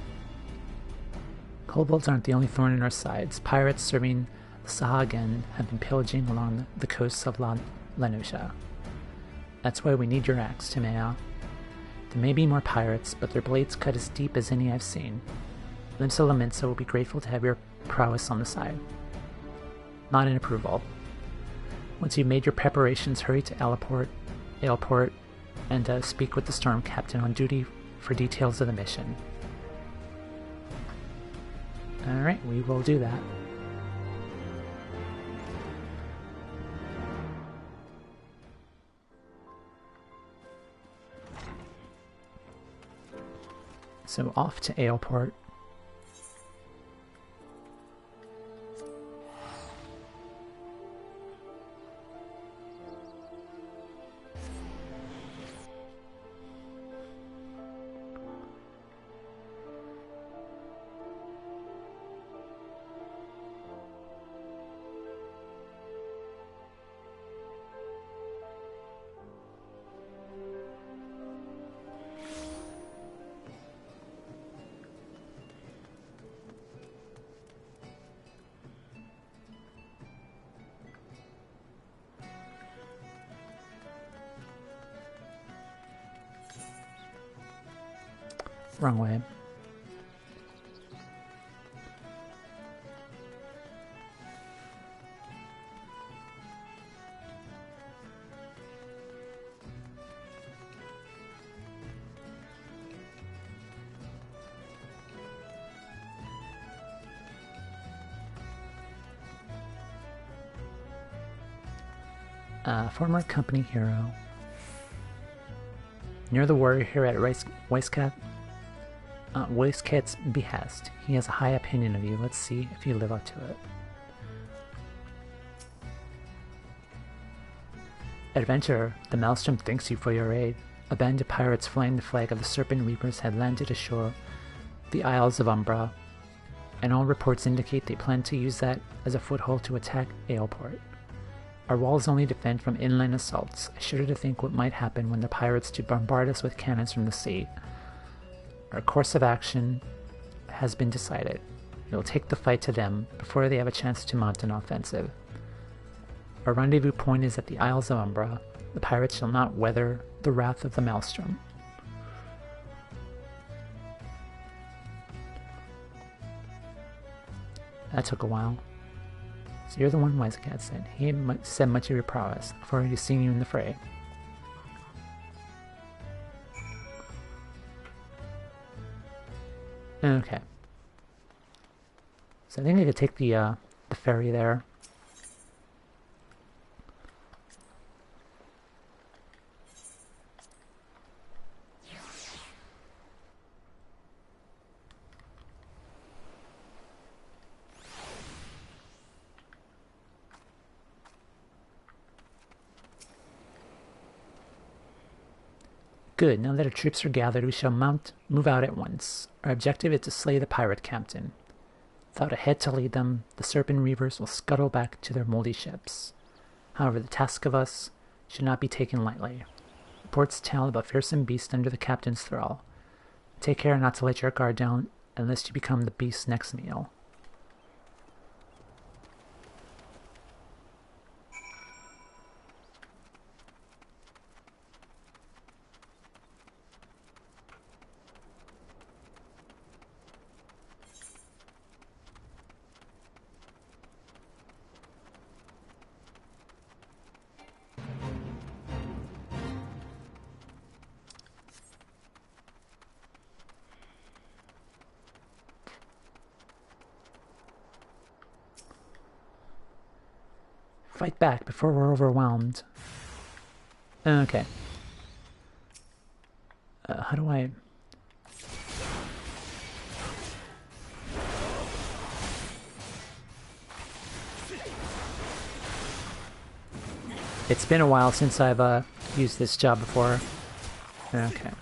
Kobolds aren't the only thorn in our sides. Pirates serving the Sahagan have been pillaging along the coasts of Lanosha. That's why we need your axe, Timea. There may be more pirates, but their blades cut as deep as any I've seen. Linsolaminsa will be grateful to have your prowess on the side. Not in approval. Once you've made your preparations, hurry to Aleport, and speak with the Storm Captain on duty for details of the mission. Alright, we will do that. So off to Aleport. Wrong way. Former company hero. You're the warrior here at Waiskat's behest. He has a high opinion of you. Let's see if you live up to it. Adventurer, the Maelstrom thanks you for your aid. A band of pirates flying the flag of the Serpent Reapers had landed ashore the Isles of Umbra, and all reports indicate they plan to use that as a foothold to attack Aleport. Our walls only defend from inland assaults. I shudder to think what might happen when the pirates do bombard us with cannons from the sea. Our course of action has been decided. We will take the fight to them before they have a chance to mount an offensive. Our rendezvous point is at the Isles of Umbra. The pirates shall not weather the wrath of the Maelstrom. That took a while. So you're the one, Wisecat said. He said much of your prowess. I've already seen you in the fray. Okay. So I think I could take the ferry there. Good, now that our troops are gathered, we shall move out at once. Our objective is to slay the pirate captain. Without a head to lead them, the Serpent Reavers will scuttle back to their moldy ships. However, the task of us should not be taken lightly. Reports tell about fearsome beasts under the captain's thrall. Take care not to let your guard down, unless you become the beast's next meal. Fight back before we're overwhelmed. Okay. How do I... It's been a while since I've used this job before. Okay.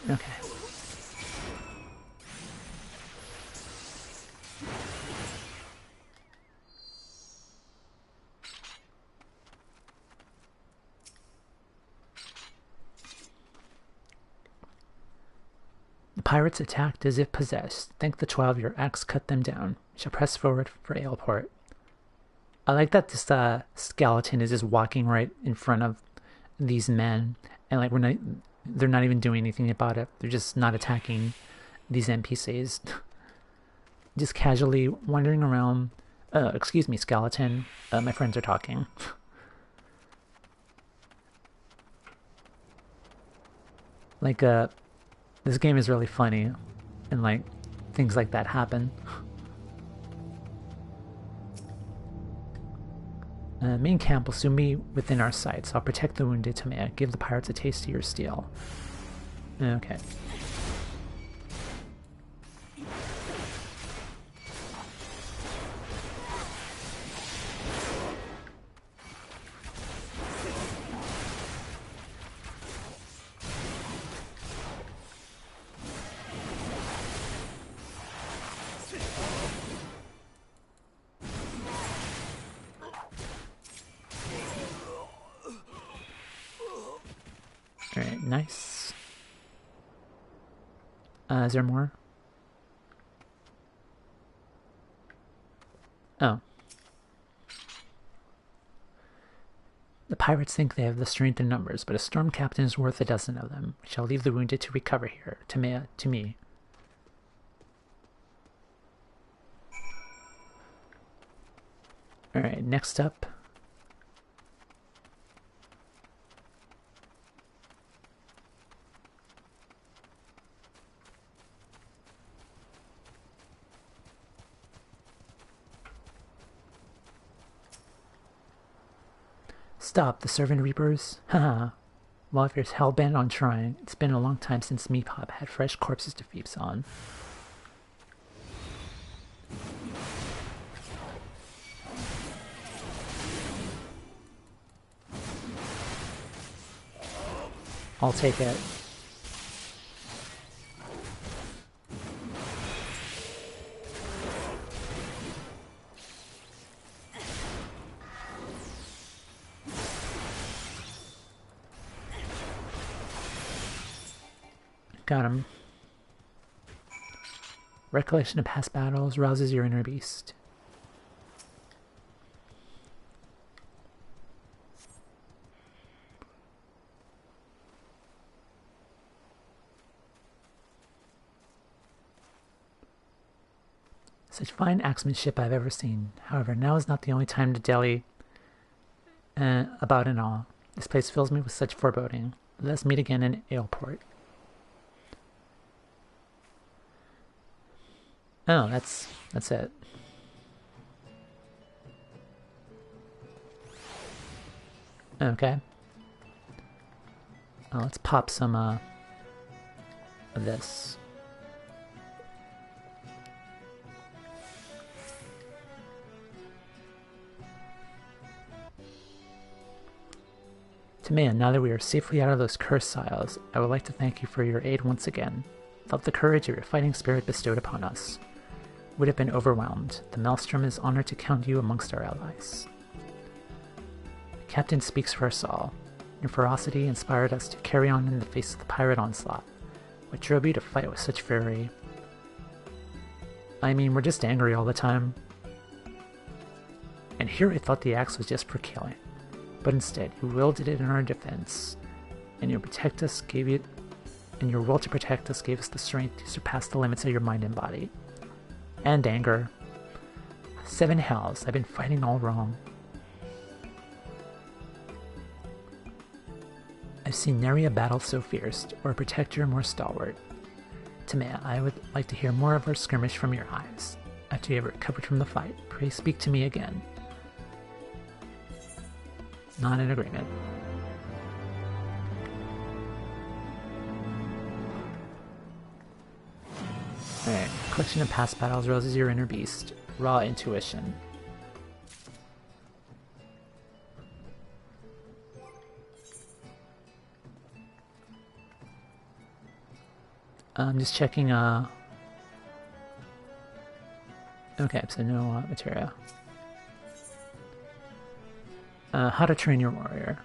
Okay. The pirates attacked as if possessed. Thank the 12, your axe cut them down. We shall press forward for Aleport. I like that this skeleton is just walking right in front of these men, and like they're not even doing anything about it. They're just not attacking these NPCs. Just casually wandering around. Excuse me, skeleton. My friends are talking. Like, this game is really funny, and like, things like that happen. Main camp will soon be within our sights. I'll protect the wounded, Tomea. Give the pirates a taste of your steel. Okay. Alright, nice. Is there more? Oh. The pirates think they have the strength in numbers, but a storm captain is worth a dozen of them. We shall leave the wounded to recover here. To me. Alright, next up. Stop, the servant reapers? Haha. Well, if you're hell-bent on trying, it's been a long time since Meepop had fresh corpses to feast on. I'll take it. Got him. Recollection of past battles rouses your inner beast. Such fine axemanship I've ever seen. However, now is not the only time to dally about and all. This place fills me with such foreboding. Let us meet again in Aleport. Oh, that's it. Okay. Let's pop some of this. Timea, now that we are safely out of those cursed isles, I would like to thank you for your aid once again. Felt the courage of your fighting spirit bestowed upon us. Would have been overwhelmed. The Maelstrom is honored to count you amongst our allies. The captain speaks for us all. Your ferocity inspired us to carry on in the face of the pirate onslaught. What drove you to fight with such fury? I mean, we're just angry all the time. And here I thought the axe was just for killing. But instead, you wielded it in our defense. And your will to protect us gave us the strength to surpass the limits of your mind and body. And anger. 7 hells, I've been fighting all wrong. I've seen nary a battle so fierce, or a protector more stalwart. Timea, I would like to hear more of our skirmish from your eyes. After you have recovered from the fight, pray speak to me again. Not in agreement. Alright, collection of past battles rouses your inner beast. Raw intuition. I'm just checking, okay, so no materia. How to train your warrior.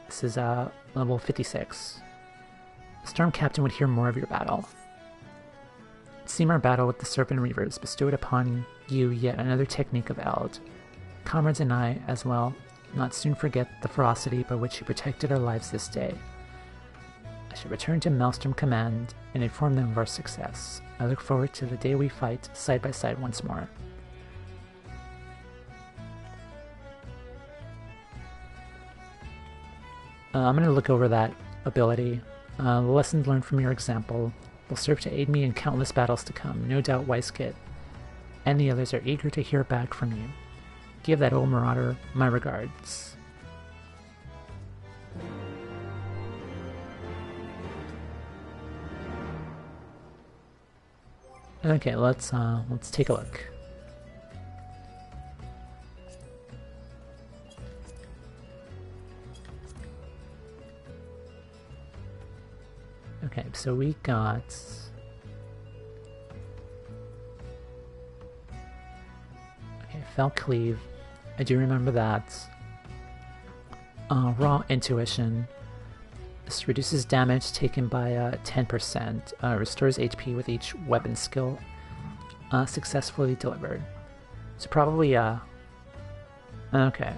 This is level 56. The Storm Captain would hear more of your battle. It seemed our battle with the Serpent Reavers bestowed upon you yet another technique of Eld. Comrades and I, as well, not soon forget the ferocity by which you protected our lives this day. I shall return to Maelstrom Command and inform them of our success. I look forward to the day we fight side by side once more. I'm going to look over that ability. The lessons learned from your example will serve to aid me in countless battles to come. No doubt Weiskit and the others are eager to hear back from you. Give that old marauder my regards. Okay, let's take a look. Okay, so we got Fell Cleave. I do remember that. Raw Intuition. This reduces damage taken by 10%. Restores HP with each weapon skill successfully delivered. So probably okay.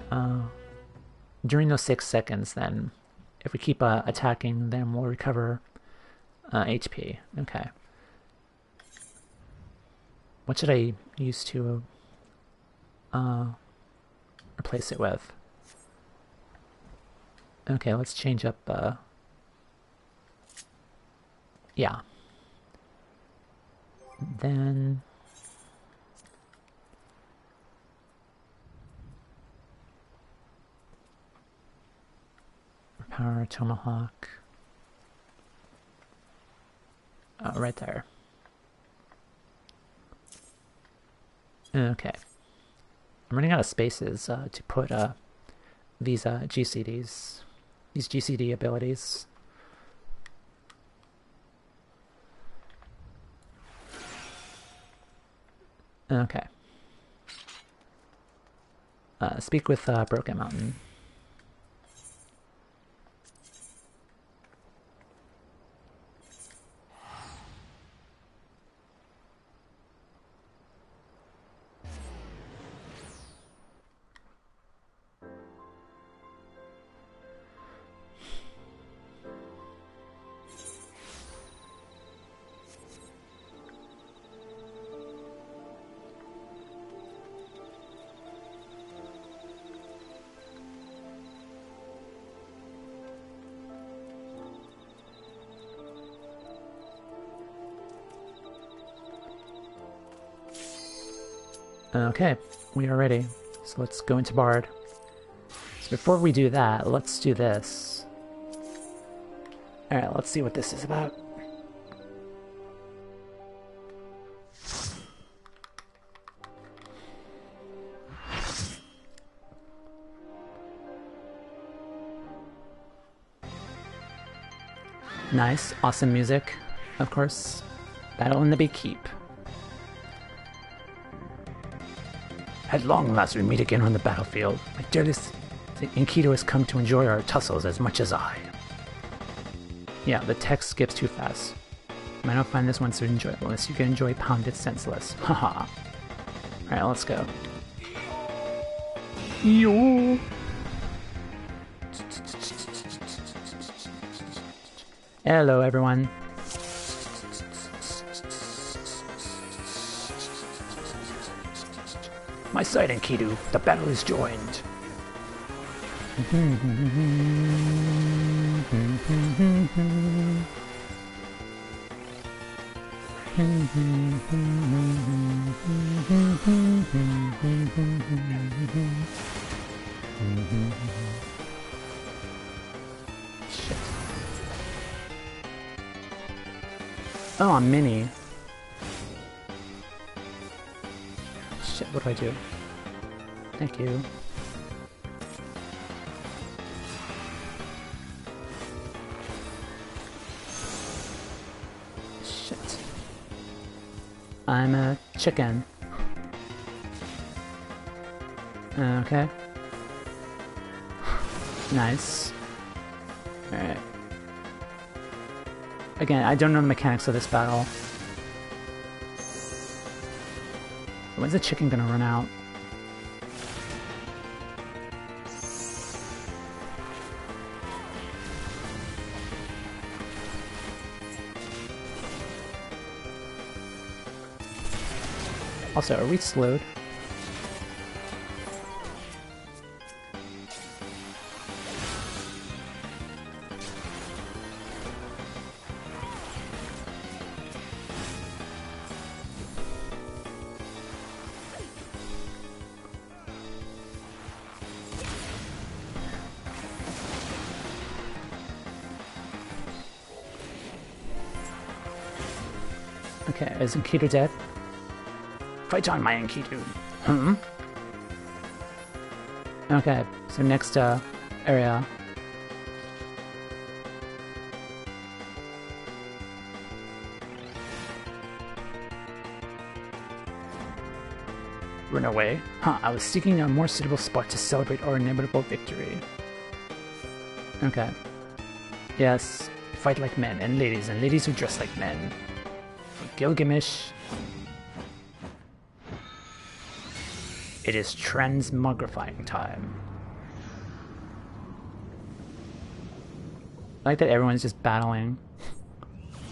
During those 6 seconds, then, if we keep attacking, then we'll recover HP. Okay. What should I use to replace it with? Okay, let's change up. Yeah. Then Power Tomahawk. Oh, right there. Okay. I'm running out of spaces to put these GCDs, these GCD abilities. Okay. Speak with Broken Mountain. Okay, we are ready. So let's go into Bard. So before we do that, let's do this. Alright, let's see what this is about. Nice, awesome music, of course. Battle in the Big Keep. At long last we meet again on the battlefield. My dearest Enkidu has come to enjoy our tussles as much as I. Yeah, the text skips too fast. You might not find this one so enjoyable unless you can enjoy Pounded Senseless. Haha. Alright, let's go. Yo! Hello, everyone. My side, Enkidu. The battle is joined. Shit. Oh, I'm mini. Shit, what do I do? Thank you. Shit. I'm a chicken. Okay. Nice. Alright. Again, I don't know the mechanics of this battle. When's the chicken gonna run out? Also, are we slowed? Okay, is Enkidu dead? Fight on, my Enkidu. Okay, so next area. Run away? Huh, I was seeking a more suitable spot to celebrate our inevitable victory. Okay. Yes, fight like men, and ladies who dress like men. For Gilgamesh, it is transmogrifying time. I like that everyone's just battling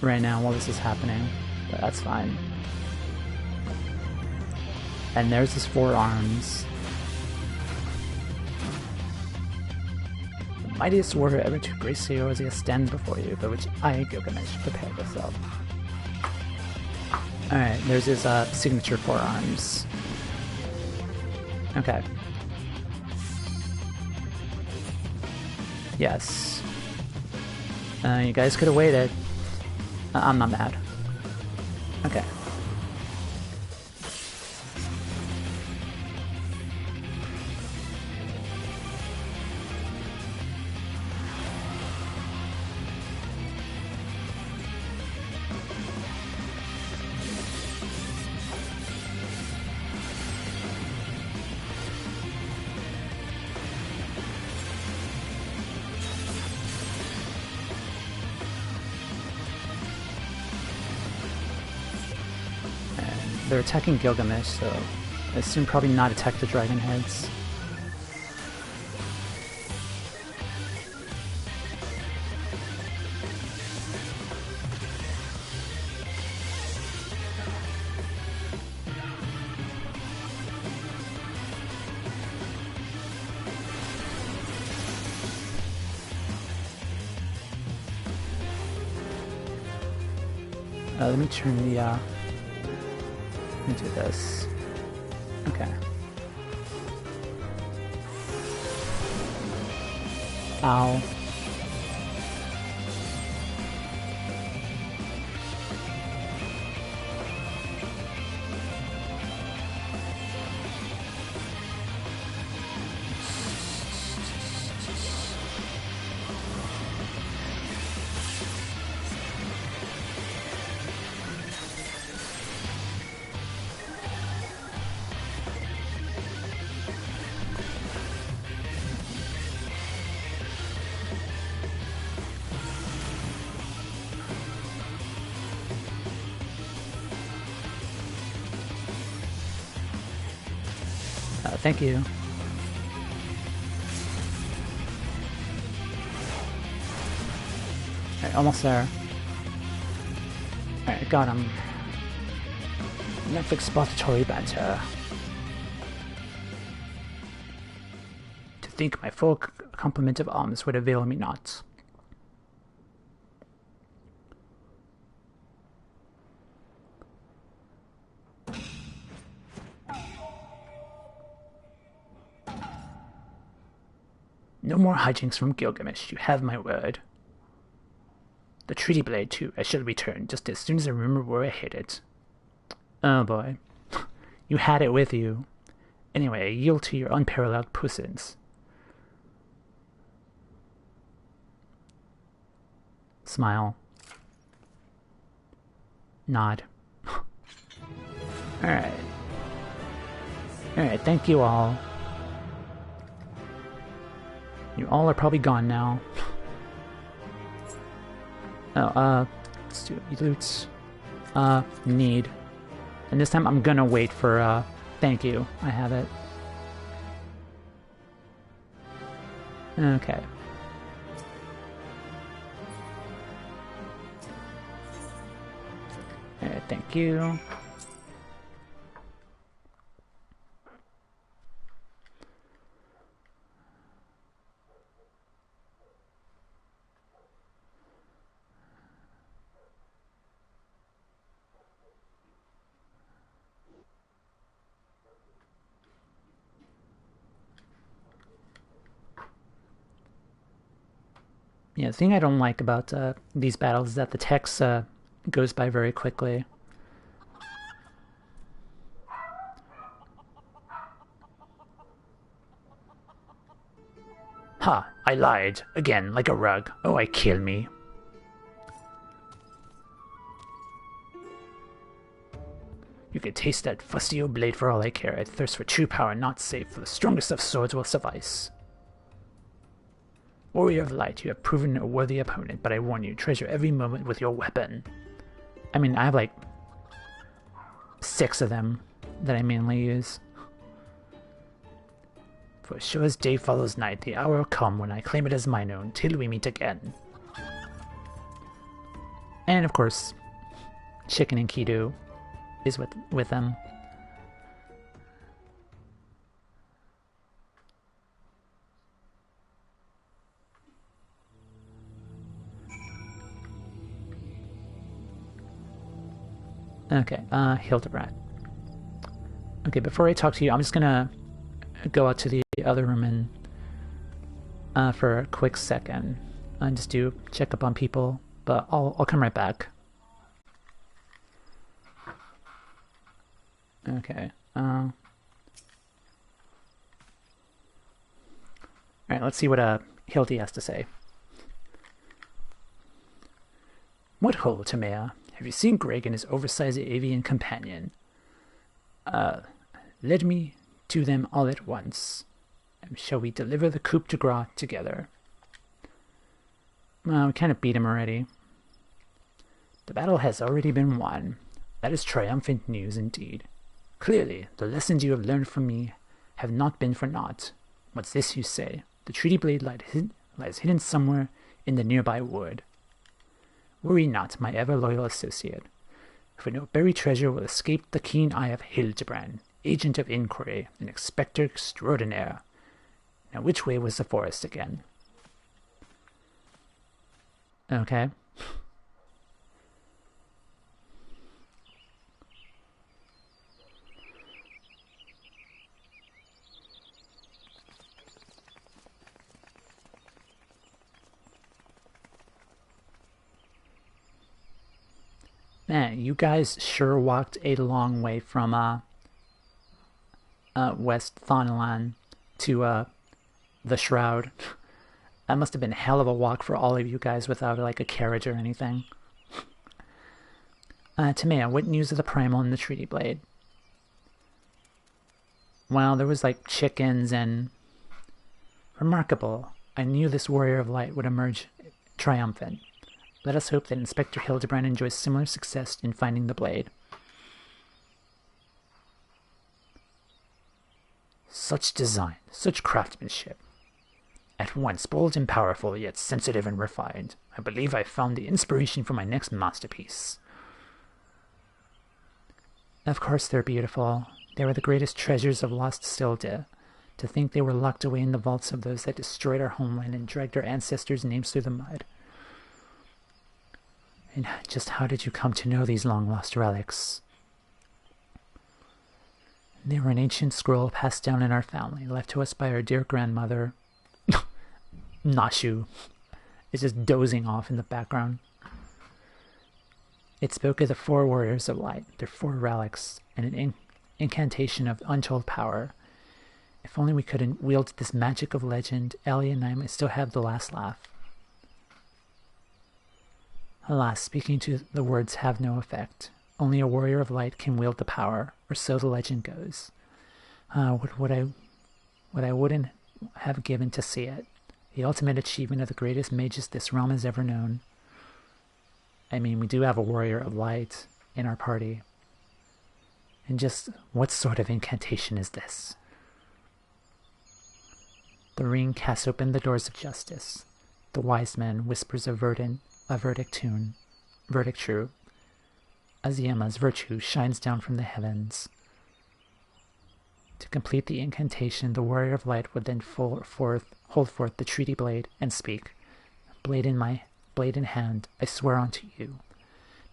right now while this is happening, but that's fine. And there's his 4 arms. The mightiest warrior ever to grace Eorzea stands before you, by which I, Gilgamesh, prepare myself. Alright, there's his signature 4 arms. Okay. Yes. You guys could have waited. I'm not mad. Okay. They're attacking Gilgamesh, so I assume probably not attack the dragon heads. Let me turn the let me do this. Okay. Ow. Thank you. Alright, almost there. Alright, got him. Enough expository banter. To think my full complement of arms would avail me not. No more hijinks from Gilgamesh, you have my word. The treaty blade, too, I shall return just as soon as I remember where I hid it. Oh boy. You had it with you. Anyway, I yield to your unparalleled puissance. Smile. Nod. Alright. Alright, thank you all. You all are probably gone now. Oh, let's do loots. Need. And this time I'm gonna wait for, thank you. I have it. Okay. Alright, thank you. Yeah, the thing I don't like about these battles is that the text goes by very quickly. Ha! I lied. Again, like a rug. Oh, I kill me. You could taste that fusty old blade for all I care. I thirst for true power, not safe, for the strongest of swords will suffice. Warrior of Light, you have proven a worthy opponent, but I warn you, treasure every moment with your weapon. I mean, I have like 6 of them that I mainly use. For sure as day follows night, the hour will come when I claim it as mine own, till we meet again. And of course, Chicken and Kido is with them. Okay, Hildibrand. Okay, before I talk to you, I'm just gonna go out to the other room and for a quick second. and just do check up on people, but I'll come right back. Okay. All right, let's see what Hildy has to say. What ho, Tamea? Have you seen Greg and his oversized avian companion? Led me to them all at once. Shall we deliver the coup de grace together? We kind of beat him already. The battle has already been won. That is triumphant news indeed. Clearly, the lessons you have learned from me have not been for naught. What's this you say? The treaty blade lies hidden somewhere in the nearby wood. Worry not, my ever-loyal associate, for no buried treasure will escape the keen eye of Hildibrand, agent of inquiry, and inspector extraordinaire. Now which way was the forest again? Okay. Man, you guys sure walked a long way from West Thanalan to the Shroud. That must have been a hell of a walk for all of you guys without like a carriage or anything. Tamea, what news of the Primal and the Treaty Blade? Well, there was like chickens and... Remarkable. I knew this warrior of light would emerge triumphant. Let us hope that Inspector Hildibrand enjoys similar success in finding the blade. Such design, such craftsmanship. At once bold and powerful, yet sensitive and refined. I believe I found the inspiration for my next masterpiece. Of course they're beautiful. They were the greatest treasures of lost Silde. To think they were locked away in the vaults of those that destroyed our homeland and dragged our ancestors' names through the mud. And just how did you come to know these long-lost relics? They were an ancient scroll passed down in our family, left to us by our dear grandmother. Nashu is just dozing off in the background. It spoke of the 4 warriors of light, their 4 relics, and an incantation of untold power. If only we could wield this magic of legend, Ellie and I might still have the last laugh. Alas, speaking to the words have no effect. Only a warrior of light can wield the power, or so the legend goes. What I wouldn't have given to see it. The ultimate achievement of the greatest mages this realm has ever known. I mean, we do have a warrior of light in our party. And just what sort of incantation is this? The ring casts open the doors of justice. The wise man whispers a verdict true. Aziyama's virtue shines down from the heavens. To complete the incantation, the warrior of light would then hold forth the treaty blade and speak. Blade in hand, I swear unto you.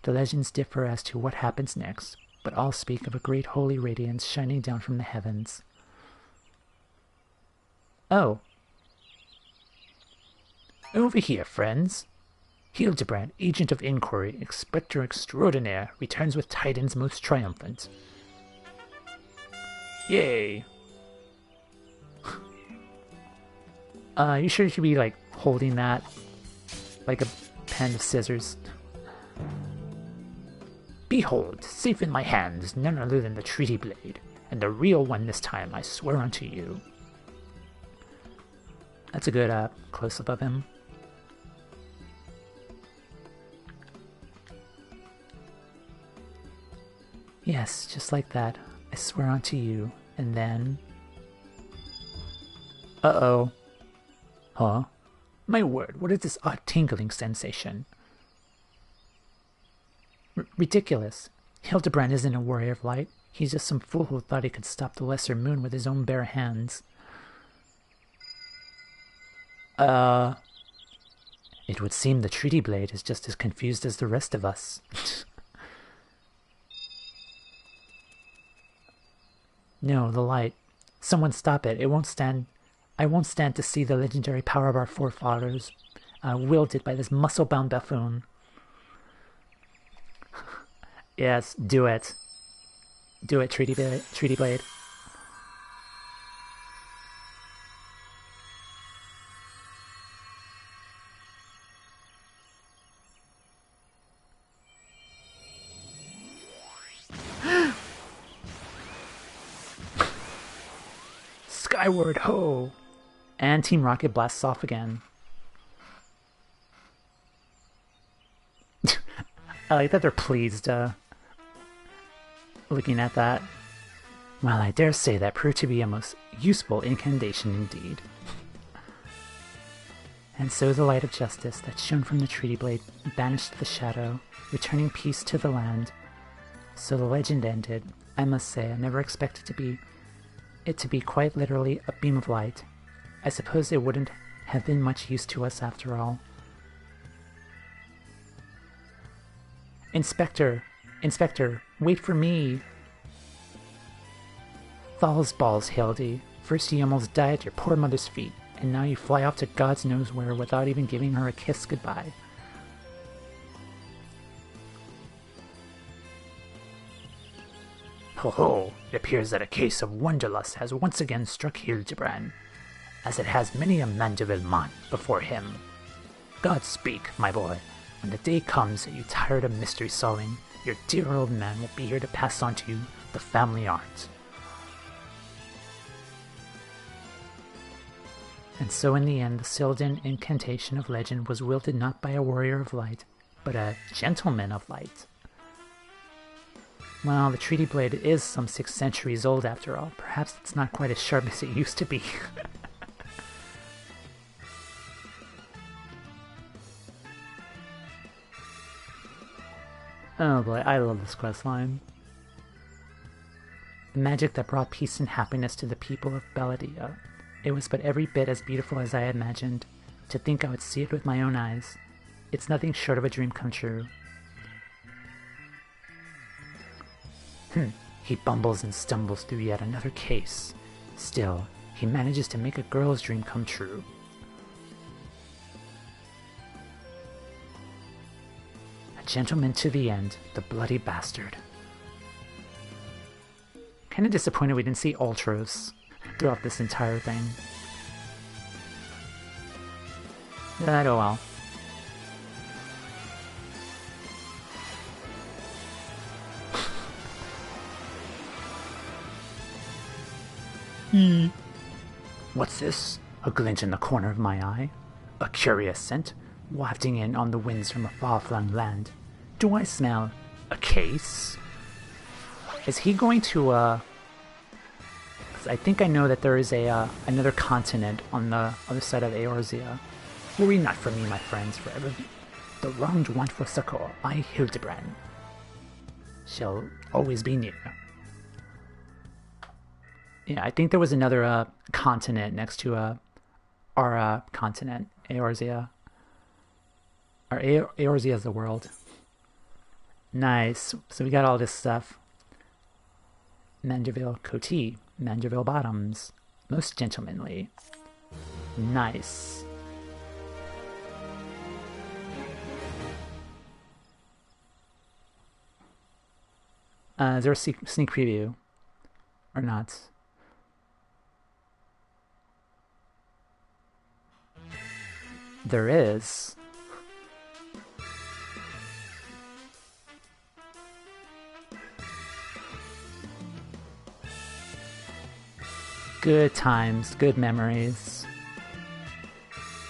The legends differ as to what happens next, but all speak of a great holy radiance shining down from the heavens. Oh. Over here, friends. Hildibrand, agent of inquiry, inspector extraordinaire, returns with tidings most triumphant. Yay! You sure you should be, like, holding that like a pen of scissors? Behold, safe in my hands, none other than the treaty blade, and the real one this time, I swear unto you. That's a good close-up of him. Yes, just like that. I swear unto you. And then... Uh-oh. Huh? My word, what is this odd tingling sensation? Ridiculous. Hildibrand isn't a warrior of light. He's just some fool who thought he could stop the lesser moon with his own bare hands. It would seem the treaty blade is just as confused as the rest of us. No, the light. Someone stop it. It won't stand. I won't stand to see the legendary power of our forefathers wielded by this muscle-bound buffoon. Yes, do it. Do it, Treaty Blade. Skyward ho! And Team Rocket blasts off again. I like that they're pleased looking at that. Well, I dare say that proved to be a most useful incantation indeed. And so the light of justice that shone from the Treaty Blade banished the shadow, returning peace to the land. So the legend ended. I must say, I never expected it to be quite literally a beam of light. I suppose it wouldn't have been much use to us after all. Inspector, wait for me. Thal's balls, Hildy. First you almost died at your poor mother's feet, and now you fly off to God knows where without even giving her a kiss goodbye. Ho ho! It appears that a case of wanderlust has once again struck Hildibrand, as it has many a Mandeville man before him. God speak, my boy. When the day comes that you're tired of mystery solving, your dear old man will be here to pass on to you the family art. And so in the end, the Sylvan incantation of legend was wielded not by a warrior of light, but a gentleman of light. Well, the Treaty Blade is some 6 centuries old after all. Perhaps it's not quite as sharp as it used to be. Oh boy, I love this questline. The magic that brought peace and happiness to the people of Belladia. It was but every bit as beautiful as I imagined. To think I would see it with my own eyes. It's nothing short of a dream come true. He bumbles and stumbles through yet another case. Still, he manages to make a girl's dream come true. A gentleman to the end, the bloody bastard. Kinda disappointed we didn't see Ultros throughout this entire thing. But oh well. What's this? A glint in the corner of my eye? A curious scent, wafting in on the winds from a far-flung land. Do I smell a case? Is he going to, I think I know that there is a, another continent on the other side of Eorzea. Worry not for me, my friends, forever. The wronged want for succor, I, Hildibrand, shall always be near. Yeah, I think there was another continent next to our continent, Eorzea. Or Eorzea is the world. Nice. So we got all this stuff. Mandeville Coatee, Mandeville Bottoms, most gentlemanly. Nice. Is there a sneak preview? Or not? There is. Good times, good memories.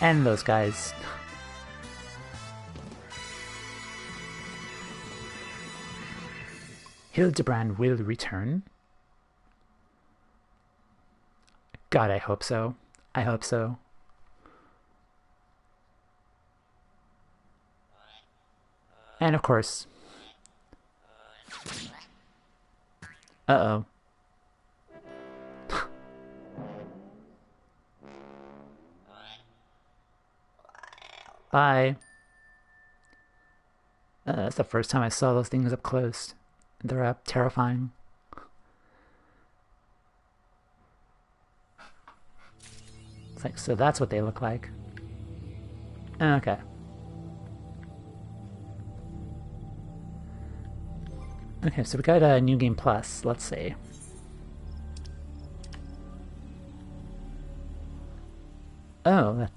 And those guys. Hildibrand will return. God, I hope so. I hope so. And of course. Uh-oh. Bye. That's the first time I saw those things up close. They're terrifying. It's like, so that's what they look like. Okay. Okay, so we got a New Game Plus. Let's see. Oh,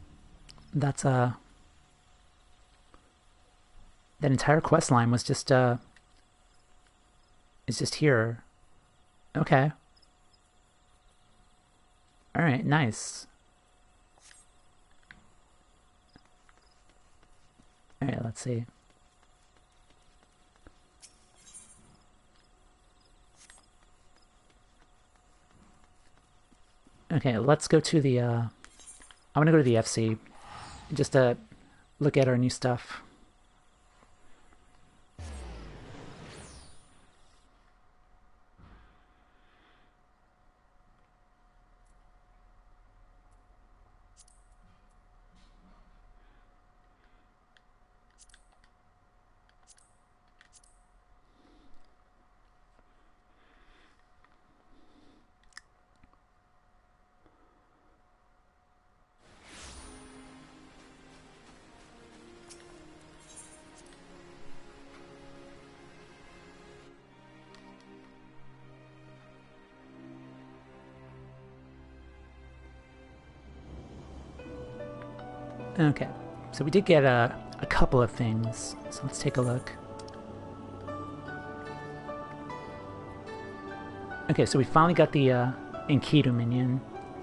that's that entire quest line was just is just here. Okay. All right, nice. All right, let's see. Okay, let's go to the I'm gonna go to the FC just to look at our new stuff. Okay, so we did get a couple of things, so let's take a look. Okay, so we finally got the Enkidu minion.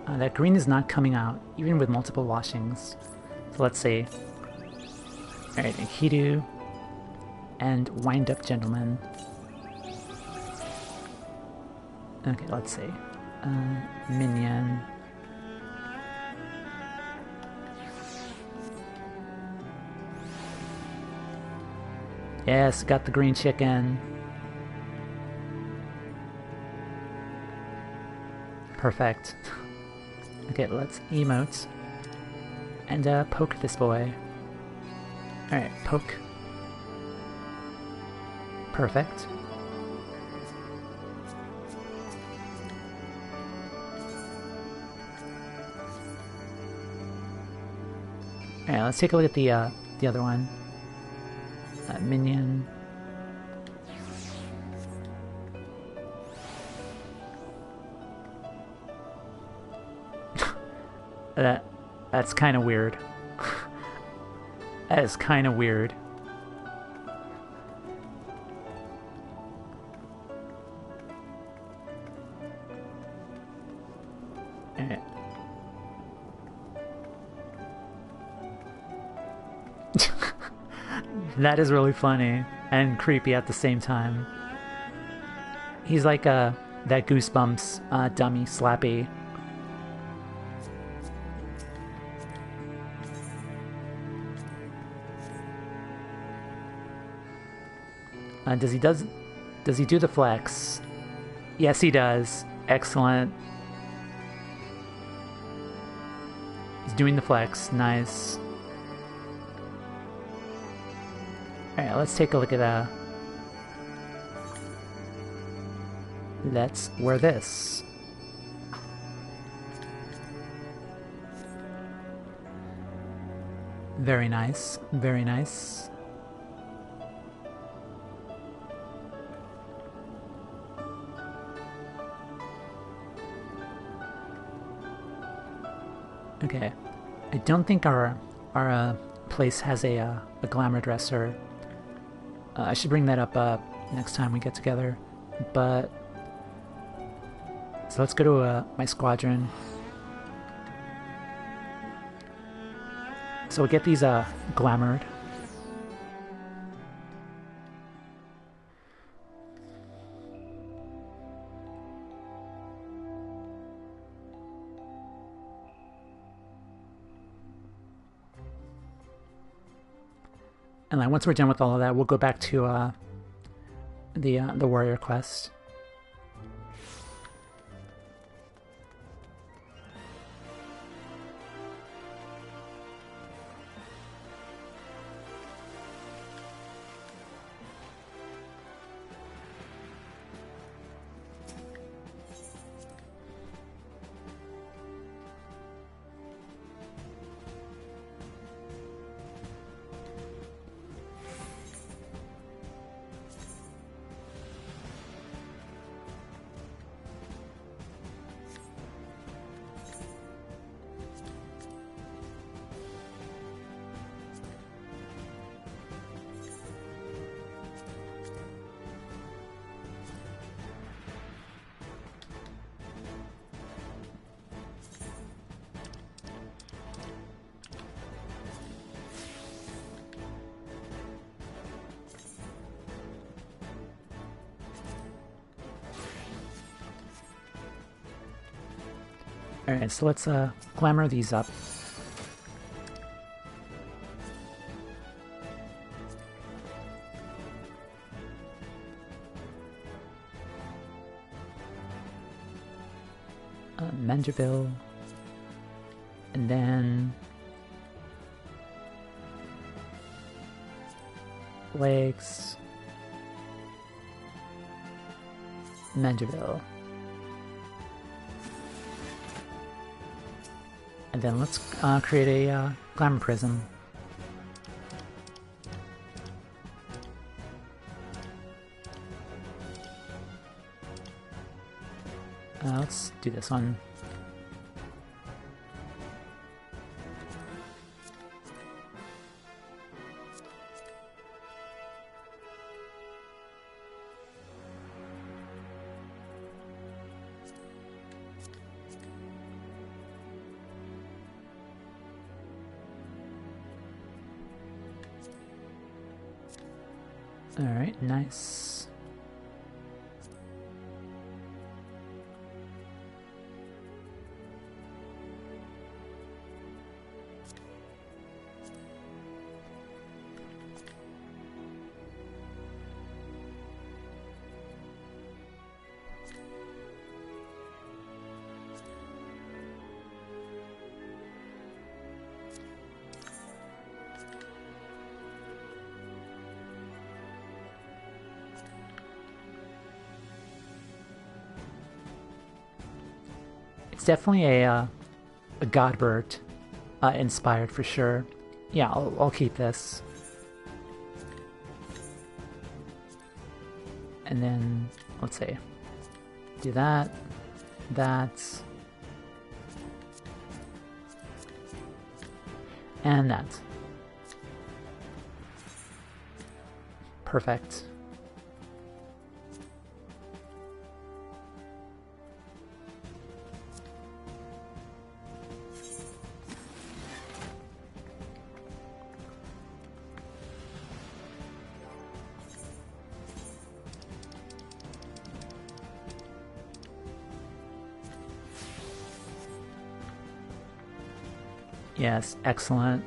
That green is not coming out, even with multiple washings. So let's see. Alright, Enkidu and Wind Up Gentleman. Okay, let's see. Minion. Yes, got the green chicken. Perfect. Okay, let's emote. And poke this boy. Alright, poke. Perfect. Alright, let's take a look at the other one. Minion. That's kind of weird. That is kind of weird. That is really funny and creepy at the same time. He's like that Goosebumps dummy Slappy. Does he do the flex? Yes, he does. Excellent. He's doing the flex. Nice. Alright, let's take a look at let's wear this. Very nice. Very nice. Okay, I don't think our place has a glamour dresser. I should bring that up next time we get together. But so let's go to my squadron. So we'll get these glamoured. And then once we're done with all of that, we'll go back to the warrior quest. Alright, so let's glamour these up. Mandeville. And then legs. Mandeville. And then let's create a glamour prism. Let's do this one. Alright, nice. It's definitely a Godbert inspired for sure. Yeah, I'll keep this. And then, let's see, do that, and that. Perfect. Yes, excellent.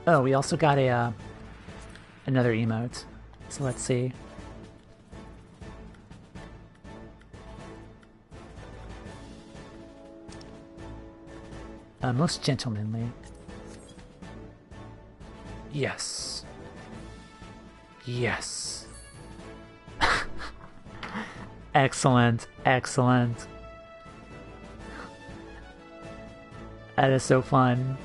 Oh, we also got a another emote. So let's see. Most gentlemanly. Yes. Yes. Excellent, excellent. That is so fun.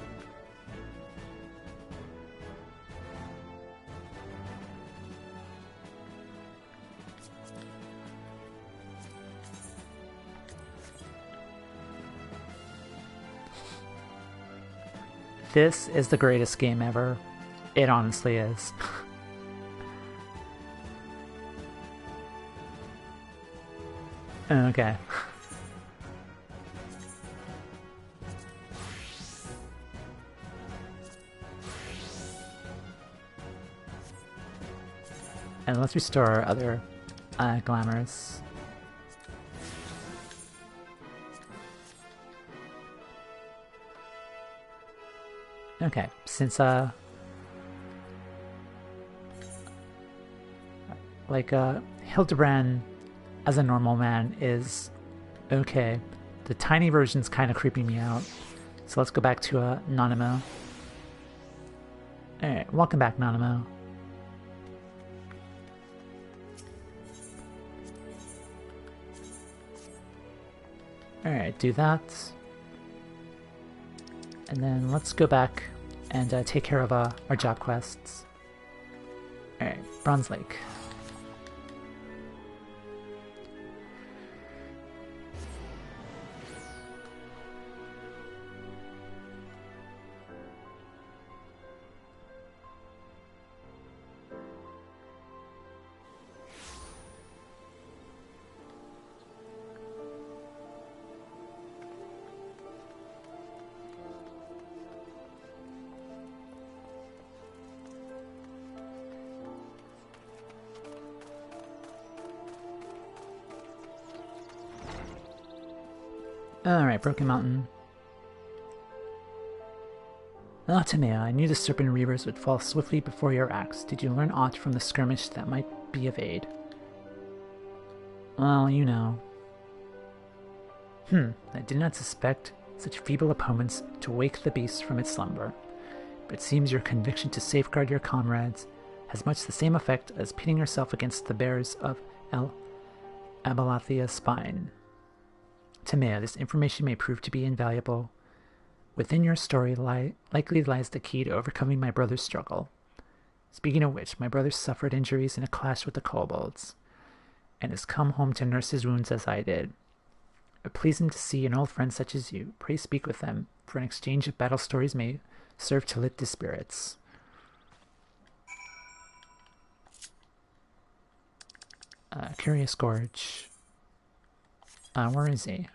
This is the greatest game ever. It honestly is. Okay. And let's restore our other glamours. Okay, since Hildibrand as a normal man is okay. The tiny version's kind of creeping me out. So let's go back to Nanamo. Alright, welcome back, Nanamo. Alright, do that. And then let's go back and take care of our job quests. Alright, Bronze Lake. Alright, Broken Mountain. Ah, Timea, I knew the Serpent Reavers would fall swiftly before your axe. Did you learn aught from the skirmish that might be of aid? Well, you know. I did not suspect such feeble opponents to wake the beast from its slumber. But it seems your conviction to safeguard your comrades has much the same effect as pitting yourself against the bears of El Abalathia's spine. Timea, this information may prove to be invaluable. Within your story likely lies the key to overcoming my brother's struggle. Speaking of which, my brother suffered injuries in a clash with the kobolds, and has come home to nurse his wounds as I did. It pleased him to see an old friend such as you. Pray speak with them, for an exchange of battle stories may serve to lift his spirits. Curious Gorge. Where is he?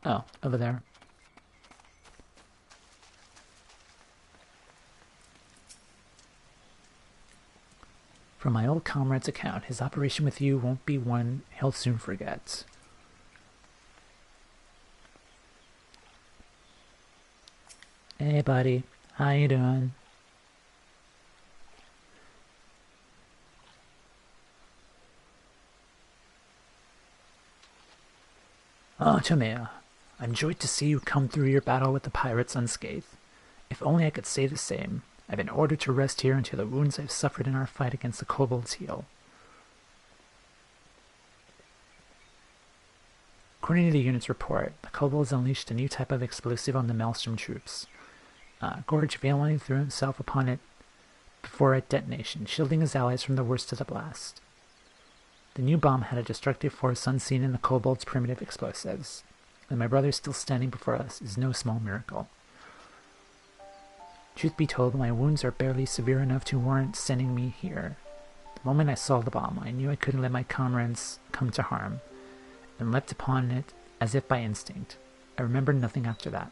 Oh, over there. From my old comrade's account, his operation with you won't be one he'll soon forget. Hey, buddy. How you doing? Oh, Tomea. I'm joyed to see you come through your battle with the pirates unscathed. If only I could say the same. I've been ordered to rest here until the wounds I've suffered in our fight against the kobolds heal. According to the unit's report, the kobolds unleashed a new type of explosive on the Maelstrom troops. Gorge valiantly threw himself upon it before its detonation, shielding his allies from the worst of the blast. The new bomb had a destructive force unseen in the kobolds' primitive explosives, and my brother still standing before us is no small miracle. Truth be told, my wounds are barely severe enough to warrant sending me here. The moment I saw the bomb, I knew I couldn't let my comrades come to harm, and leapt upon it as if by instinct. I remember nothing after that.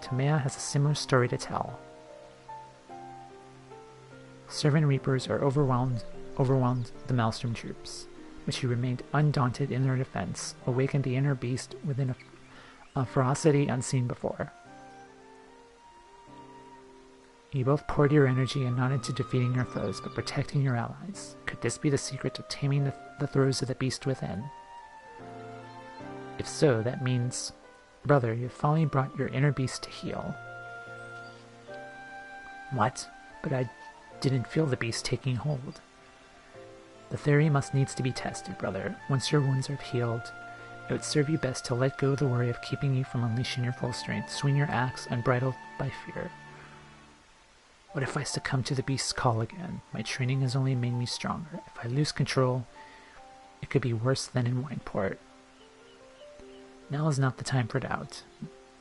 Tomea has a similar story to tell. Servant Reapers are overwhelmed the Maelstrom troops, but she remained undaunted in their defense, awakened the inner beast within a ferocity unseen before. You both poured your energy and not into defeating your foes, but protecting your allies. Could this be the secret of taming the throes of the beast within? If so, that means, brother, you've finally brought your inner beast to heal. What? But I didn't feel the beast taking hold. The theory must needs to be tested, brother. Once your wounds are healed, it would serve you best to let go of the worry of keeping you from unleashing your full strength. Swing your axe unbridled by fear. What if I succumb to the beast's call again? My training has only made me stronger. If I lose control, it could be worse than in Wineport. Now is not the time for doubt.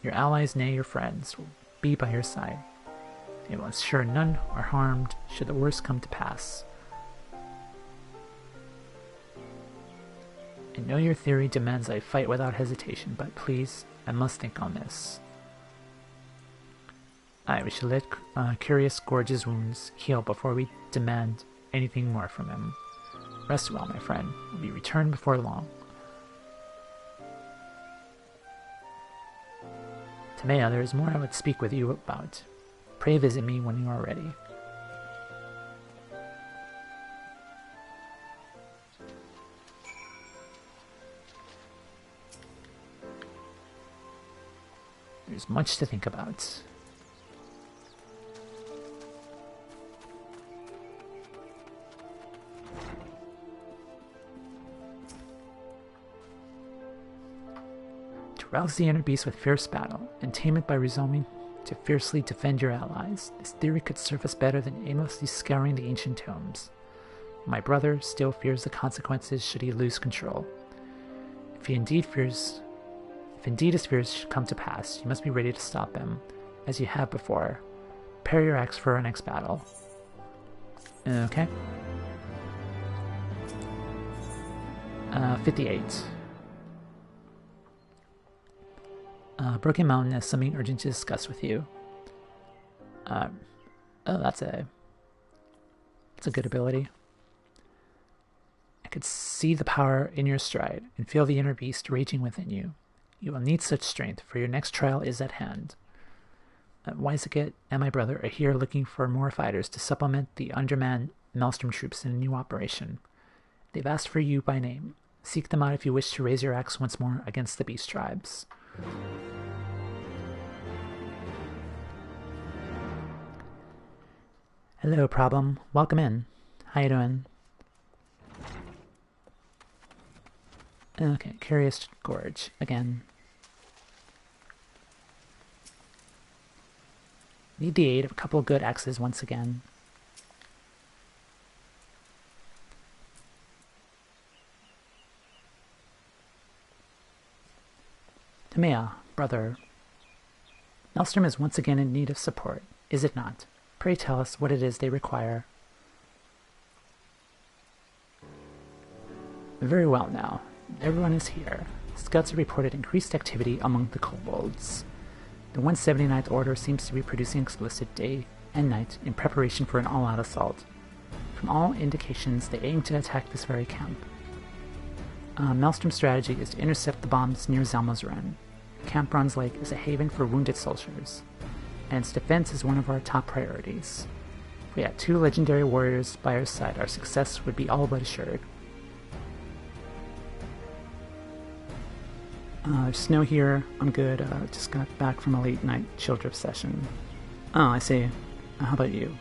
Your allies, nay your friends, will be by your side. They will ensure none are harmed should the worst come to pass. I know your theory demands I fight without hesitation, but please, I must think on this. We should let Curious Gorge's wounds heal before we demand anything more from him. Rest well, my friend. We'll be returned before long. Tomea, there is more I would speak with you about. Pray visit me when you are ready. There's much to think about. Rouse the inner beast with fierce battle, and tame it by resolving to fiercely defend your allies. This theory could serve us better than aimlessly scouring the ancient tomes. My brother still fears the consequences should he lose control. If indeed his fears should come to pass, you must be ready to stop him, as you have before. Prepare your axe for our next battle. Okay. 58. Broken Mountain has something urgent to discuss with you. Oh, that's a good ability. I could see the power in your stride and feel the inner beast raging within you. You will need such strength, for your next trial is at hand. Weizsäcker and my brother are here looking for more fighters to supplement the undermanned Maelstrom troops in a new operation. They've asked for you by name. Seek them out if you wish to raise your axe once more against the beast tribes. Hello, Problem. Welcome in. How you doing? Okay, Curious Gorge again. Need the aid of a couple of good X's once again. Tamea, brother. Maelstrom is once again in need of support, is it not? Pray tell us what it is they require. Very well now. Everyone is here. Scouts have reported increased activity among the kobolds. The 179th Order seems to be producing explosives day and night in preparation for an all-out assault. From all indications, they aim to attack this very camp. Maelstrom's strategy is to intercept the bombs near Zalma's Run. Camp Bronze Lake is a haven for wounded soldiers, and its defense is one of our top priorities. If we had 2 legendary warriors by our side, our success would be all but assured. There's snow here. I'm good. Just got back from a late night chill drift session. Oh, I see. How about you?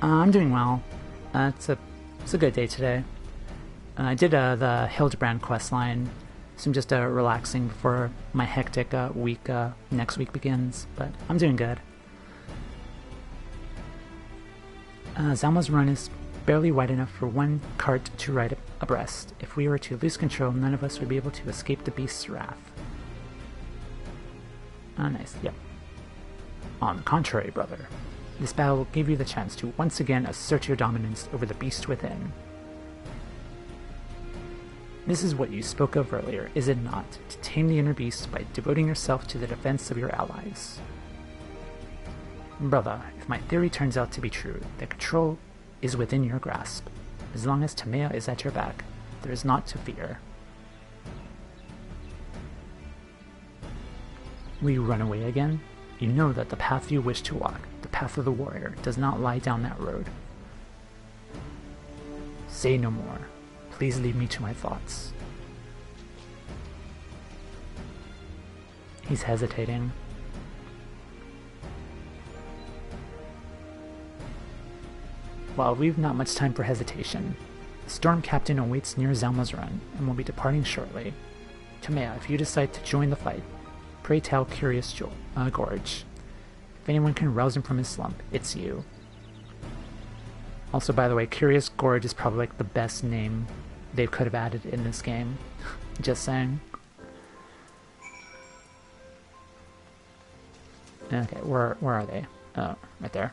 I'm doing well. It's a good day today. I did the Hildibrand questline, so I'm just relaxing before my hectic week next week begins. But I'm doing good. Zalma's Run is barely wide enough for one cart to ride abreast. If we were to lose control, none of us would be able to escape the beast's wrath. Ah, nice, yep. On the contrary, brother, this battle will give you the chance to once again assert your dominance over the beast within. This is what you spoke of earlier, is it not? To tame the inner beast by devoting yourself to the defense of your allies. Brother, if my theory turns out to be true, the control is within your grasp. As long as Tamea is at your back, there is naught to fear. Will you run away again? You know that the path you wish to walk, the path of the warrior, does not lie down that road. Say no more. Please leave me to my thoughts. He's hesitating. Well, we've not much time for hesitation. The Storm Captain awaits near Zalma's Run and will be departing shortly. Tamea, if you decide to join the fight, pray tell Curious Gorge. If anyone can rouse him from his slump, it's you. Also, by the way, Curious Gorge is probably like the best name they could have added in this game. Just saying. Okay, where are they? Oh, right there.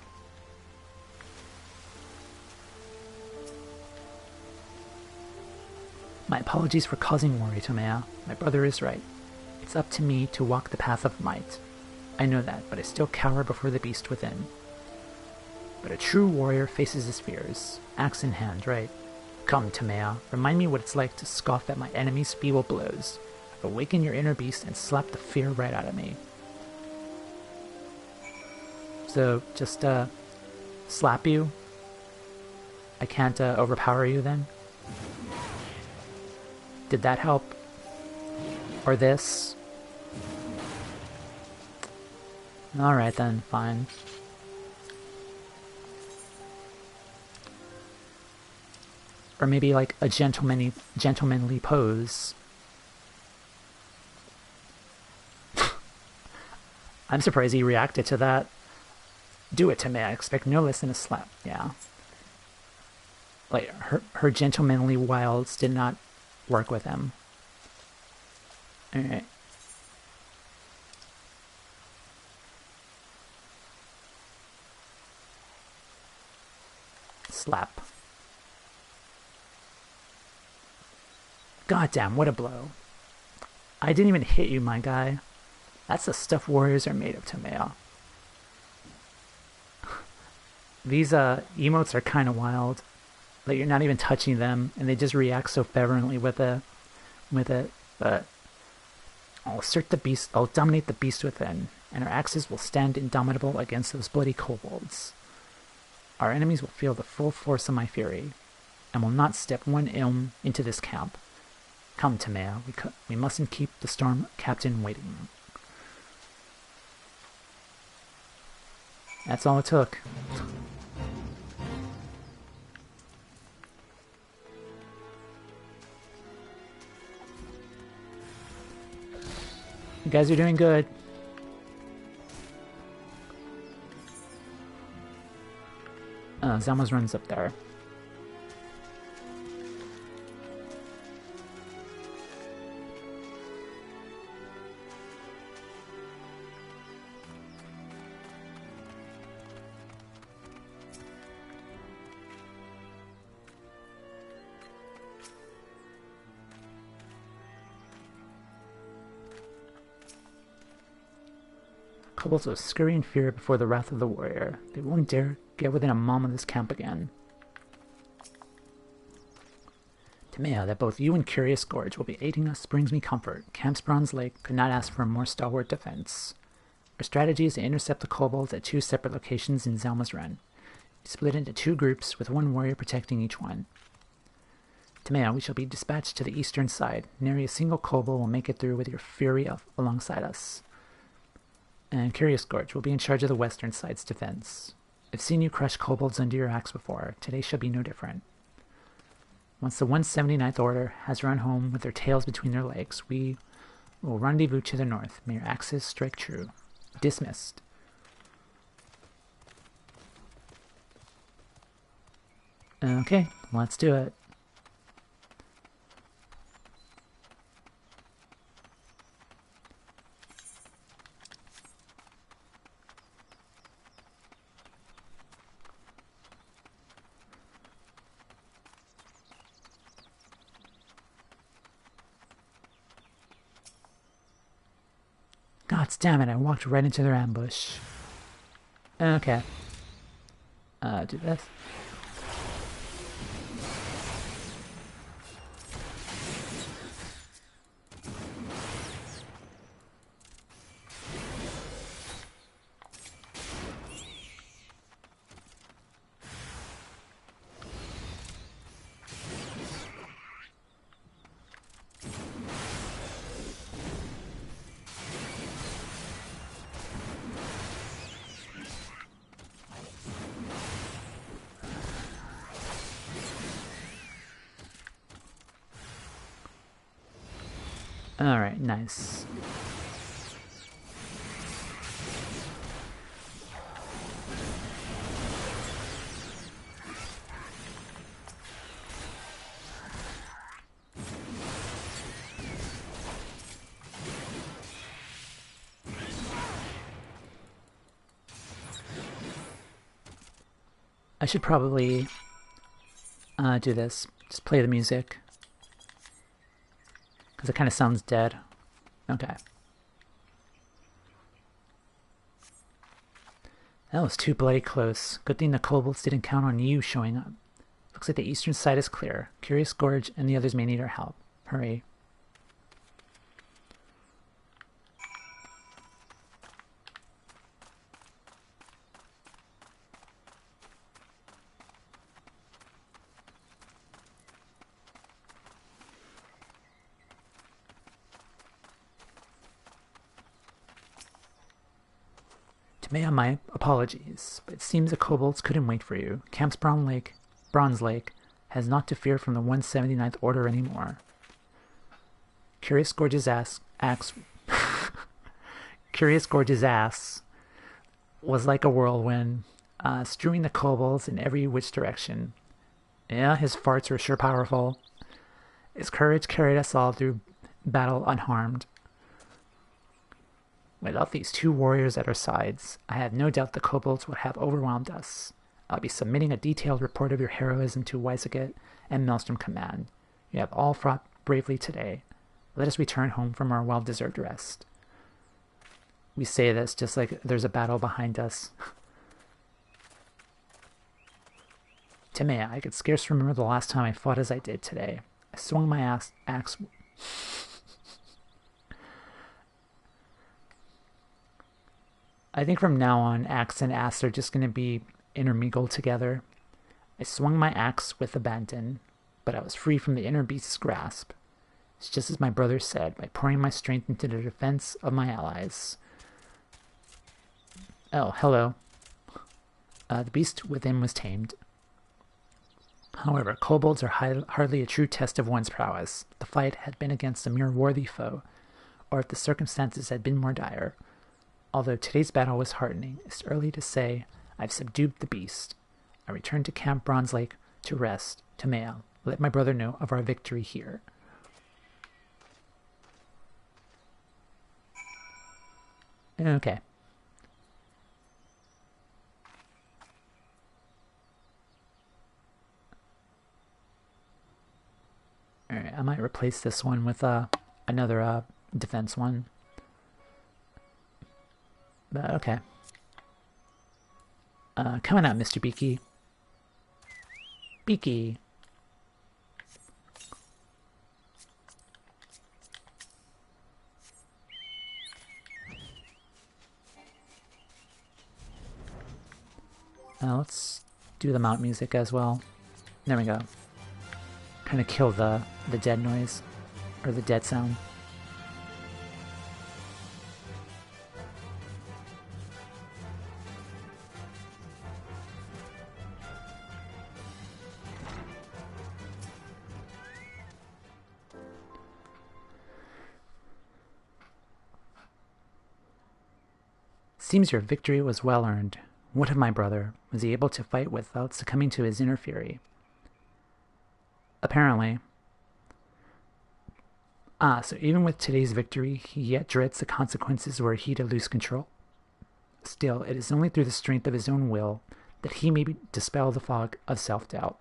My apologies for causing worry, Tamea. My brother is right. It's up to me to walk the path of might. I know that, but I still cower before the beast within. But a true warrior faces his fears, axe in hand, right? Come, Tamea, remind me what it's like to scoff at my enemy's feeble blows. Awaken your inner beast and slap the fear right out of me. So, just, slap you? I can't, overpower you then? Did that help? Or this? Alright then, fine. Or maybe like a gentlemanly pose. I'm surprised he reacted to that. Do it to me, I expect no less than a slap. Yeah. Like, her gentlemanly wilds did not work with him. Alright. Slap. Goddamn, what a blow. I didn't even hit you, my guy. That's the stuff warriors are made of, Tamea. These emotes are kind of wild. Like you're not even touching them, and they just react so fervently with it. But I'll assert the beast. I'll dominate the beast within, and our axes will stand indomitable against those bloody kobolds. Our enemies will feel the full force of my fury, and will not step one ilm into this camp. Come, Timea, we mustn't keep the storm captain waiting. That's all it took. You guys are doing good. Zelma's runs up there. Kobolds will scurry in fear before the wrath of the warrior. They won't dare get within a mom of this camp again. Timea, that both you and Curious Gorge will be aiding us brings me comfort. Camp Bronze Lake could not ask for a more stalwart defense. Our strategy is to intercept the kobolds at 2 separate locations in Zelma's Run. We split into 2 groups, with 1 warrior protecting each one. Timea, we shall be dispatched to the eastern side. Nary a single kobold will make it through with your fury alongside us. And Curious Gorge will be in charge of the western side's defense. I've seen you crush kobolds under your axe before. Today shall be no different. Once the 179th Order has run home with their tails between their legs, we will rendezvous to the north. May your axes strike true. Dismissed. Okay, let's do it. God damn it, I walked right into their ambush. Okay. Do this. Alright, nice. I should probably do this. Just play the music. Because it kind of sounds dead. Okay. That was too bloody close. Good thing the kobolds didn't count on you showing up. Looks like the eastern side is clear. Curious Gorge and the others may need our help. Hurry. Timea, my apologies, but it seems the kobolds couldn't wait for you. Camp's Bronze Lake has naught to fear from the 179th Order anymore. Curious Gorge's axe Curious Gorge's ass was like a whirlwind, strewing the kobolds in every which direction. Yeah, his farts were sure powerful. His courage carried us all through battle unharmed. Without these 2 warriors at our sides, I had no doubt the kobolds would have overwhelmed us. I'll be submitting a detailed report of your heroism to Weiziget and Maelstrom Command. You have all fought bravely today. Let us return home from our well-deserved rest. We say this just like there's a battle behind us. Timea, I could scarce remember the last time I fought as I did today. I swung my axe. I think from now on, axe and ass are just going to be intermingled together. I swung my axe with abandon, but I was free from the inner beast's grasp. It's just as my brother said, by pouring my strength into the defense of my allies. Oh, hello. The beast within was tamed. However, kobolds are hardly a true test of one's prowess. The fight had been against a mere worthy foe, or if the circumstances had been more dire. Although today's battle was heartening, it's early to say I've subdued the beast. I returned to Camp Bronze Lake to rest, to mail, let my brother know of our victory here. Okay. Alright, I might replace this one with another defense one. But okay. Come on out, Mr. Beaky. Beaky. Let's do the mount music as well. There we go. Kind of kill the dead noise, or the dead sound. Seems your victory was well earned. What of my brother? Was he able to fight without succumbing to his inner fury? Apparently. So even with today's victory, he yet dreads the consequences were he to lose control. Still, it is only through the strength of his own will that he may dispel the fog of self-doubt.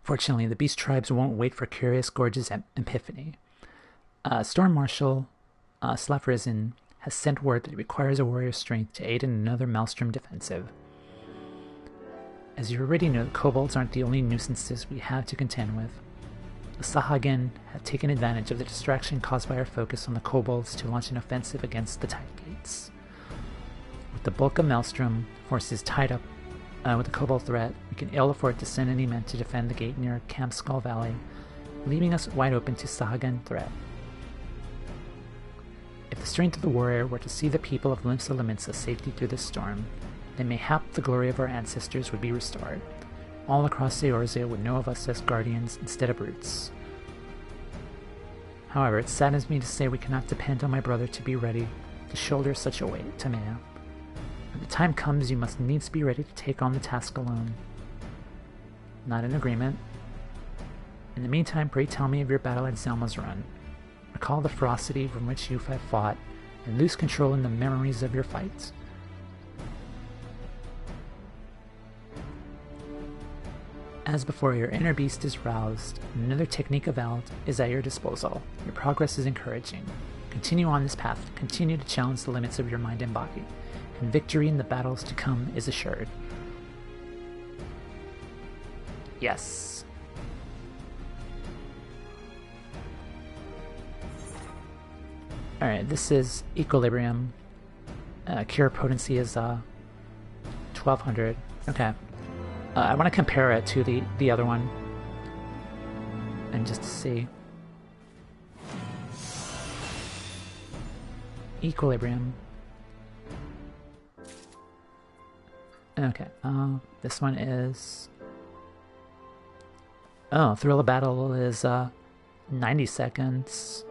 Fortunately, the beast tribes won't wait for Curious Gorge's epiphany. Storm Marshal Slafrizin has sent word that it requires a warrior's strength to aid in another Maelstrom defensive. As you already know, kobolds aren't the only nuisances we have to contend with. The Sahagin have taken advantage of the distraction caused by our focus on the kobolds to launch an offensive against the Tide Gates. With the bulk of Maelstrom forces tied up with the kobold threat, we can ill afford to send any men to defend the gate near Camp Skull Valley, leaving us wide open to Sahagin threat. If the strength of the warrior were to see the people of Limsa Liminsa safety through this storm, then mayhap the glory of our ancestors would be restored. All across Eorzea would know of us as guardians instead of brutes. However, it saddens me to say we cannot depend on my brother to be ready to shoulder such a weight, Tamea. When the time comes, you must needs be ready to take on the task alone. Not in agreement. In the meantime, pray tell me of your battle at Zelma's Run. Recall the ferocity from which you have fought, and lose control in the memories of your fights. As before, your inner beast is roused, and another technique availed is at your disposal. Your progress is encouraging. Continue on this path, continue to challenge the limits of your mind and body, and victory in the battles to come is assured. Yes. Alright, this is Equilibrium. Cure potency is 1200. Okay. I want to compare it to the other one. And just to see. Equilibrium. Okay, this one is... Oh, Thrill of Battle is 90 seconds.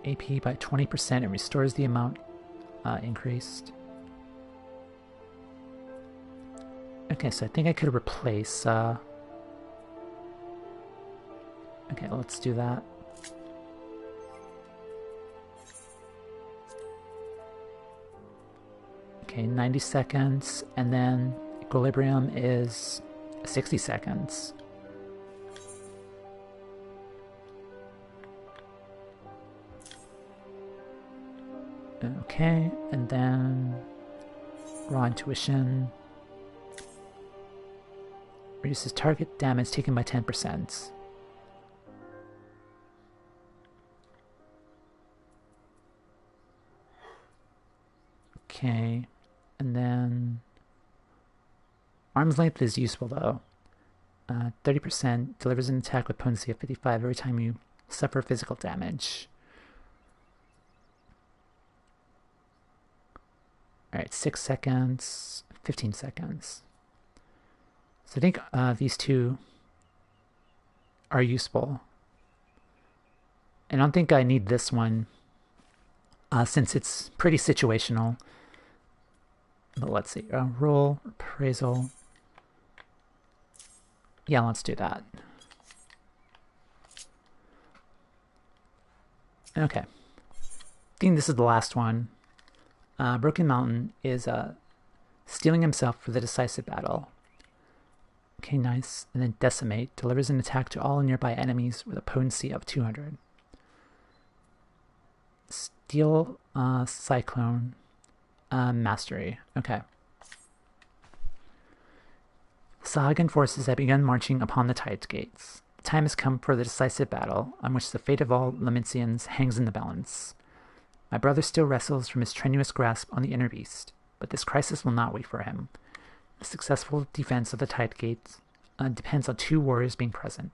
AP by 20% and restores the amount increased. Okay, so I think I could replace... Okay, let's do that. Okay, 90 seconds, and then Equilibrium is 60 seconds. Okay, and then Raw Intuition Reduces target damage taken by 10%. Okay, and then arm's length is useful though. 30% delivers an attack with potency of 55 every time you suffer physical damage. Alright, 6 seconds, 15 seconds. So I think these two are useful. I don't think I need this one since it's pretty situational. But let's see, roll, appraisal. Yeah, let's do that. Okay. I think this is the last one. Broken Mountain is stealing himself for the decisive battle. Okay, nice. And then Decimate delivers an attack to all nearby enemies with a potency of 200. Steel Cyclone Mastery. Okay. Sahuagin forces have begun marching upon the Tides Gates. The time has come for the decisive battle, on which the fate of all Limitians hangs in the balance. My brother still wrestles from his strenuous grasp on the inner beast, but this crisis will not wait for him. The successful defense of the Tide Gates depends on 2 warriors being present.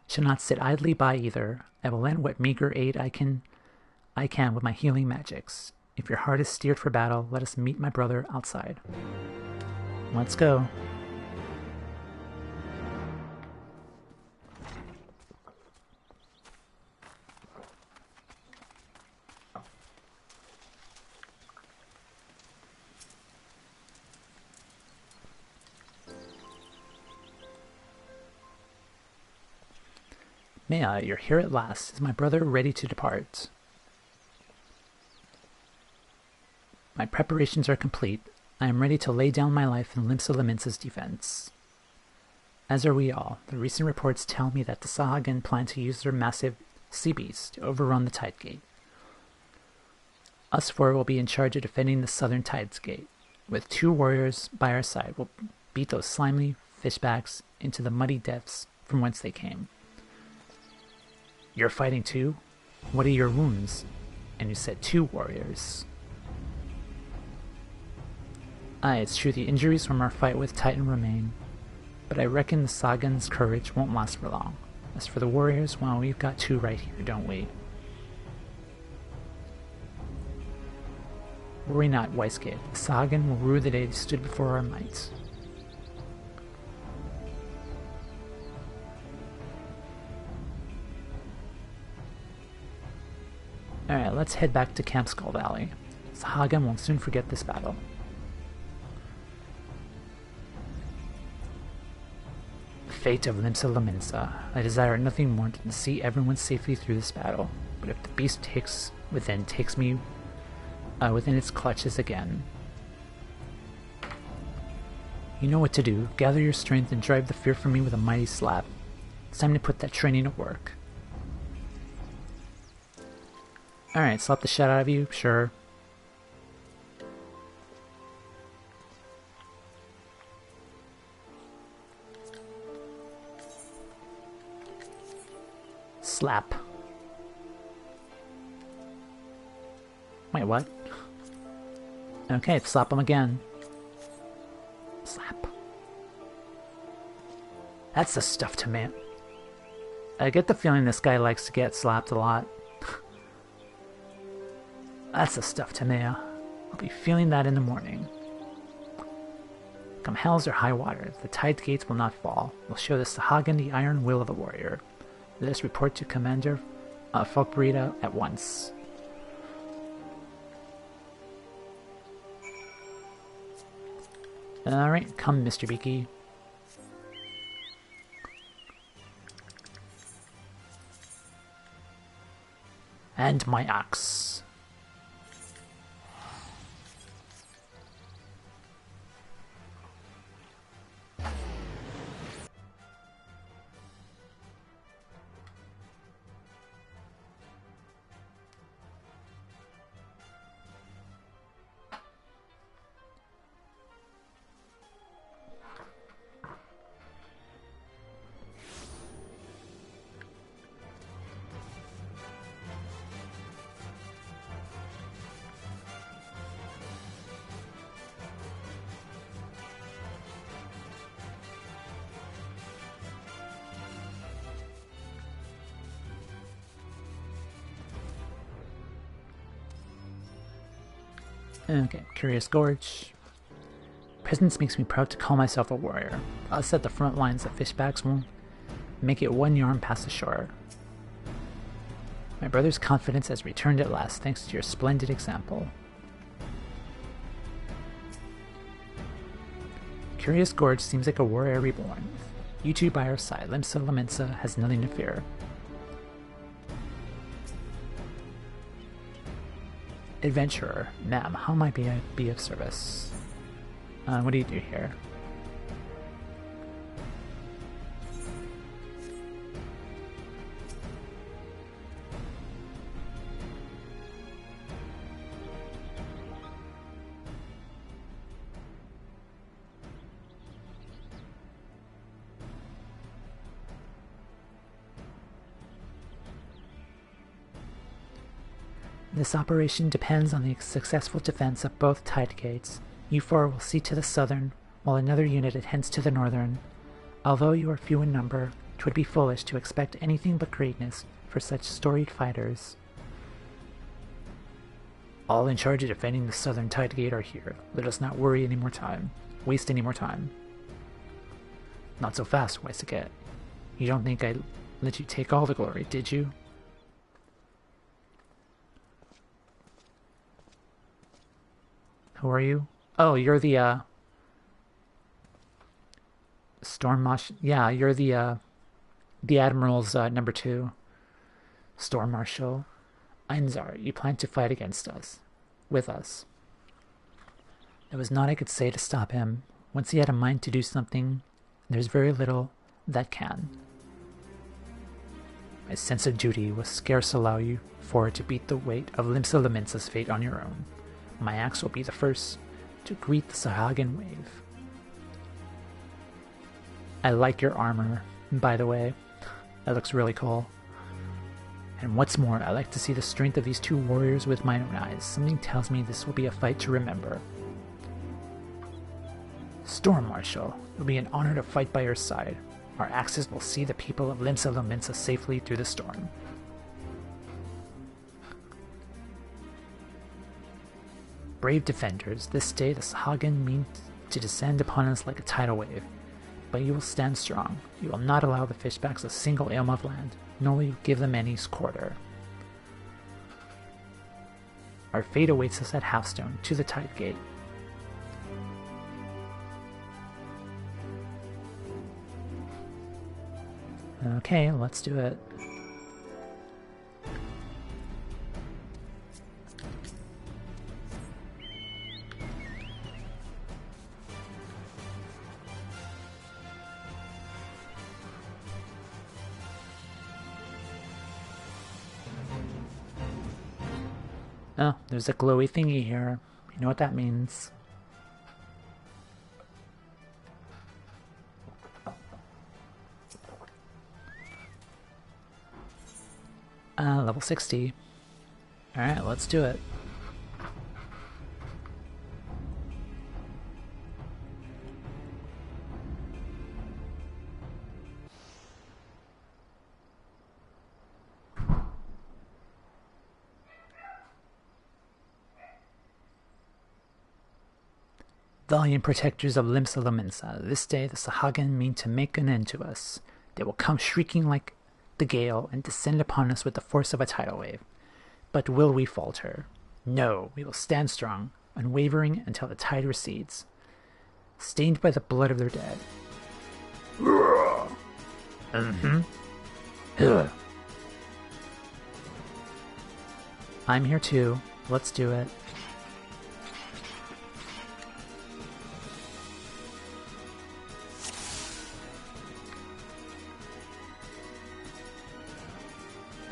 Shall not sit idly by either. I will lend what meager aid I can with my healing magics. If your heart is steered for battle, let us meet my brother outside. Let's go. Maya, you're here at last. Is my brother ready to depart? My preparations are complete. I am ready to lay down my life in Limsa Laminsa's defense. As are we all. The recent reports tell me that the Sahuagin plan to use their massive sea beast to overrun the Tide Gate. Us 4 will be in charge of defending the southern Tides Gate. With 2 warriors by our side, we'll beat those slimy fishbacks into the muddy depths from whence they came. You're fighting too? What are your wounds? And you said 2 warriors. Aye, it's true the injuries from our fight with Titan remain, but I reckon the Sahuagin's courage won't last for long. As for the warriors, well, we've got 2 right here, don't we? Worry not, Weiskid. The Sahuagin will rue the day they stood before our might. Alright, let's head back to Camp Skull Valley. Sahuagin will soon forget this battle. Fate of Limsa Laminsa. I desire nothing more than to see everyone safely through this battle. But if the beast takes me within its clutches again. You know what to do. Gather your strength and drive the fear from me with a mighty slap. It's time to put that training to work. Alright, slap the shit out of you? Sure. Slap. Wait, what? Okay, slap him again. Slap. That's the stuff to me. I get the feeling this guy likes to get slapped a lot. That's the stuff to me. I'll be feeling that in the morning. Come hells or high water, the Tide Gates will not fall. We'll show the Sahuagin the iron will of a warrior. Let us report to Commander Folkbreda at once. Alright, come, Mr. Beaky. And my axe. Okay, Curious Gorge. Presence makes me proud to call myself a warrior. Us at the front lines of fishbacks won't make it 1 yarn past the shore. My brother's confidence has returned at last thanks to your splendid example. Curious Gorge seems like a warrior reborn. You two by our side, Limsa Lamensa has nothing to fear. Adventurer, ma'am, how might I be of service? What do you do here? This operation depends on the successful defense of both tide gates. You four will see to the southern, while another unit attends to the northern. Although you are few in number, 'twould be foolish to expect anything but greatness for such storied fighters. All in charge of defending the southern tide gate are here. Let us not waste any more time. Not so fast, Weissiget. You don't think I let you take all the glory, did you? Who are you? Oh, you're the, Storm Marshal. Yeah, you're the Admiral's, number 2. Storm Marshal. Einzar, you plan to fight against us. With us. There was naught I could say to stop him. Once he had a mind to do something, there's very little that can. My sense of duty will scarce allow you for it to beat the weight of Limsa Lamensa's fate on your own. My axe will be the first to greet the Sahagan wave. I like your armor, by the way. That looks really cool. And what's more, I like to see the strength of these two warriors with my own eyes. Something tells me this will be a fight to remember. Storm Marshal, it will be an honor to fight by your side. Our axes will see the people of Limsa Lamensa safely through the storm. Brave defenders, this day the Sahagan mean to descend upon us like a tidal wave. But you will stand strong. You will not allow the fishbacks a single elm of land, nor will you give them any quarter. Our fate awaits us at Halfstone, to the tide gate. Okay, let's do it. Oh, there's a glowy thingy here. You know what that means. Level 60. Alright, let's do it. Valiant protectors of Limsa Lamensa, this day the Sahagan mean to make an end to us. They will come shrieking like the gale and descend upon us with the force of a tidal wave. But will we falter? No, we will stand strong, unwavering until the tide recedes, stained by the blood of their dead. I'm here too. Let's do it.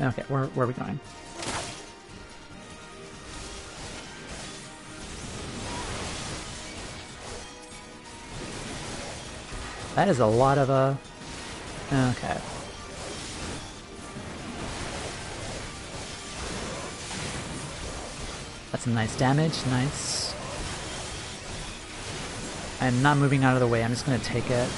Okay, where are we going? That is a lot of okay. That's some nice damage, nice. I'm not moving out of the way, I'm just gonna take it.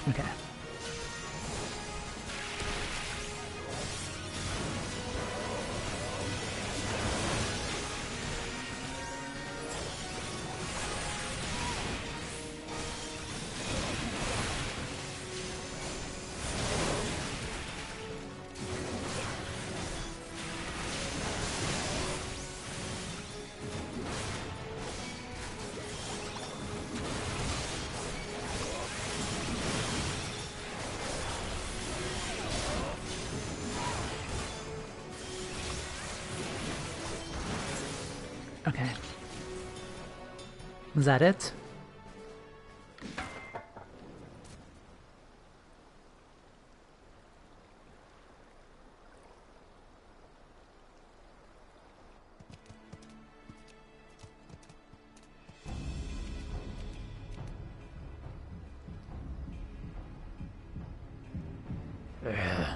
Okay. Okay. Is that it? Ugh.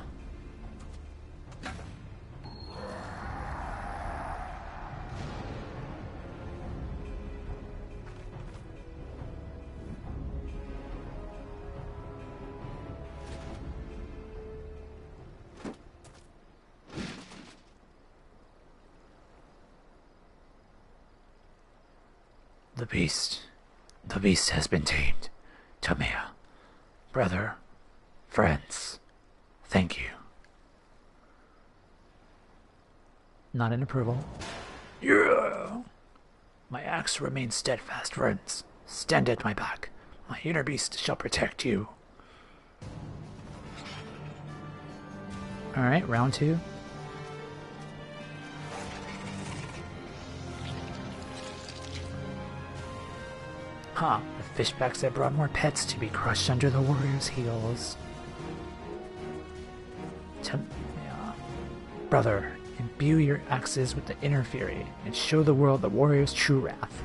The beast has been tamed. Tamea, brother, friends, thank you. Not in approval. Yeah. My axe remains steadfast, friends. Stand at my back. My inner beast shall protect you. Alright, round 2. Huh, the fishbacks have brought more pets to be crushed under the warrior's heels. Yeah. Brother, imbue your axes with the inner fury and show the world the warrior's true wrath.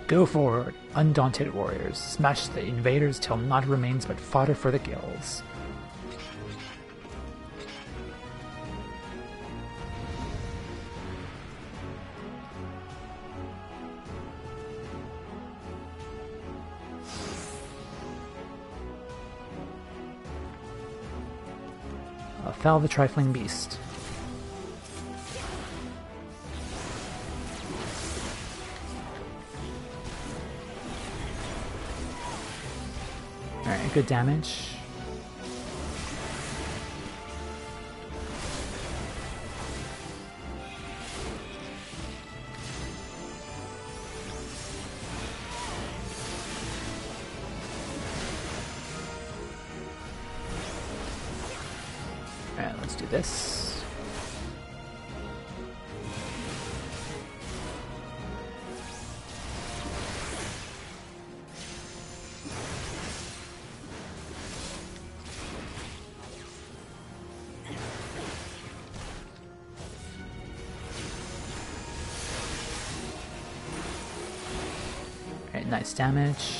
Go forward, undaunted warriors. Smash the invaders till naught remains but fodder for the gills. Fell the trifling beast. Alright, good damage. Alright, let's do this. Alright, nice damage.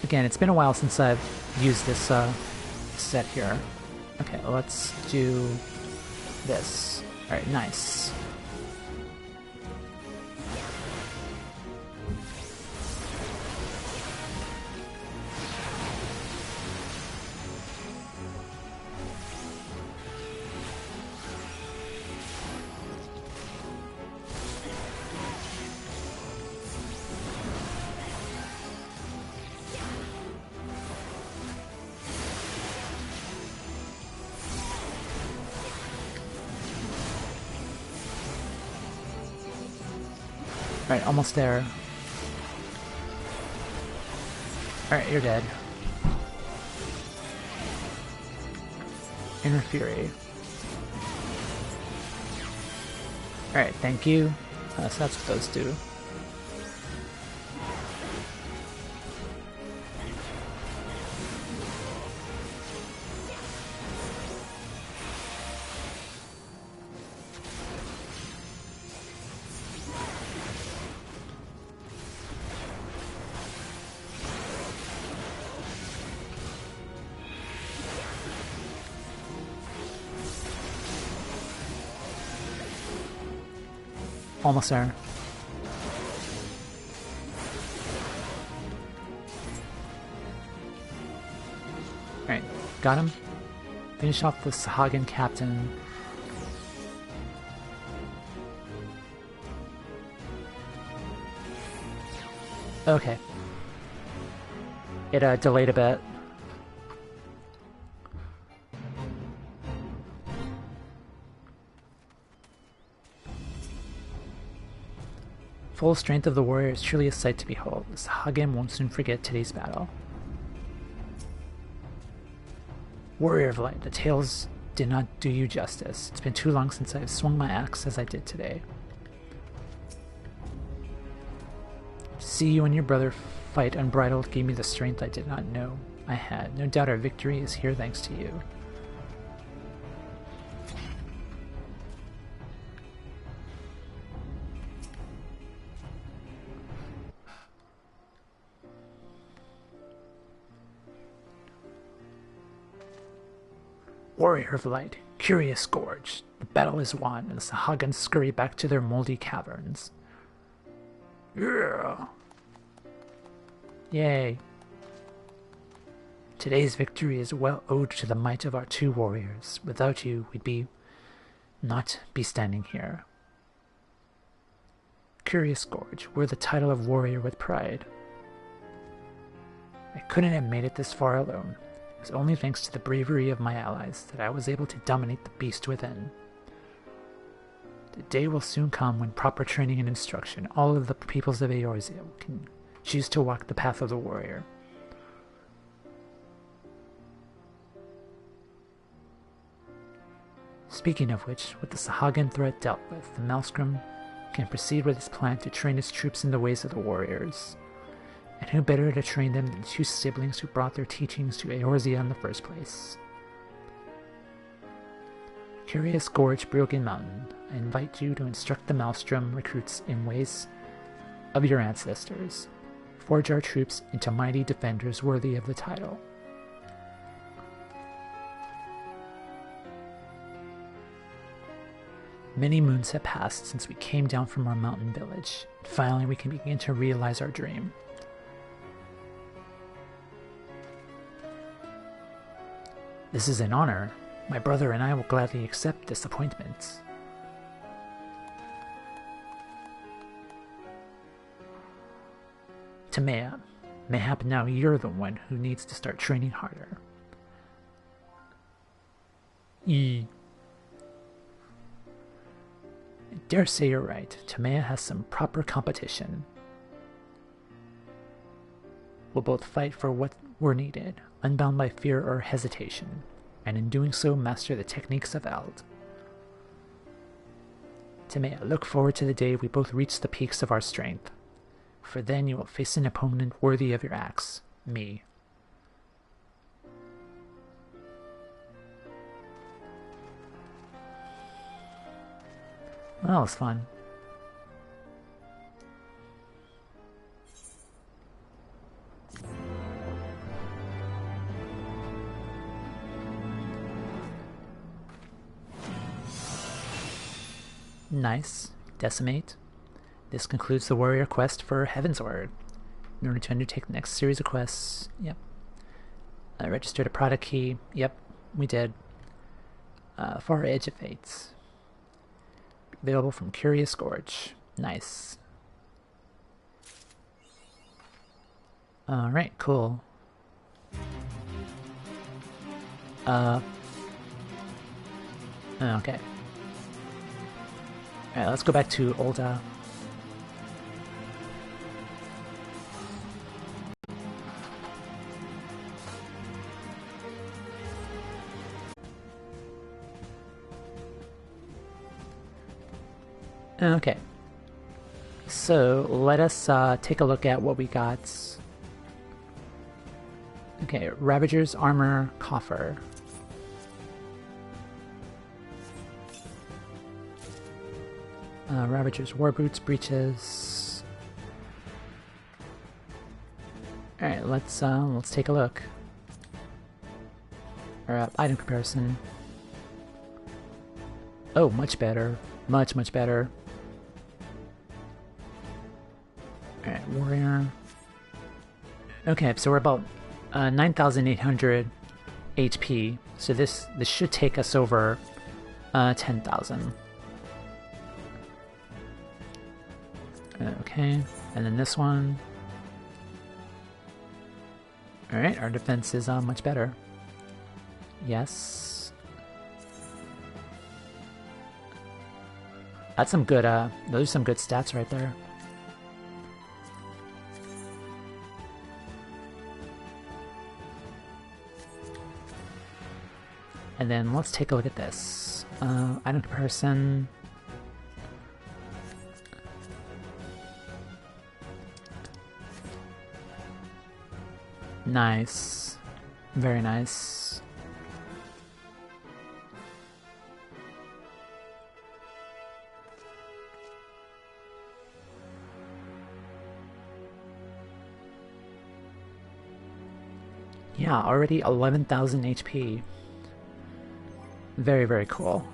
Again, it's been a while since I've used this set here. Okay, let's do this. Alright, nice. Alright, almost there. Alright, you're dead. Inner Fury. Alright, thank you. So that's what those do. Almost there. Alright, got him. Finish off the Sahagin captain. Okay. It delayed a bit. Full strength of the warrior is truly a sight to behold. The Sahagin won't soon forget today's battle. Warrior of Light, the tales did not do you justice. It's been too long since I've swung my axe as I did today. To see you and your brother fight unbridled gave me the strength I did not know I had. No doubt our victory is here thanks to you. Warrior of Light, Curious Gorge. The battle is won, and the Sahagins scurry back to their moldy caverns. Yeah! Yay. Today's victory is well owed to the might of our two warriors. Without you, we'd not be standing here. Curious Gorge, wear the title of warrior with pride. I couldn't have made it this far alone. It was only thanks to the bravery of my allies that I was able to dominate the beast within. The day will soon come when proper training and instruction, all of the peoples of Eorzea can choose to walk the path of the warrior. Speaking of which, with the Sahagin threat dealt with, the Maelstrom can proceed with his plan to train his troops in the ways of the warriors. And who better to train them than two siblings who brought their teachings to Eorzea in the first place? Curious Gorge, Broken Mountain, I invite you to instruct the Maelstrom recruits in ways of your ancestors. Forge our troops into mighty defenders worthy of the title. Many moons have passed since we came down from our mountain village. Finally, we can begin to realize our dream. This is an honor. My brother and I will gladly accept this appointment. Tamea, mayhap now you're the one who needs to start training harder. I dare say you're right. Tamea has some proper competition. We'll both fight for what we're needed, unbound by fear or hesitation, and in doing so master the techniques of Eld. Tamea, look forward to the day we both reach the peaks of our strength, for then you will face an opponent worthy of your axe, me. Well, that was fun. Nice. Decimate. This concludes the warrior quest for Heavensward. In order to undertake the next series of quests, yep. I registered a product key, yep, we did. Far Edge of Fates. Available from Curious Gorge. Nice. Alright, cool. Okay. Alright, let's go back to Ul'dah. Okay. So, let us take a look at what we got. Okay, Ravager's Armor Coffer. Ravager's War Boots, Breeches. Alright, let's take a look. Or item comparison. Oh, much better. Much better. warrior. Okay, so we're about 9,800 HP. So this should take us over 10,000. Okay, and then this one. Alright, our defense is much better. Yes. That's some good, those are some good stats right there. And then let's take a look at this. Item comparison. Nice. Very nice. Yeah, already 11,000 HP. Very, very cool.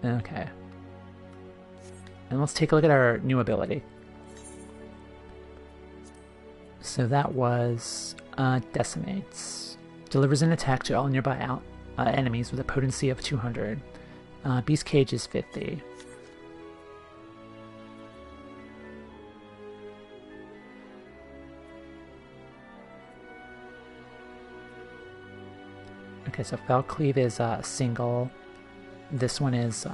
Okay. And let's take a look at our new ability. So that was Decimates. Delivers an attack to all nearby enemies with a potency of 200. Beast Cage is 50. Okay, so Fell Cleave is single. This one is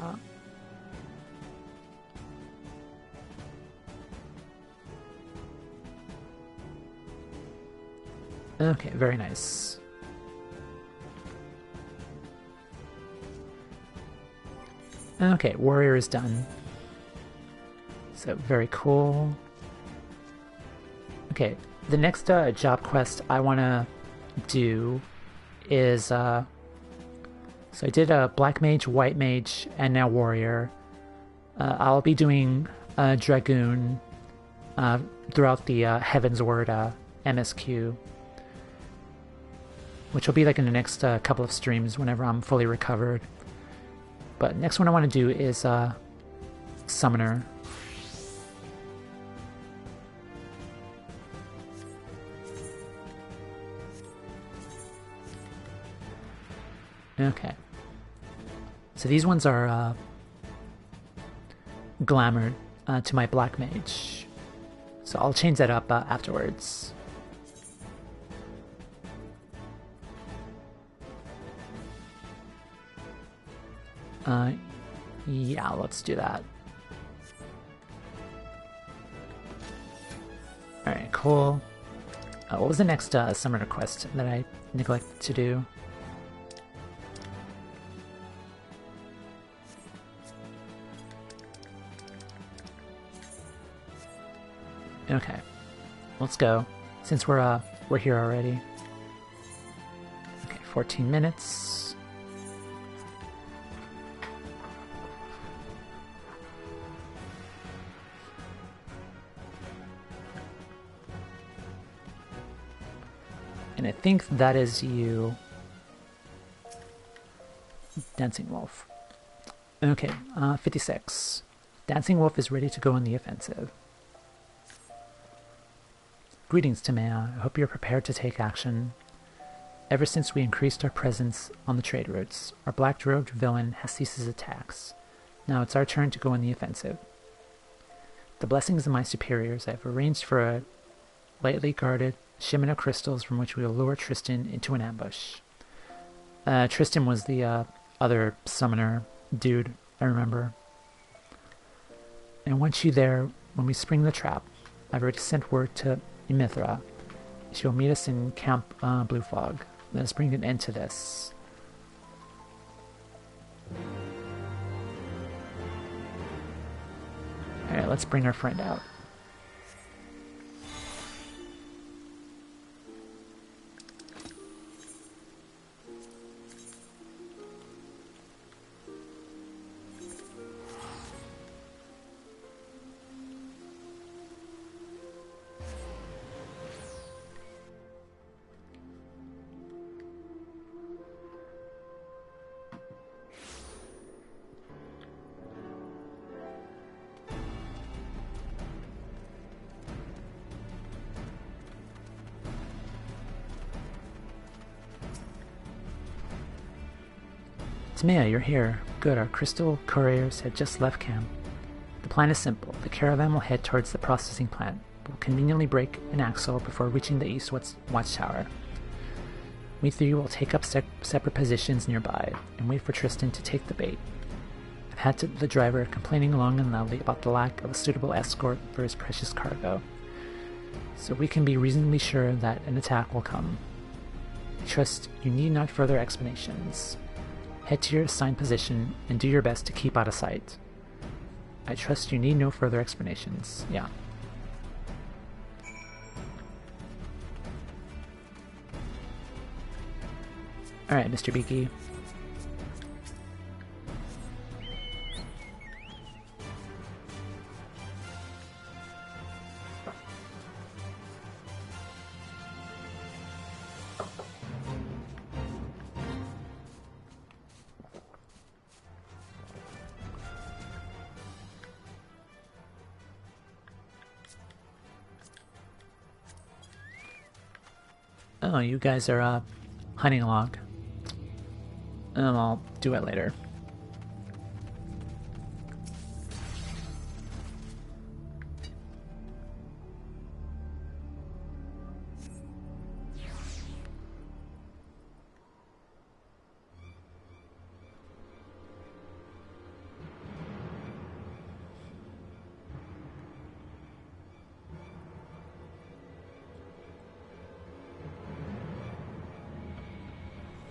okay, very nice. Okay, warrior is done. So very cool. Okay, the next job quest I want to do is so I did a black mage, white mage, and now warrior. I'll be doing dragoon throughout the Heaven's Word MSQ, which will be like in the next couple of streams whenever I'm fully recovered. But next one I want to do is summoner. Okay. So these ones are glamored to my black mage. So I'll change that up afterwards. Yeah, let's do that. Alright, cool. What was the next summoner quest that I neglected to do? Okay, let's go. Since we're here already. Okay, 14 minutes. And I think that is you, Dancing Wolf. Okay, 56. Dancing Wolf is ready to go on the offensive. Greetings, Timea. I hope you're prepared to take action. Ever since we increased our presence on the trade routes, our black-robed villain has ceased his attacks. Now it's our turn to go on the offensive. The blessings of my superiors, I have arranged for a lightly guarded shipment of crystals from which we will lure Tristan into an ambush. Tristan was the other summoner dude, I remember. And once you're there, when we spring the trap, I've already sent word to Mithra. She will meet us in Camp Blue Fog. Let us bring an end to this. Alright, let's bring our friend out. Mia, you're here. Good, our crystal couriers had just left camp. The plan is simple. The caravan will head towards the processing plant. We'll conveniently break an axle before reaching the east watchtower. We three will take up separate positions nearby and wait for Tristan to take the bait. I've had the driver complaining long and loudly about the lack of a suitable escort for his precious cargo, so we can be reasonably sure that an attack will come. I trust you need not further explanations. Head to your assigned position and do your best to keep out of sight. I trust you need no further explanations. Yeah. Alright, Mr. Beaky. Oh, you guys are hunting a log. I'll do it later.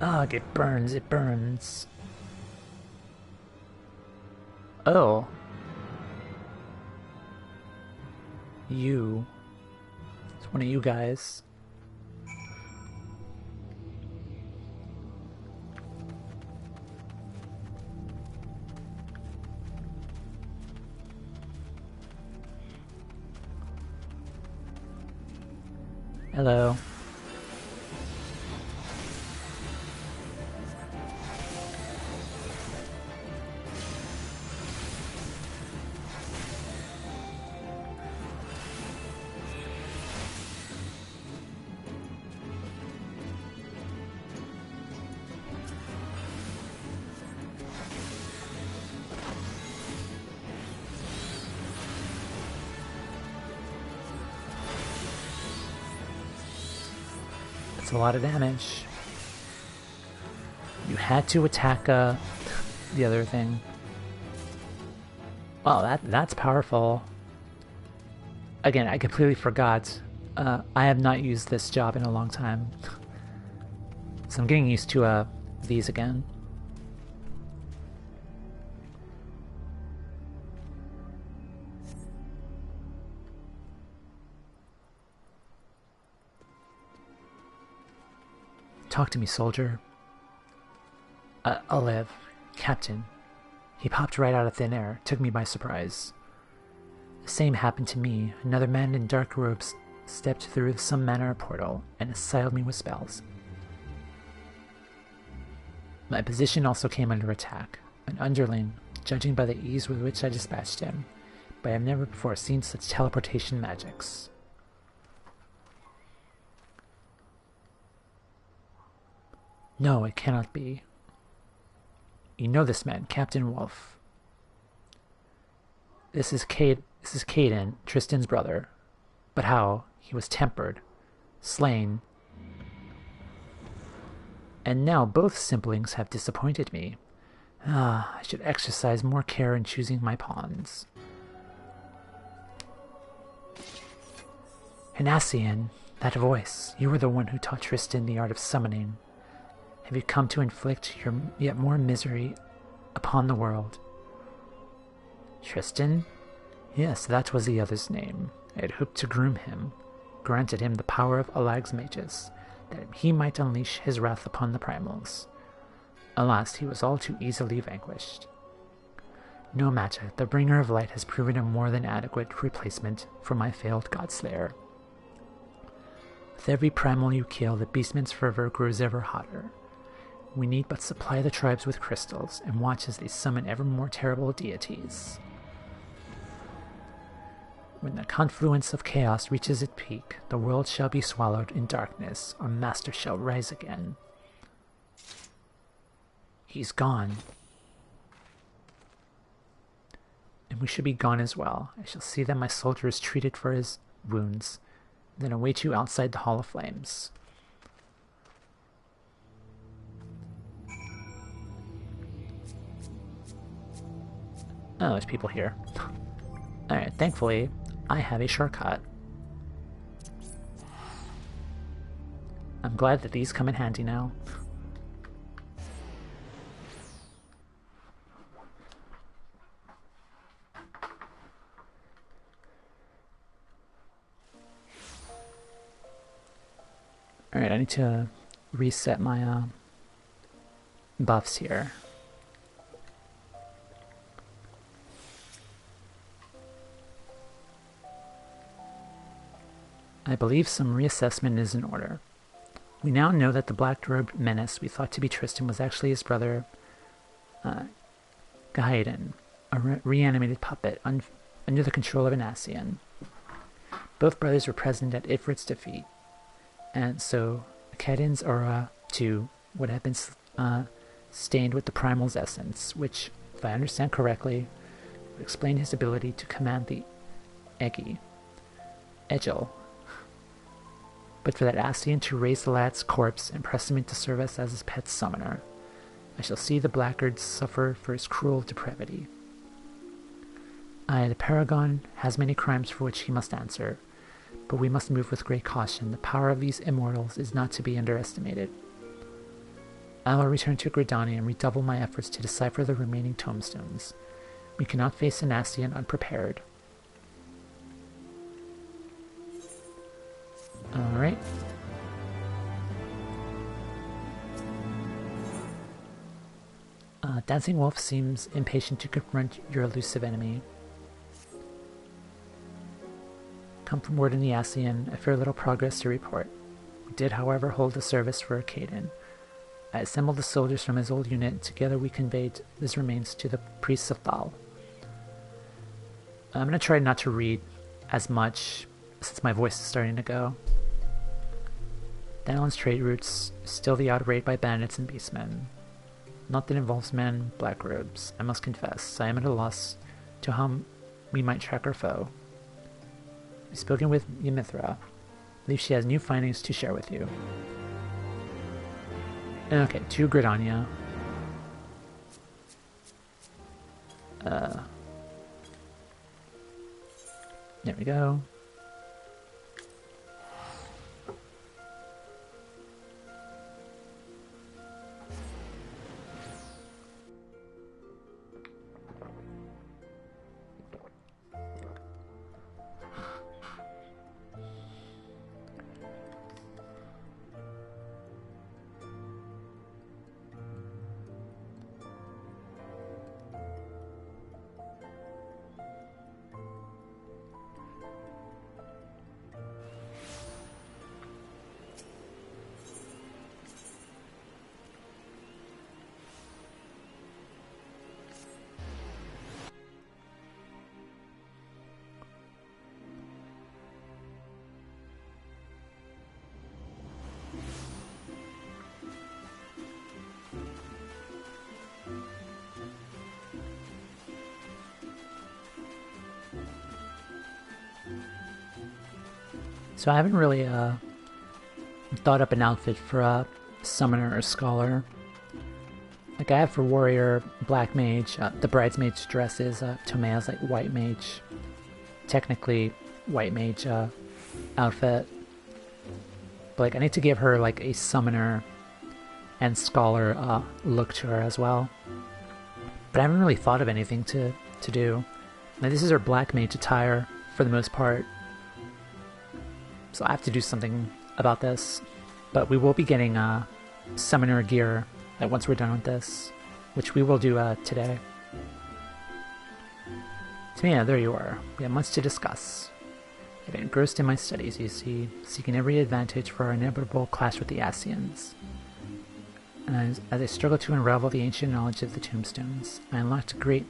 Ugh, it burns, it burns. Oh. You. It's one of you guys. Hello. That's a lot of damage. You had to attack the other thing. Wow, that's powerful. Again, I completely forgot. I have not used this job in a long time. So I'm getting used to these again. Talk to me, soldier. Olev, Captain. He popped right out of thin air, took me by surprise. The same happened to me. Another man in dark robes stepped through some manner of portal and assailed me with spells. My position also came under attack. An underling, judging by the ease with which I dispatched him, but I have never before seen such teleportation magics. No, it cannot be. You know this man, Captain Wolf. This is Caden, Tristan's brother. But how? He was tempered, slain. And now both siblings have disappointed me. I should exercise more care in choosing my pawns. Hanassian, that voice. You were the one who taught Tristan the art of summoning. Have you come to inflict your yet more misery upon the world? Tristan? Yes, that was the other's name. I had hoped to groom him, granted him the power of Alag's mages, that he might unleash his wrath upon the primals. Alas, he was all too easily vanquished. No matter, the Bringer of Light has proven a more than adequate replacement for my failed Godslayer. With every primal you kill, the beastman's fervor grows ever hotter. We need but supply the tribes with crystals, and watch as they summon ever more terrible deities. When the confluence of chaos reaches its peak, the world shall be swallowed in darkness, our master shall rise again. He's gone. And we should be gone as well. I shall see that my soldier is treated for his wounds, then await you outside the Hall of Flames. Oh, there's people here. Alright, thankfully, I have a shortcut. I'm glad that these come in handy now. Alright, I need to reset my buffs here. I believe some reassessment is in order. We now know that the black-robed menace we thought to be Tristan was actually his brother, Gaiden, a reanimated puppet under the control of an Ascian. Both brothers were present at Ifrit's defeat, and so Kedin's aura, too, would have been stained with the Primal's essence, which, if I understand correctly, would explain his ability to command the Egil. But for that Ascian to raise the lad's corpse and press him into service as his pet summoner, I shall see the blackguard suffer for his cruel depravity. Aye, the Paragon has many crimes for which he must answer, but we must move with great caution. The power of these immortals is not to be underestimated. I will return to Gridani and redouble my efforts to decipher the remaining tombstones. We cannot face an Ascian unprepared. Alright. Dancing Wolf seems impatient to confront your elusive enemy. Come from word in the Ascian, a fair little progress to report. We did, however, hold a service for Caden. I assembled the soldiers from his old unit, and together we conveyed his remains to the priests of Thal. I'm going to try not to read as much, since my voice is starting to go. Danelon's trade routes, still the odd raid by bandits and beastmen. Not that involves men, black robes. I must confess, I am at a loss to how we might track our foe. We've spoken with Ymithra. I believe she has new findings to share with you. Okay, to Gridania. There we go. So I haven't really thought up an outfit for a summoner or scholar. Like I have for warrior, black mage. The bridesmaid's dress is Tomea's like white mage. Technically, white mage outfit. But like I need to give her like a summoner and scholar look to her as well. But I haven't really thought of anything to do. Now this is her black mage attire for the most part. So I have to do something about this. But we will be getting summoner gear once we're done with this, which we will do today. So yeah, there you are. We have much to discuss. I've been engrossed in my studies, you see, seeking every advantage for our inevitable clash with the Ascians. And as I struggle to unravel the ancient knowledge of the tombstones, I unlocked a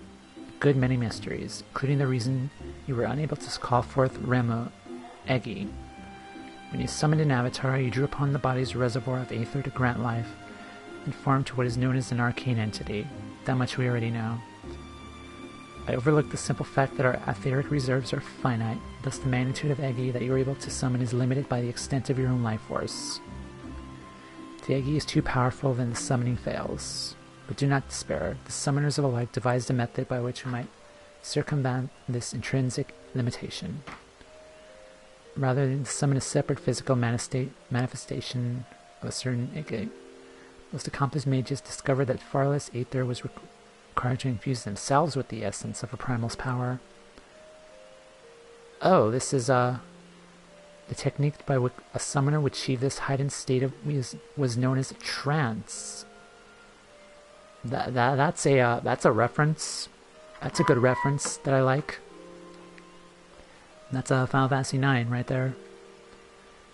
good many mysteries, including the reason you were unable to call forth Remo Egi. When you summoned an avatar, you drew upon the body's reservoir of aether to grant life, and formed to what is known as an arcane entity. That much we already know. I overlooked the simple fact that our etheric reserves are finite, thus the magnitude of Eggy that you are able to summon is limited by the extent of your own life force. If the Eggy is too powerful, then the summoning fails. But do not despair. The summoners of alike devised a method by which we might circumvent this intrinsic limitation. Rather than summon a separate physical manifestation of a certain Eggy, most accomplished mages discovered that far less aether was required to infuse themselves with the essence of a primal's power. Oh, this is the technique by which a summoner would achieve this heightened state was known as trance. That's a reference. That's a good reference that I like. That's a Final Fantasy IX right there.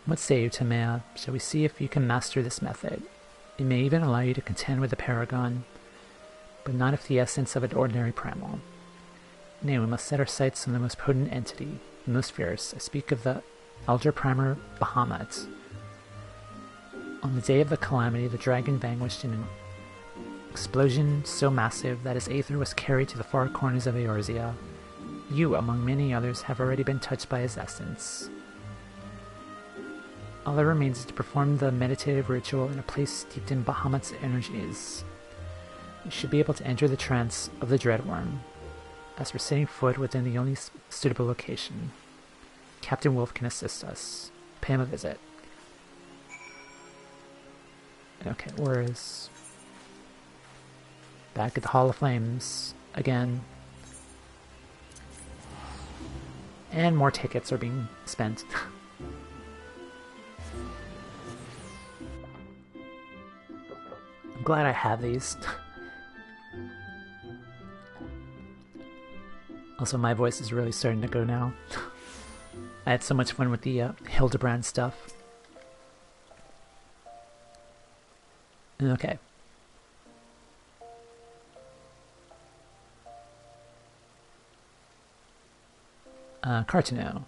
What say you, Tamea? Shall we see if you can master this method? It may even allow you to contend with the Paragon, but not if the essence of an ordinary primal. Nay, we must set our sights on the most potent entity, the most fierce. I speak of the Elder Primer Bahamut. On the day of the calamity, the dragon vanquished in an explosion so massive that his aether was carried to the far corners of Eorzea. You, among many others, have already been touched by his essence. All that remains is to perform the meditative ritual in a place steeped in Bahamut's energies. You should be able to enter the trance of the Dreadworm, as we're setting foot within the only suitable location. Captain Wolf can assist us. Pay him a visit. Okay, where is... Back at the Hall of Flames again. And more tickets are being spent. I'm glad I have these. Also, my voice is really starting to go now. I had so much fun with the Hildibrand stuff. Okay. Cartino.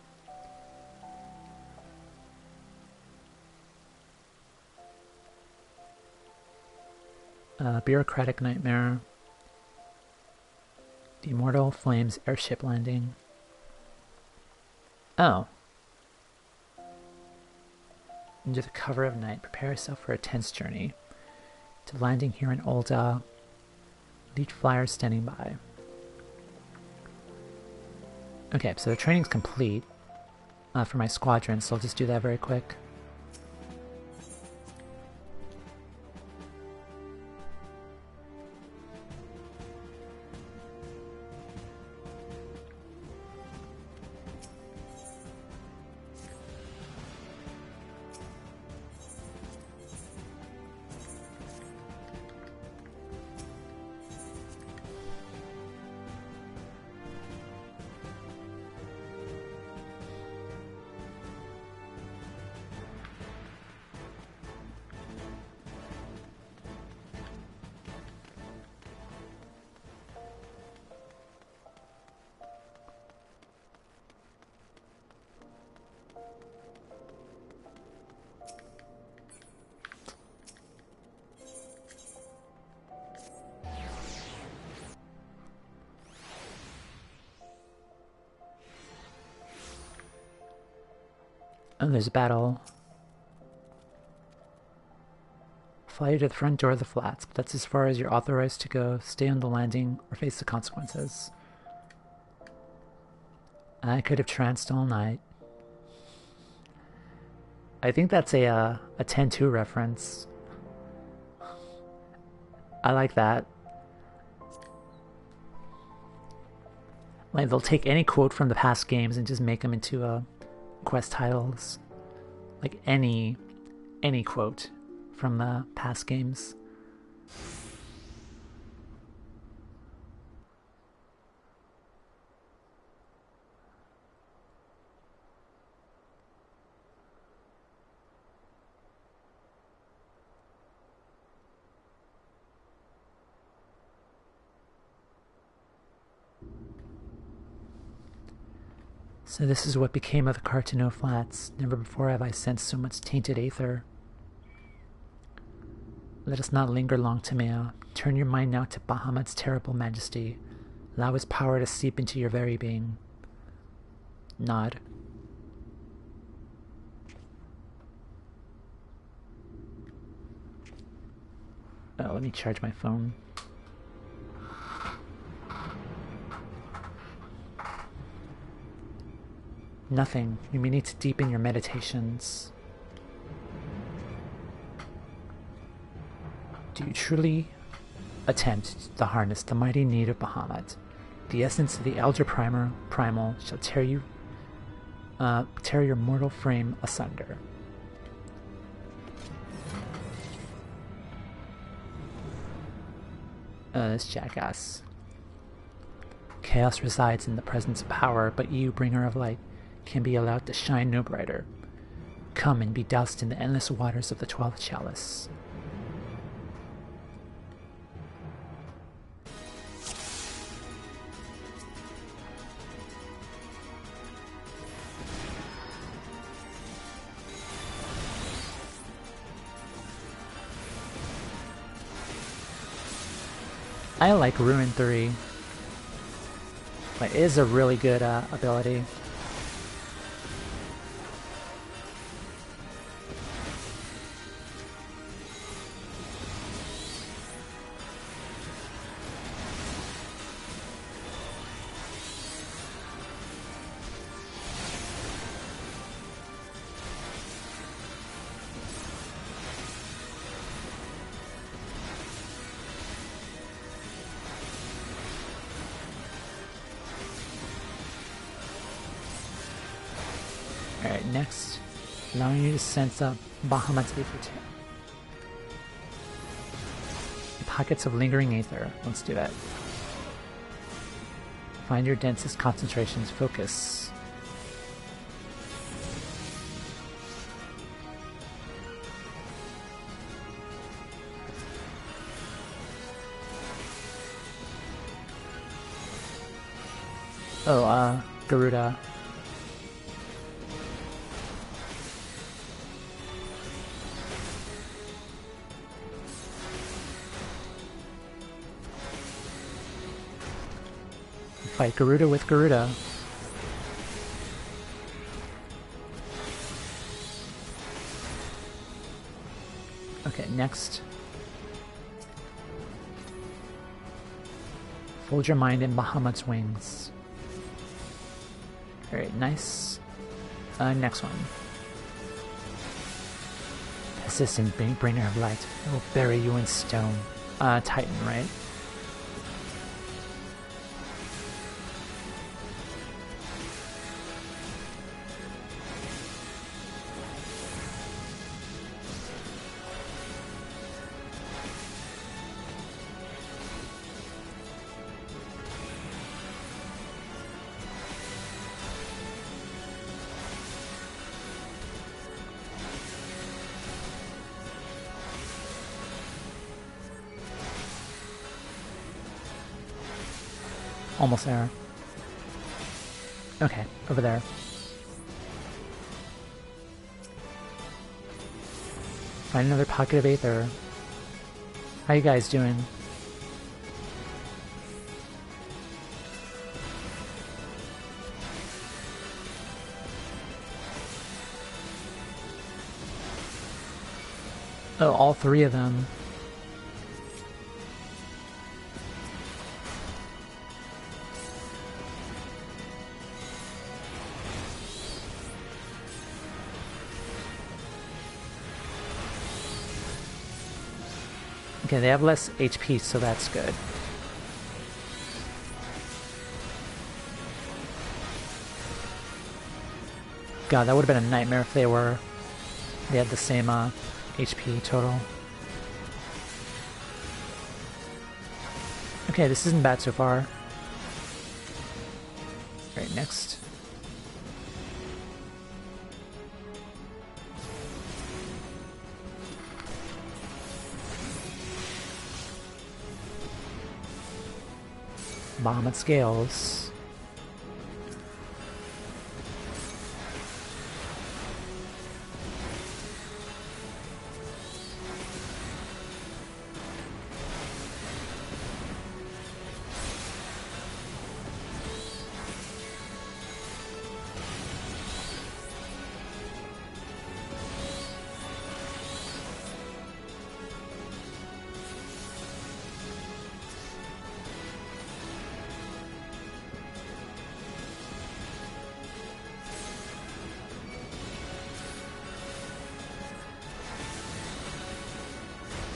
Bureaucratic Nightmare. The Immortal Flames airship landing. Oh. Under the cover of night, prepare yourself for a tense journey to landing here in Ul'dah. Elite flyers standing by. Okay, so the training's complete for my squadron, so I'll just do that very quick. Oh, there's a battle. Fly you to the front door of the flats, but that's as far as you're authorized to go. Stay on the landing or face the consequences. I could have tranced all night. I think that's a 10-2 reference. I like that. Like, they'll take any quote from the past games and just make them into quest titles. Like any quote from the past games. So this is what became of the Cartino Flats. Never before have I sensed so much tainted aether. Let us not linger long, Timea. Turn your mind now to Bahamut's terrible majesty. Allow his power to seep into your very being. Nod. Oh, let me charge my phone. Nothing. You may need to deepen your meditations. Do you truly attempt to harness the mighty need of Bahamut? The essence of the Elder Primal shall tear your mortal frame asunder. This jackass. Chaos resides in the presence of power, but you, bringer of light, can be allowed to shine no brighter. Come and be doused in the endless waters of the 12th chalice. I like Ruin 3. It is a really good ability. Alright, next, allowing you to sense up Bahamut's Aether Tail. Pockets of lingering aether. Let's do that. Find your densest concentrations. Focus. Oh, Garuda. Fight Garuda with Garuda. Okay, next. Fold your mind in Bahamut's wings. Alright, nice. Next one. Persistent bringer of light. I will bury you in stone. Titan, right? Almost there. Okay, over there. Find another pocket of aether. How you guys doing? Oh, all three of them. Okay, they have less HP, so that's good. God, that would have been a nightmare if they had the same HP total. Okay, this isn't bad so far. Alright, next. Bahamut scales.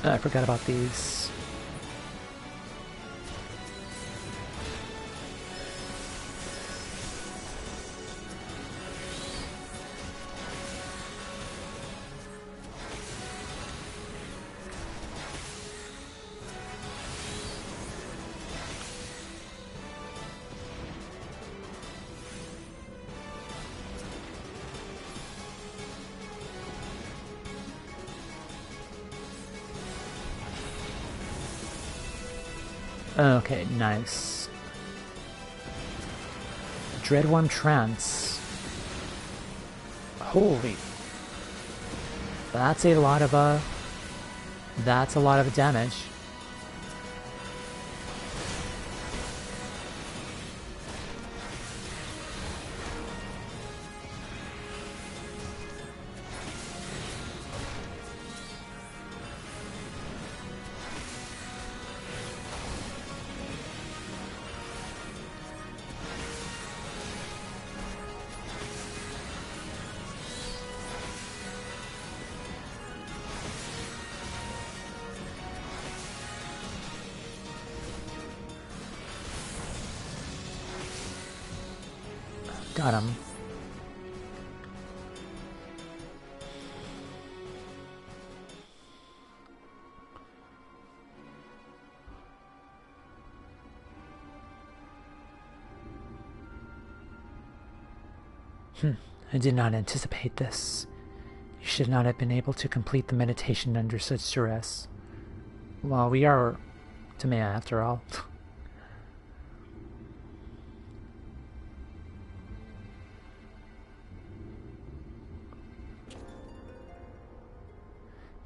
I forgot about these. Okay, nice. Dreadworm Trance. Holy. That's a lot of damage. Got him. I did not anticipate this. You should not have been able to complete the meditation under such duress. Well, we are Tamea after all.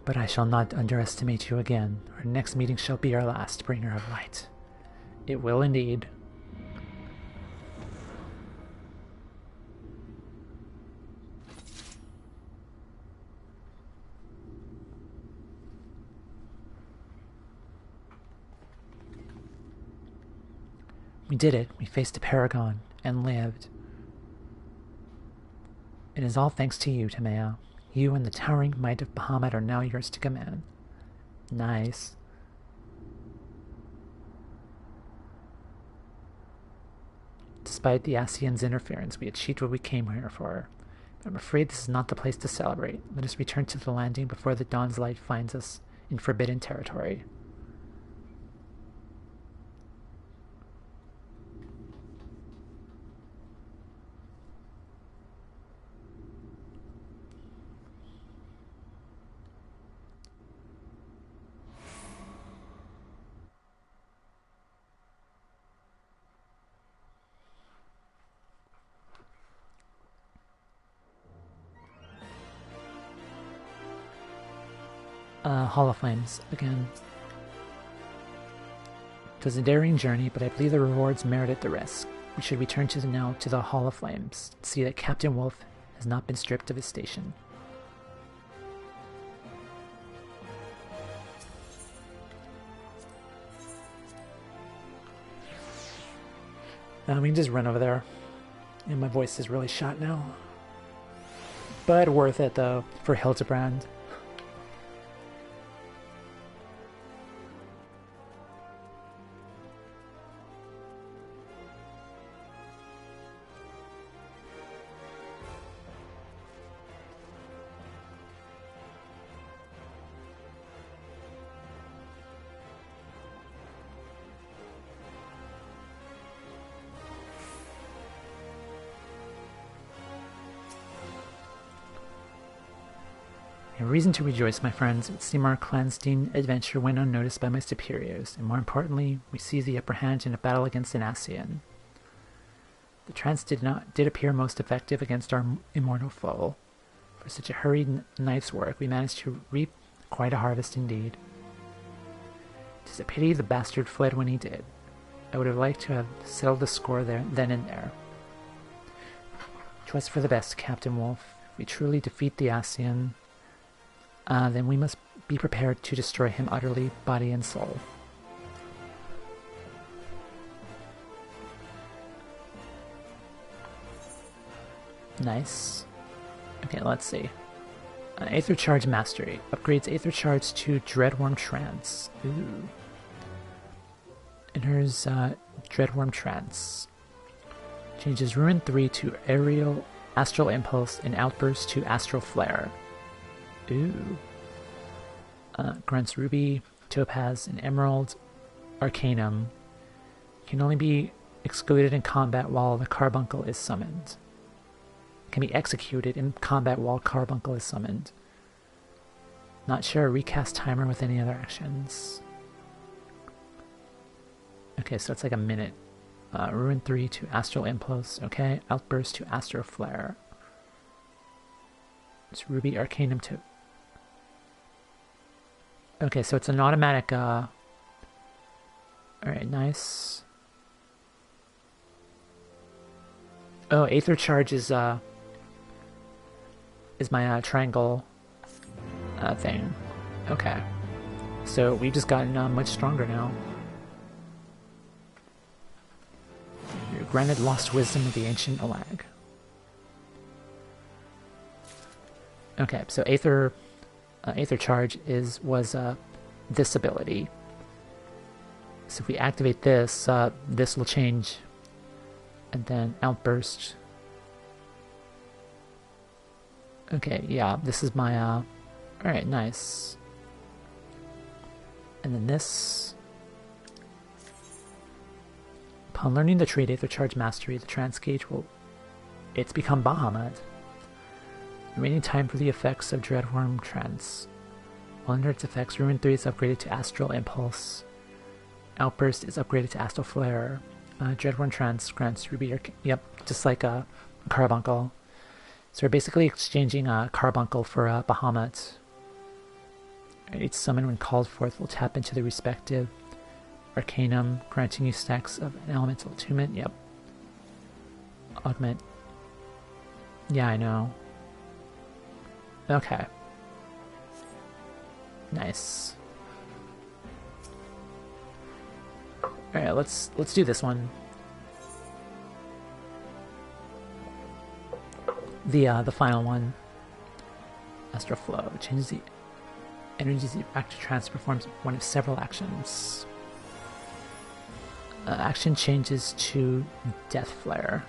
But I shall not underestimate you again. Our next meeting shall be our last, bringer of light. It will indeed. We did it. We faced a paragon and lived. It is all thanks to you, Tamea. You and the towering might of Bahamut are now yours to command. Nice. Despite the Asian's interference, we achieved what we came here for. I'm afraid this is not the place to celebrate. Let us return to the landing before the dawn's light finds us in forbidden territory. Hall of Flames again. It was a daring journey, but I believe the rewards merited the risk. We should return now to the Hall of Flames, and see that Captain Wolf has not been stripped of his station. We can just run over there. And my voice is really shot now. But worth it though, for Hildibrand. A reason to rejoice, my friends. It seems our clandestine adventure went unnoticed by my superiors, and more importantly, we seized the upper hand in a battle against an Asian. The trance did appear most effective against our immortal foe. For such a hurried night's work, we managed to reap quite a harvest indeed. 'Tis a pity the bastard fled when he did. I would have liked to have settled the score then and there. 'Twas for the best, Captain Wolf. If we truly defeat the Asian, then we must be prepared to destroy him utterly, body and soul. Nice. Okay, let's see. Aether Charge Mastery. Upgrades Aether Charge to Dreadworm Trance. Ooh. Enters Dreadworm Trance. Changes Ruin 3 to Aerial Astral Impulse and Outburst to Astral Flare. Ooh. Grants Ruby, Topaz, and Emerald. Arcanum. Can only be excluded in combat while the Carbuncle is summoned. Can be executed in combat while Carbuncle is summoned. Not sure. Recast timer with any other actions. Okay, so it's like a minute. Ruin 3 to Astral Impulse. Okay, Outburst to Astral Flare. It's Ruby Arcanum to... Okay, so it's an automatic... Alright, nice. Oh, Aether Charge is my triangle thing. Okay. So we've just gotten much stronger now. You're granted Lost Wisdom of the Ancient Olag. Okay, so Aether Charge was this ability. So if we activate this, this will change. And then Outburst. Okay, yeah, this is my, alright, nice. And then this. Upon learning the trait Aether Charge Mastery, the trance gauge will... It's become Bahamut. Remaining time for the effects of Dreadworm Trance. While under its effects, Ruin 3 is upgraded to Astral Impulse. Outburst is upgraded to Astral Flare. Dreadworm Trance grants Ruby... Yep, just like a Carbuncle. So we're basically exchanging Carbuncle for Bahamut. Each summon, when called forth, will tap into the respective Arcanum, granting you stacks of an Elemental Attunement. Yep. Augment. Yeah, I know. Okay. Nice. Alright, let's do this one. The final one. Astral Flow. Changes the energies the active trance performs one of several actions. Action changes to Death Flare.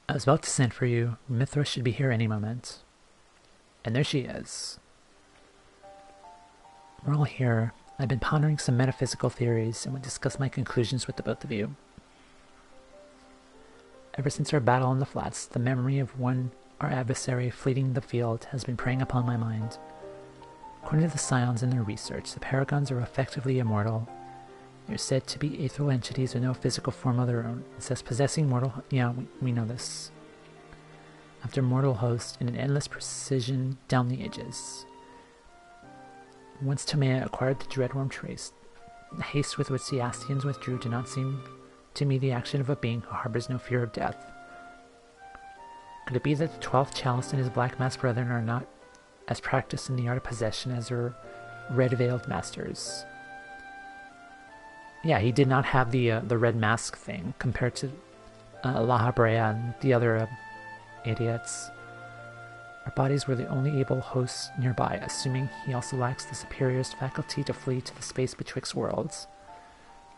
I was about to send for you. Mithra should be here any moment. And there she is. We're all here. I've been pondering some metaphysical theories and would discuss my conclusions with the both of you. Ever since our battle on the flats, the memory of our adversary fleeing the field has been preying upon my mind. According to the Scions and their research, the Paragons are effectively immortal. They're said to be ethereal entities with no physical form of their own. It says possessing mortal... Yeah, we know this. After mortal host in an endless precision down the edges. Once Tomea acquired the Dreadworm trace, the haste with which the Astians withdrew did not seem to me the action of a being who harbors no fear of death. Could it be that the 12th Chalice and his Black Mask brethren are not as practiced in the art of possession as their red-veiled masters? Yeah, he did not have the red mask thing compared to La Habrea and the other idiots. Our bodies were the only able hosts nearby, assuming he also lacks the superior's faculty to flee to the space betwixt worlds.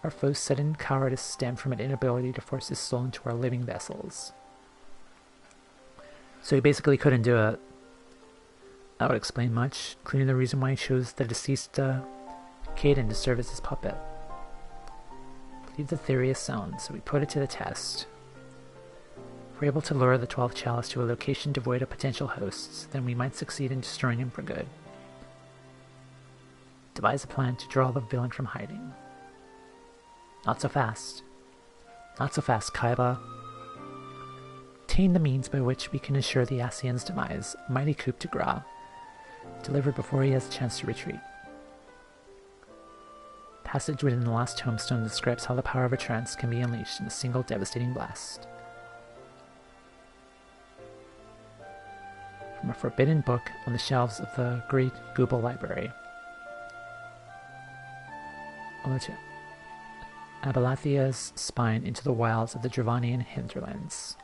Our foe's sudden cowardice stemmed from an inability to force his soul into our living vessels. So he basically couldn't do it. That would explain much, including the reason why he chose the deceased Caden to serve as his puppet. I believe the theory is sound, so we put it to the test. If we're able to lure the 12th Chalice to a location devoid of potential hosts, then we might succeed in destroying him for good. Devise a plan to draw the villain from hiding. Not so fast. Not so fast, Kaiba. Obtain the means by which we can ensure the Asian's demise, mighty coup de grace, delivered before he has a chance to retreat. Passage within the last tombstone describes how the power of a trance can be unleashed in a single devastating blast. From a forbidden book on the shelves of the Great Google Library. Abalathia's spine into the wilds of the Dravanian hinterlands.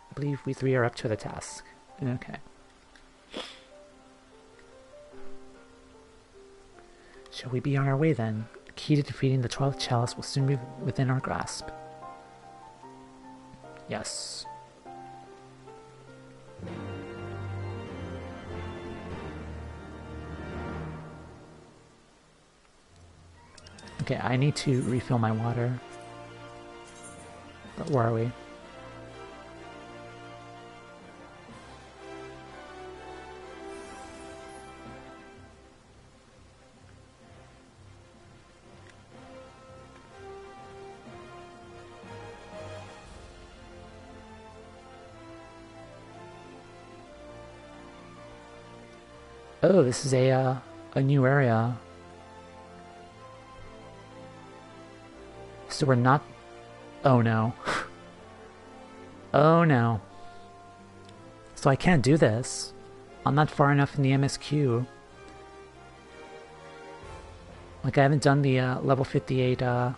I believe we three are up to the task. Okay. Shall we be on our way then? The key to defeating the 12th chalice will soon be within our grasp. Yes. Okay, I need to refill my water. But where are we? Oh, this is a new area. So we're not... Oh no. Oh no. So I can't do this. I'm not far enough in the MSQ. Like I haven't done the level 58 or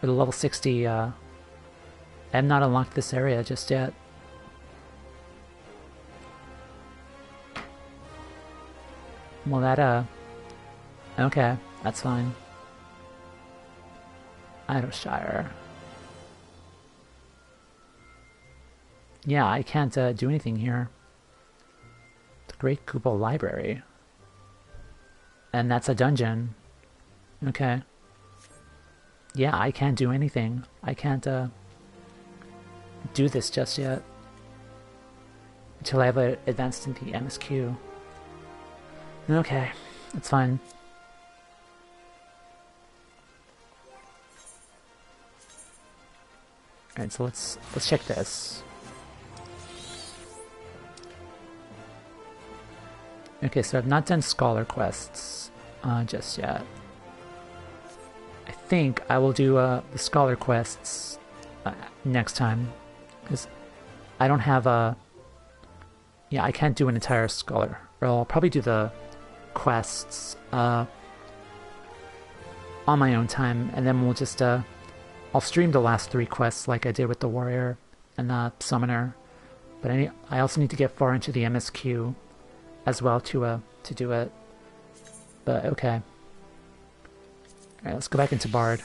the level 60. I have not unlocked this area just yet. Well, that, okay, that's fine. Idleshire. Yeah, I can't do anything here. The Great Kupal Library. And that's a dungeon. Okay. Yeah, I can't do anything. I can't do this just yet. Until I've advanced into the MSQ. Okay, that's fine. Alright, so let's check this. Okay, so I've not done scholar quests just yet. I think I will do the scholar quests next time, because I don't have a... Yeah, I can't do an entire scholar. Or I'll probably do the quests on my own time, and then we'll just I'll stream the last 3 quests like I did with the warrior and the summoner, but I also need to get far into the MSQ as well to do it. But okay, all right, let's go back into Bard.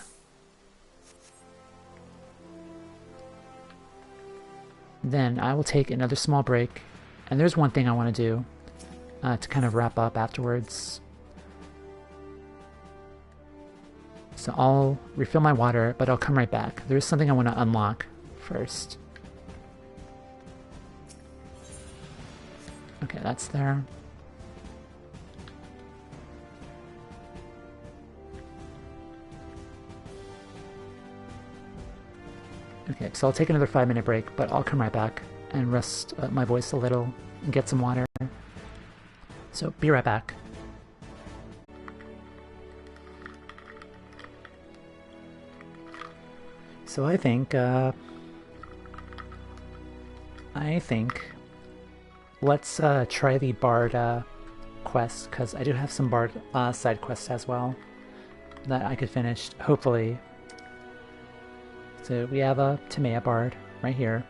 Then I will take another small break, and there's one thing I want to do to kind of wrap up afterwards. So I'll refill my water, but I'll come right back. There's something I want to unlock first. Okay, that's there. Okay, so I'll take another 5-minute break, but I'll come right back and rest my voice a little and get some water. So, be right back. So I think let's try the Bard quest, because I do have some Bard side quests as well that I could finish, hopefully. So we have a Timea Bard right here.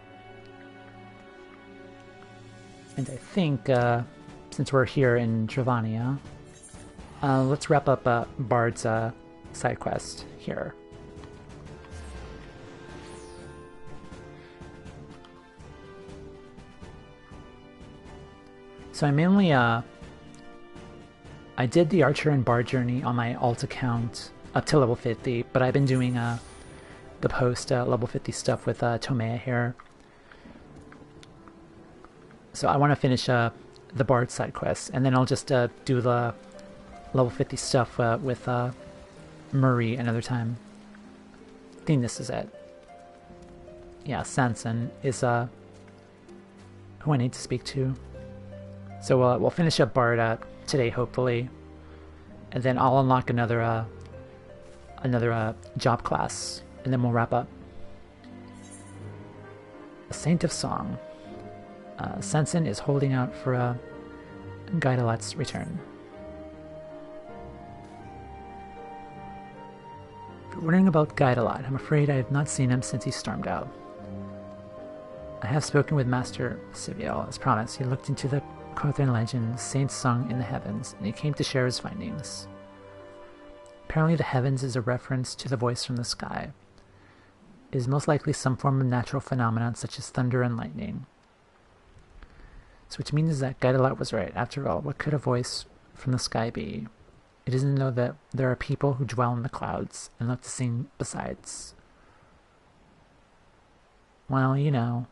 And I think, since we're here in Dravania, let's wrap up Bard's side quest here. So I mainly, I did the Archer and Bard journey on my alt account up to level 50, but I've been doing the post level 50 stuff with Tomea here. So I want to finish the Bard side quest, and then I'll just do the level 50 stuff with Murray another time. I think this is it. Yeah, Sanson is who I need to speak to. So we'll finish up Bard today, hopefully, and then I'll unlock another job class, and then we'll wrap up. A Saint of Song. Sanson is holding out for Gaidalat's return. wondering about Guide a lot. I'm afraid I have not seen him since he stormed out. I have spoken with Master Siviel, as promised. He looked into the Quothran legend, saints sung in the heavens, and he came to share his findings. Apparently the heavens is a reference to the voice from the sky. It is most likely some form of natural phenomenon such as thunder and lightning. So which means that Guidelot was right. After all, what could a voice from the sky be? It isn't to know that there are people who dwell in the clouds and love to sing besides. Well, you know.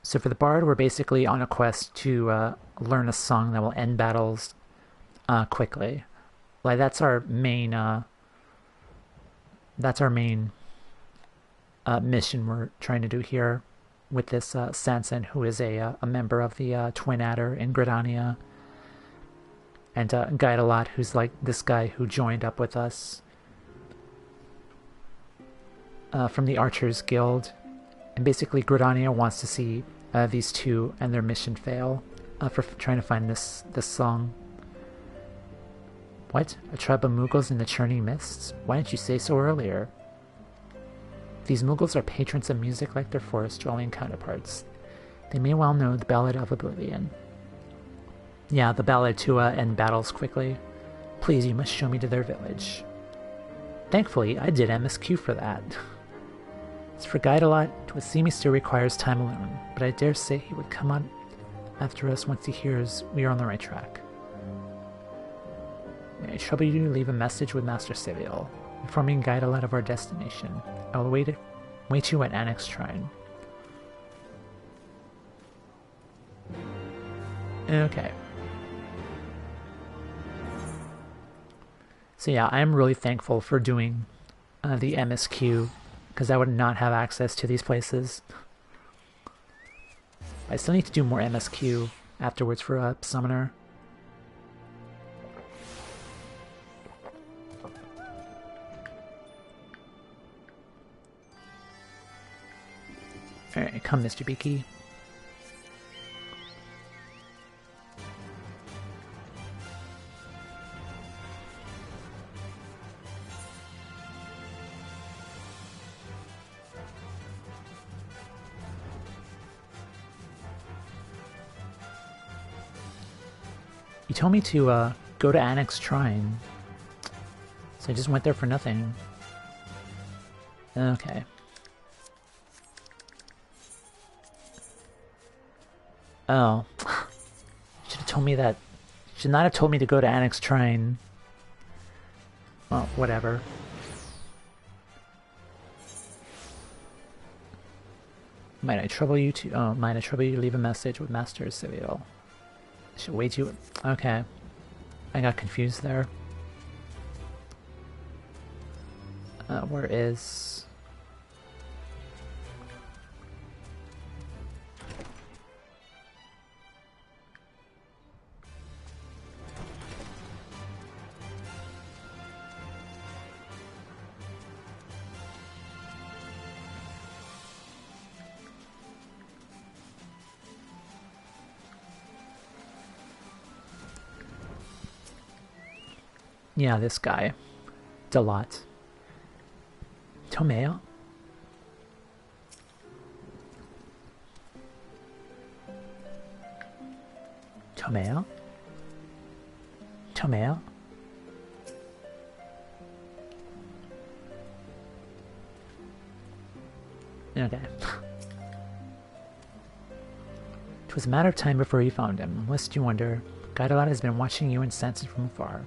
So for the bard, we're basically on a quest to learn a song that will end battles quickly. Like that's our main mission we're trying to do here with this Sanson, who is a member of the Twin Adder in Gridania, and Guidelot, who's like this guy who joined up with us from the Archers Guild. And basically Gridania wants to see these two and their mission fail for trying to find this song. What? A tribe of Mughals in the churning mists? Why didn't you say so earlier? These Mughals are patrons of music like their forest-dwelling counterparts. They may well know the Ballad of Oblivion. Yeah, the ballad to end battles quickly. Please, you must show me to their village. Thankfully, I did MSQ for that. As for Guidelot, to see me still requires time alone, but I dare say he would come on after us once he hears we are on the right track. May I trouble you to leave a message with Master Siviel, informing Guidelot of our destination. I will wait you at Annex Shrine. Okay. So yeah, I'm really thankful for doing the MSQ, because I would not have access to these places. I still need to do more MSQ afterwards for a summoner. Alright, come Mr. Beaky. You told me to go to Annex Shrine, so I just went there for nothing. Okay. Oh. Should have told me that. Should not have told me to go to Annex Shrine. Well, whatever. Might I trouble you to leave a message with Master Siviel? Should wait you. Okay. I got confused there. Where is... Yeah, this guy. Dalot. Tomeo? Tomeo? Tomeo? Okay. It was a matter of time before he found him. Lest you wonder, Guidelot has been watching you and Sanson from afar.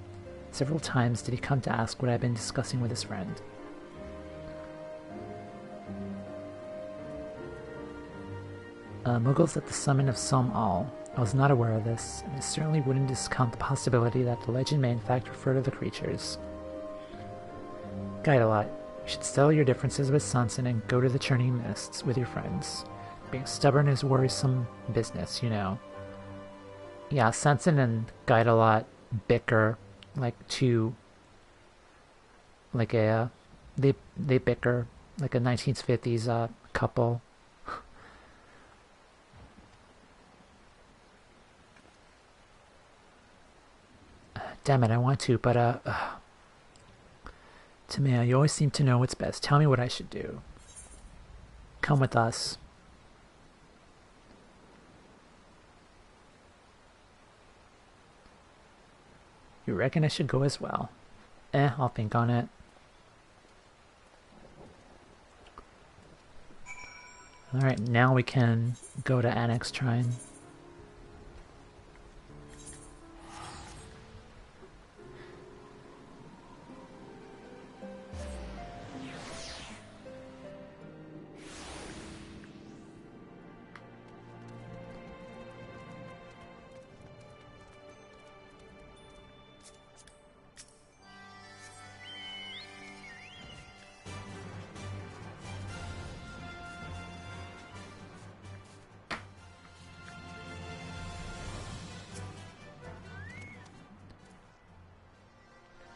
Several times did he come to ask what I had been discussing with his friend. Mughals at the summon of Som Al. I was not aware of this, and I certainly wouldn't discount the possibility that the legend may in fact refer to the creatures. Guidelot, you should settle your differences with Sanson and go to the Churning Mists with your friends. Being stubborn is worrisome business, you know. Yeah, Sanson and Guidelot bicker like two, like a, they bicker like a 1950s couple. Damn it, I want to, but Tamea, you always seem to know what's best. Tell me what I should do. Come with us. You reckon I should go as well? I'll think on it. Alright, now we can go to Annex Shrine.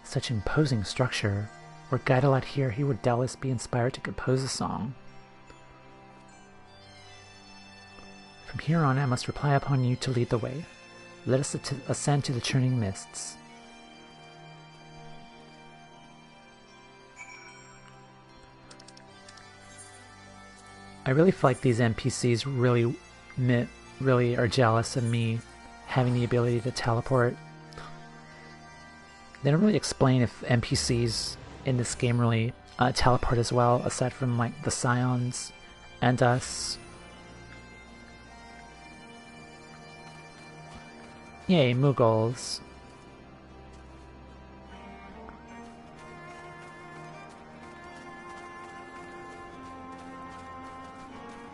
Such imposing structure. Were Guidelot here, he would doubtless be inspired to compose a song. From here on, I must rely upon you to lead the way. Let us ascend to the churning mists. I really feel like these NPCs really are jealous of me having the ability to teleport. They don't really explain if NPCs in this game really teleport as well, aside from like the Scions and us. Yay, Mughals.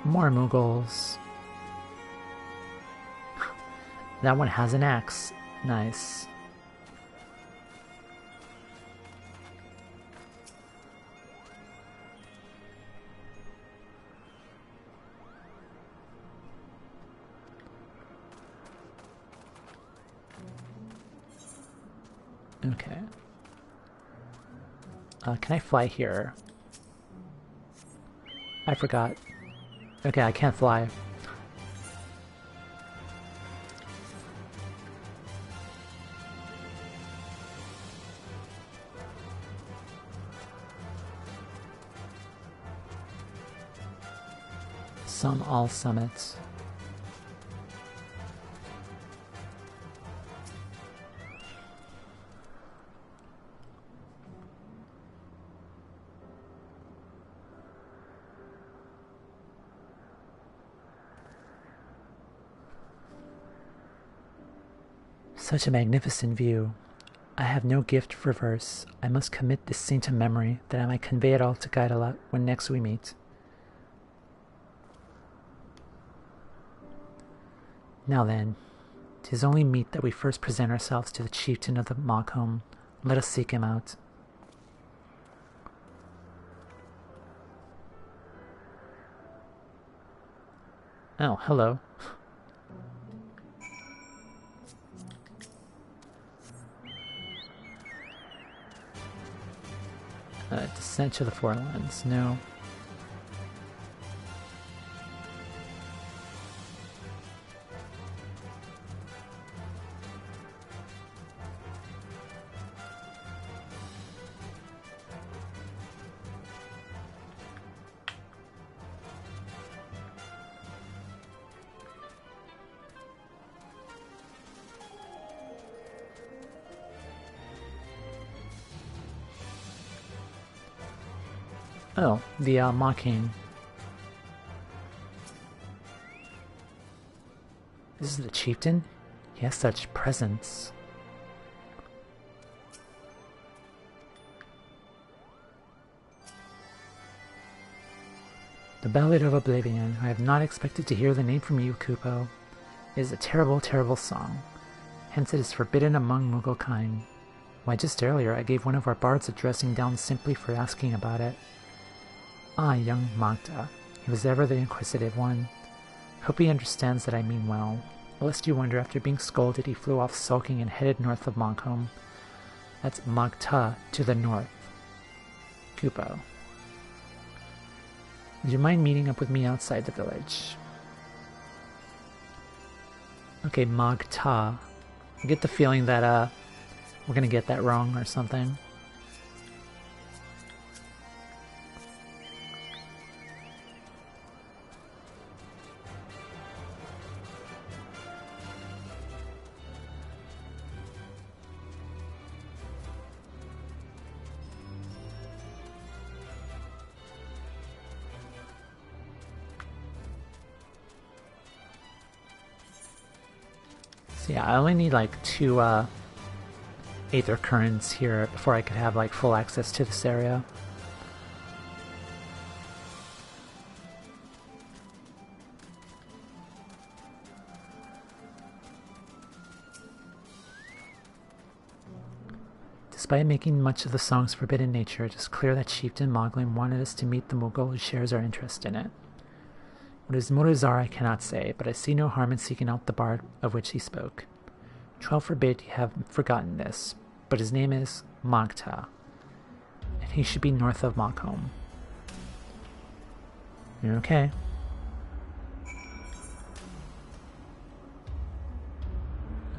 More Mughals. That one has an axe. Nice. Okay. Can I fly here? I forgot. Okay, I can't fly. All summits. Such a magnificent view. I have no gift for verse. I must commit this scene to memory, that I might convey it all to Guidelot when next we meet. Now then, 'tis only meet that we first present ourselves to the chieftain of the Moghome. Let us seek him out. Oh, hello. Descent to the Forelands. No. Oh, the mocking. This is the chieftain? He has such presence. The Ballad of Oblivion. I have not expected to hear the name from you, Kupo. It is a terrible, terrible song. Hence it is forbidden among Mughal kind. Why, just earlier I gave one of our bards a dressing down simply for asking about it. Ah, young Magda. He was ever the inquisitive one. Hope he understands that I mean well. Lest you wonder, after being scolded, he flew off sulking and headed north of Moghome. That's Magta to the north. Kupo. Would you mind meeting up with me outside the village? Okay, Magta. I get the feeling that we're gonna get that wrong or something. So yeah, I only need like 2 Aether Currents here before I could have like full access to this area. Despite making much of the song's forbidden nature, it is clear that Chieftain Mogling wanted us to meet the Mughal who shares our interest in it. What his motives are I cannot say, but I see no harm in seeking out the bard of which he spoke. Troll forbid he have forgotten this, but his name is Magta, and he should be north of Moghom. Okay.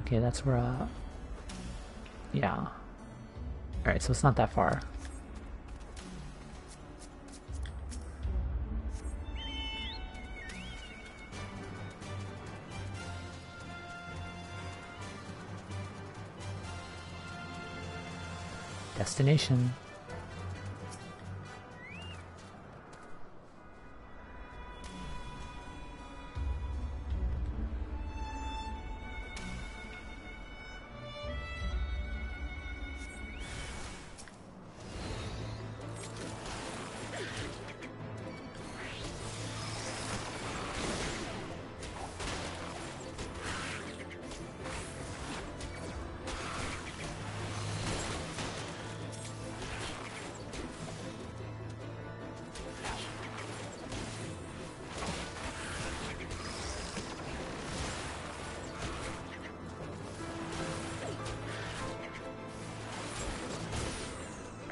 Okay, that's where, yeah. Alright, so it's not that far. Destination.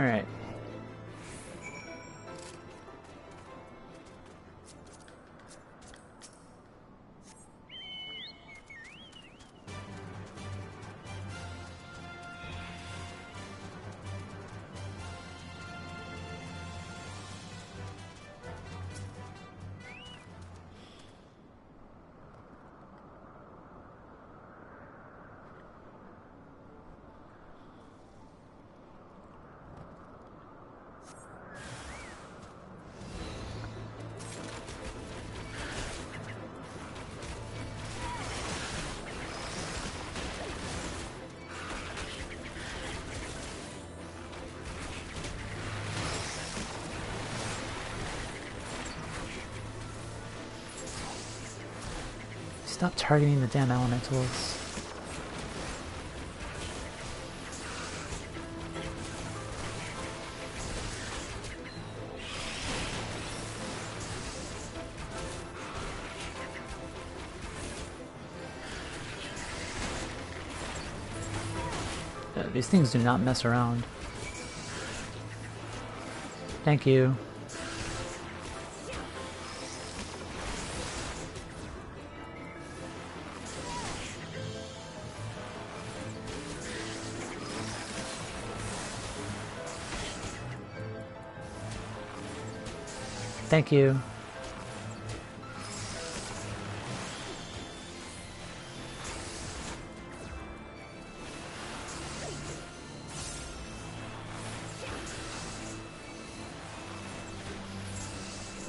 Alright. Stop targeting the damn elementals. These things do not mess around. Thank you. Thank you.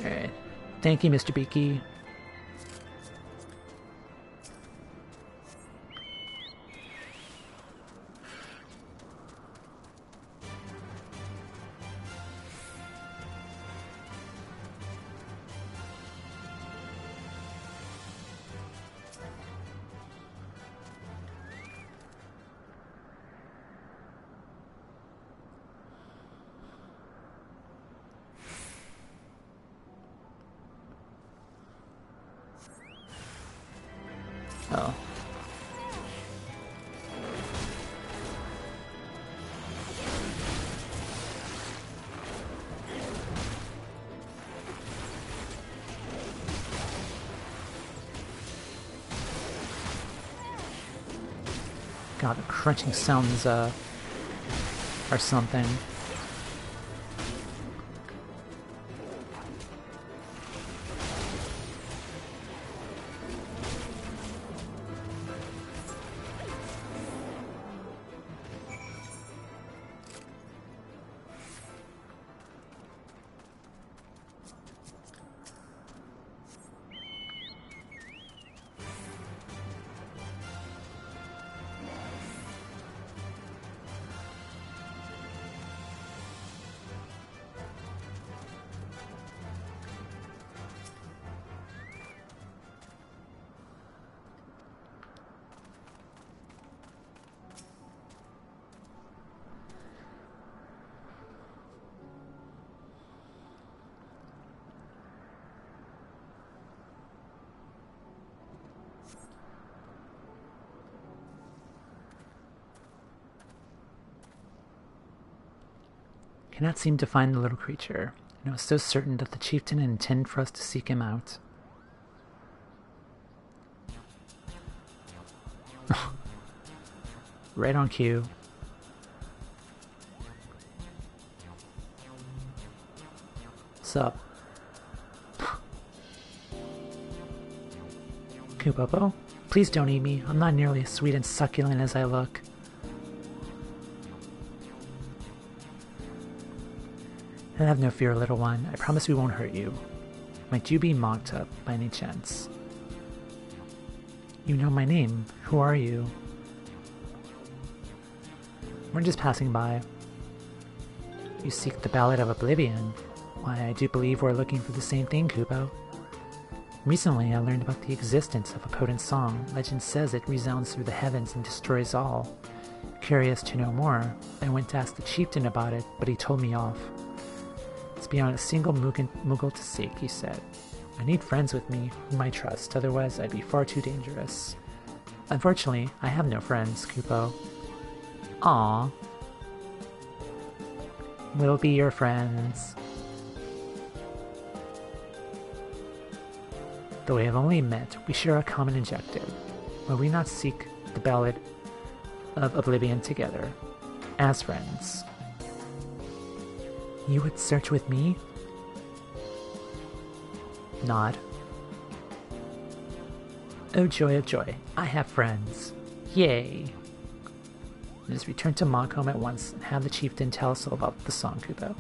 Alright. Thank you, Mr. Beaky. Oh. God, the crunching sounds are something. cannot seem to find the little creature, and I was so certain that the chieftain intended for us to seek him out. Right on cue. Sup? Kupopo, please don't eat me. I'm not nearly as sweet and succulent as I look. And have no fear, little one. I promise we won't hurt you. Might you be mocked up by any chance? You know my name. Who are you? We're just passing by. You seek the Ballad of Oblivion. Why, I do believe we're looking for the same thing, Kupo. Recently, I learned about the existence of a potent song. Legend says it resounds through the heavens and destroys all. Curious to know more, I went to ask the chieftain about it, but he told me off. It's beyond a single Mughal to seek, he said. I need friends with me, whom I trust, otherwise I'd be far too dangerous. Unfortunately, I have no friends, Kupo. Aww. We'll be your friends. Though we have only met, we share a common objective. Will we not seek the Ballad of Oblivion together, as friends? You would search with me? Nod. Oh joy of joy, I have friends. Yay! Let us return to Mock Home at once and have the chieftain tell us all about the song, Kupo.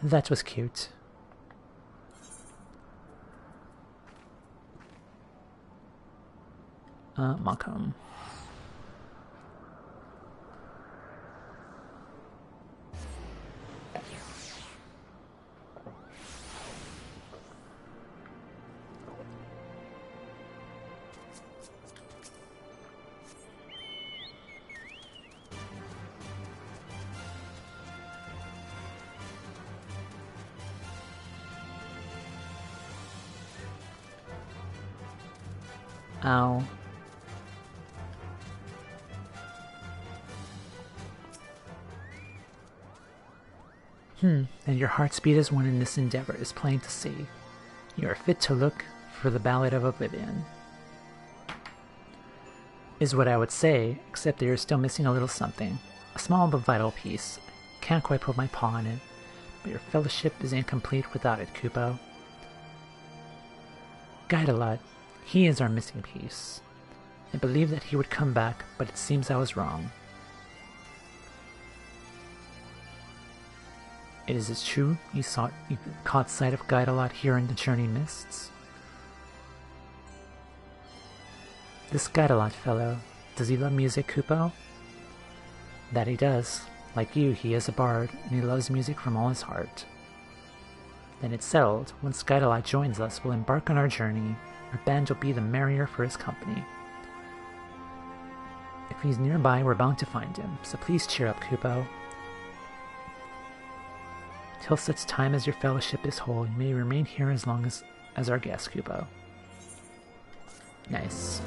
That was cute. Mock Home. Ow. And your heart's beat as one in this endeavor is plain to see. You are fit to look for the Ballad of Oblivion. Is what I would say, except that you're still missing a little something. A small but vital piece. Can't quite put my paw on it, but your fellowship is incomplete without it, Kupo. Guide-a-lot. He is our missing piece. I believed that he would come back, but it seems I was wrong. Is it true you caught sight of Guide-a-lot here in the churning mists? This Guide-a-lot fellow, does he love music, Kupo? That he does. Like you, he is a bard, and he loves music from all his heart. Then it's settled. Once Guide-a-lot joins us, we'll embark on our journey. Our band will be the merrier for his company. If he's nearby, we're bound to find him, so please cheer up, Kupo. Till such time as your fellowship is whole, you may remain here as long as our guest, Kupo. Nice.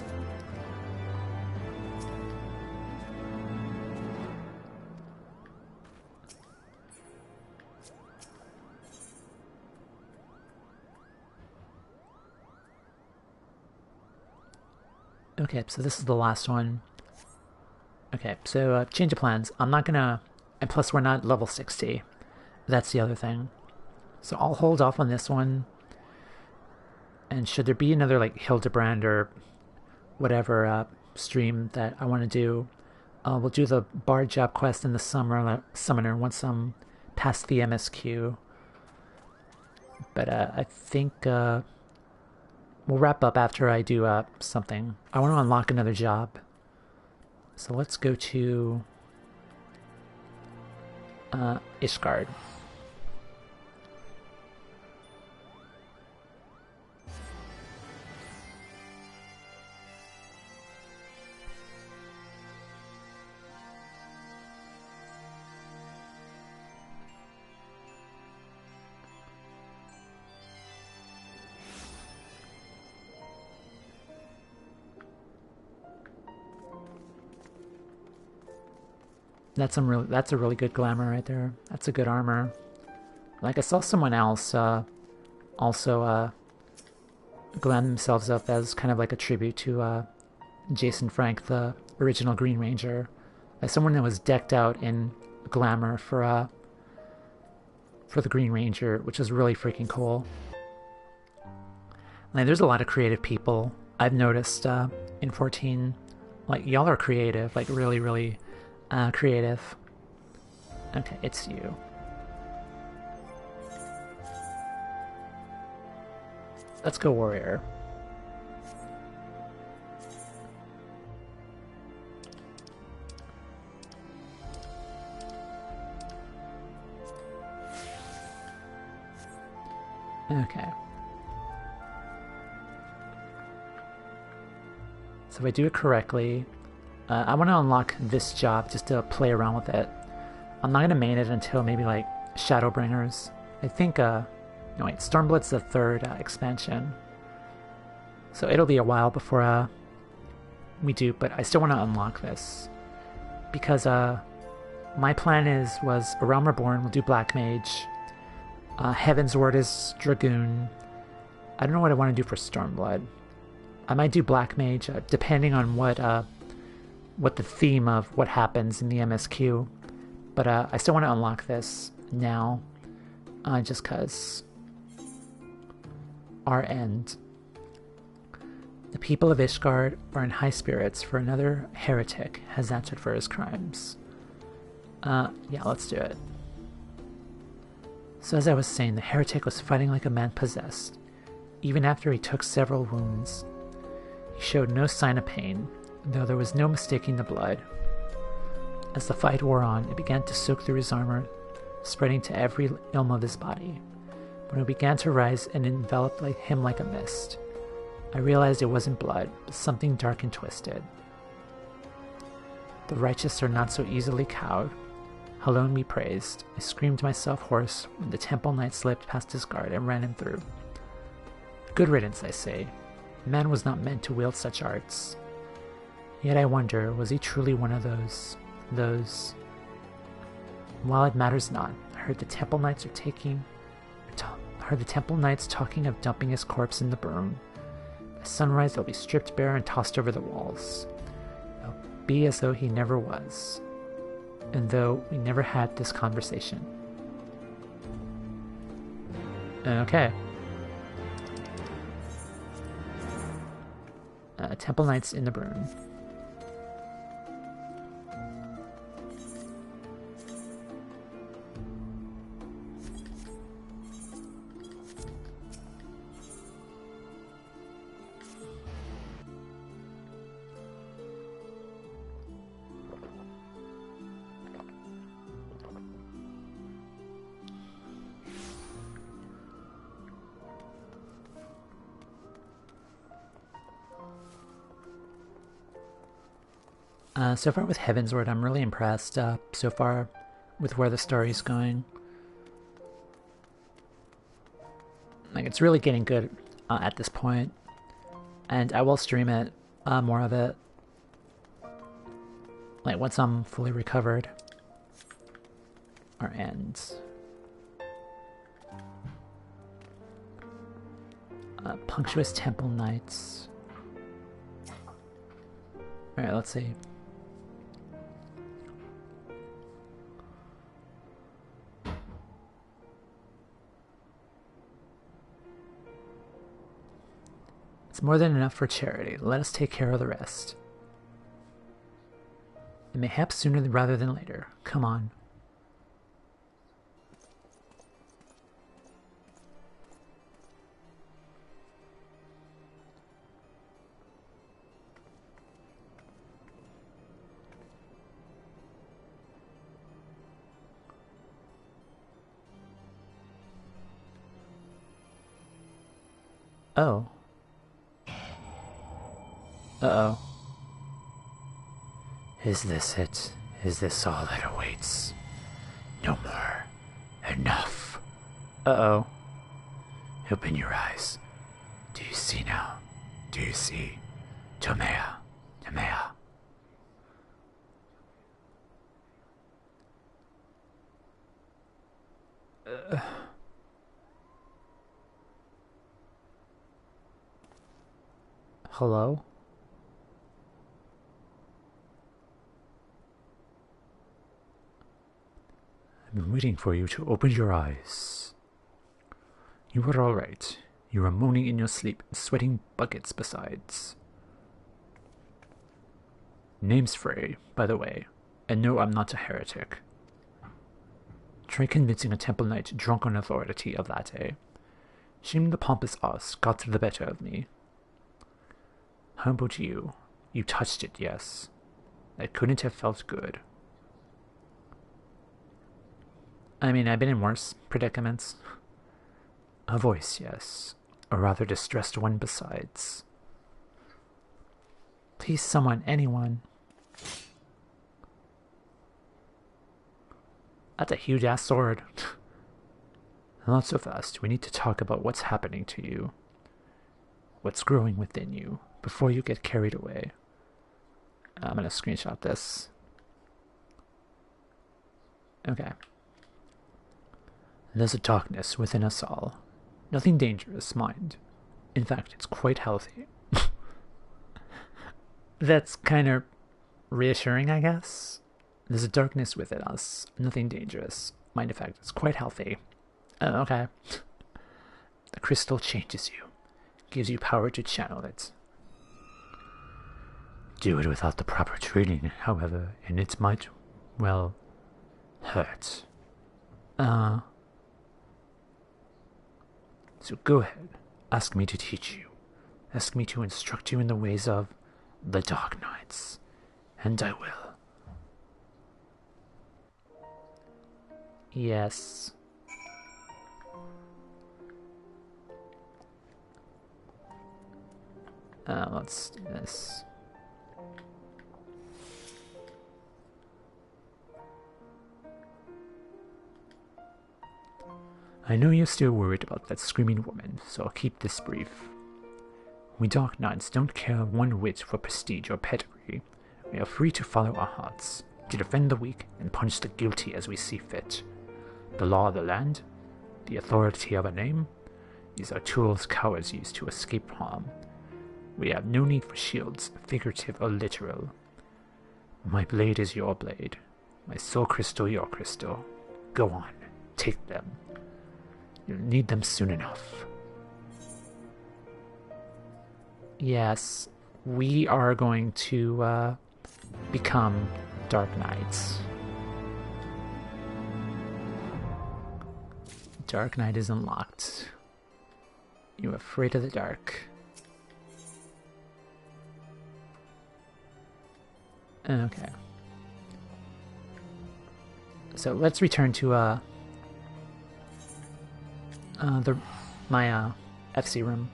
Okay, so this is the last one. Okay, so change of plans. I'm not gonna... And plus we're not level 60. That's the other thing. So I'll hold off on this one. And should there be another like Hildibrand or whatever stream that I want to do, we'll do the Bard Job quest in the Summoner once I'm past the MSQ. But I think... we'll wrap up after I do something. I want to unlock another job. So let's go to Ishgard. That's a really good glamour right there. That's a good armor. Like, I saw someone else also glam themselves up as kind of like a tribute to Jason Frank, the original Green Ranger. As someone that was decked out in glamour for the Green Ranger, which is really freaking cool. Like, there's a lot of creative people I've noticed in 14. Like, y'all are creative, like really, really creative. Okay, it's you. Let's go warrior. Okay. So if I do it correctly, I want to unlock this job just to play around with it. I'm not going to main it until maybe like Shadowbringers. I think, no wait, Stormblood's the third expansion. So it'll be a while before we do, but I still want to unlock this. Because my plan was A Realm Reborn, we'll do Black Mage. Heaven's Word is Dragoon. I don't know what I want to do for Stormblood. I might do Black Mage, depending on what the theme of what happens in the MSQ. But I still want to unlock this now, just because our end. The people of Ishgard are in high spirits, for another heretic has answered for his crimes. Yeah, let's do it. So as I was saying, the heretic was fighting like a man possessed. Even after he took several wounds, he showed no sign of pain, though there was no mistaking the blood. As the fight wore on, it began to soak through his armor, spreading to every limb of his body. When it began to rise and envelop him like a mist, I realized it wasn't blood, but something dark and twisted. The righteous are not so easily cowed. Alone be praised. I screamed myself hoarse when the temple knight slipped past his guard and ran him through. Good riddance, I say. Man was not meant to wield such arts. Yet I wonder, was he truly one of those? While it matters not, I heard the temple knights talking of dumping his corpse in the burn. By sunrise, he'll be stripped bare and tossed over the walls. It'll be as though he never was, and though we never had this conversation. Okay. Temple Knights in the Burn. So far with Heaven's Word, I'm really impressed so far with where the story's going. Like, it's really getting good at this point, and I will stream it, more of it, like once I'm fully recovered. Our ends. Punctuous Temple Knights. Alright, let's see. It's more than enough for charity. Let us take care of the rest. And mayhaps sooner rather than later. Come on. Oh. Uh-oh. Is this it? Is this all that awaits? No more. Enough. Uh-oh. Open your eyes. Do you see now? Do you see? Tomea. Tomea. Hello? I've been waiting for you to open your eyes. You are all right. You are moaning in your sleep, sweating buckets besides. Name's Frey, by the way, and no, I'm not a heretic. Try convincing a temple knight drunk on authority of that, eh? Shame the pompous us got the better of me. How about you? You touched it, yes. That couldn't have felt good. I mean, I've been in worse predicaments. A voice, yes. A rather distressed one besides. Please, someone, anyone. That's a huge-ass sword. Not so fast. We need to talk about what's happening to you. What's growing within you, before you get carried away. I'm going to screenshot this. Okay. There's a darkness within us all. Nothing dangerous, mind. In fact, it's quite healthy. That's kind of reassuring, I guess. There's a darkness within us. Nothing dangerous. Mind, in fact, it's quite healthy. Oh, okay. The crystal changes you. Gives you power to channel it. Do it without the proper training, however, and it might, well, hurt. So go ahead. Ask me to teach you. Ask me to instruct you in the ways of the Dark Knights. And I will. Yes. Let's do this. I know you're still worried about that screaming woman, so I'll keep this brief. We Dark Knights don't care one whit for prestige or pedigree. We are free to follow our hearts, to defend the weak and punish the guilty as we see fit. The law of the land, the authority of a name, these are tools cowards use to escape harm. We have no need for shields, figurative or literal. My blade is your blade, my soul crystal your crystal. Go on, take them. You'll need them soon enough. Yes, we are going to become Dark Knights. Dark Knight is unlocked. You're afraid of the dark. Okay. So let's return to my FC room.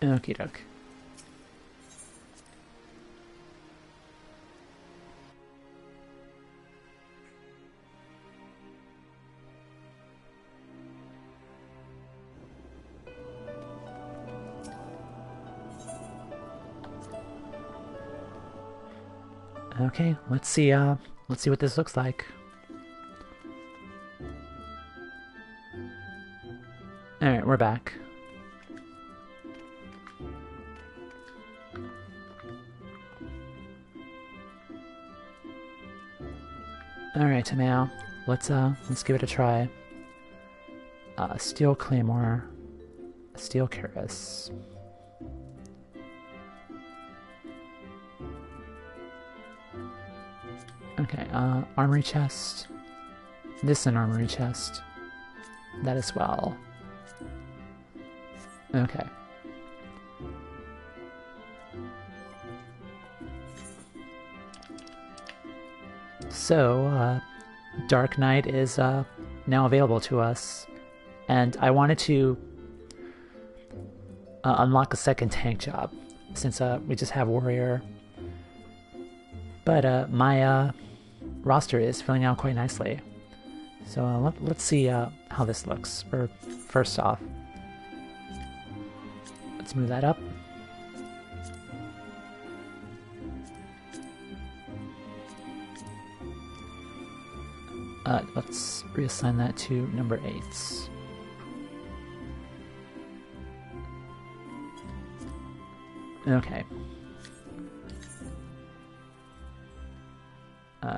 Okie doke. Okay, let's see what this looks like. Alright, we're back. Alright, Tamao, let's give it a try. Steel Claymore, Steel Cuirass. Okay, armory chest. This is an armory chest. That as well. Okay. So, Dark Knight is now available to us, and I wanted to unlock a second tank job since we just have warrior. But my roster is filling out quite nicely. So let's see how this looks. First off, let's move that up. Let's reassign that to number 8. Okay.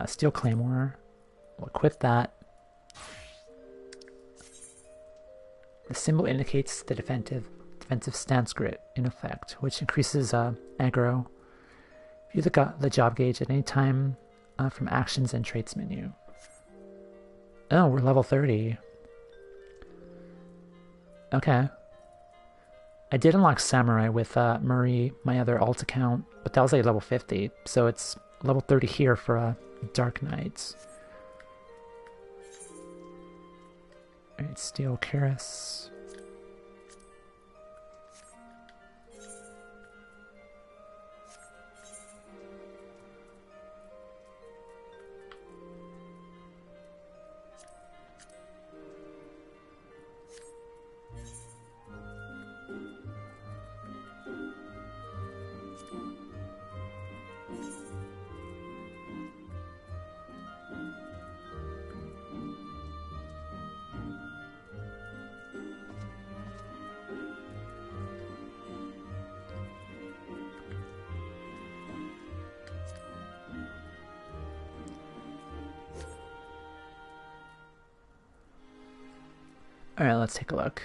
Steel Claymore. We'll equip that. The symbol indicates the defensive stance grit in effect, which increases aggro. View the job gauge at any time from Actions and Traits menu. Oh, we're level 30. Okay. I did unlock Samurai with Marie, my other alt account, but that was like level 50, so it's level 30 here for Dark Knights. Alright, Steel Karis. Alright, let's take a look.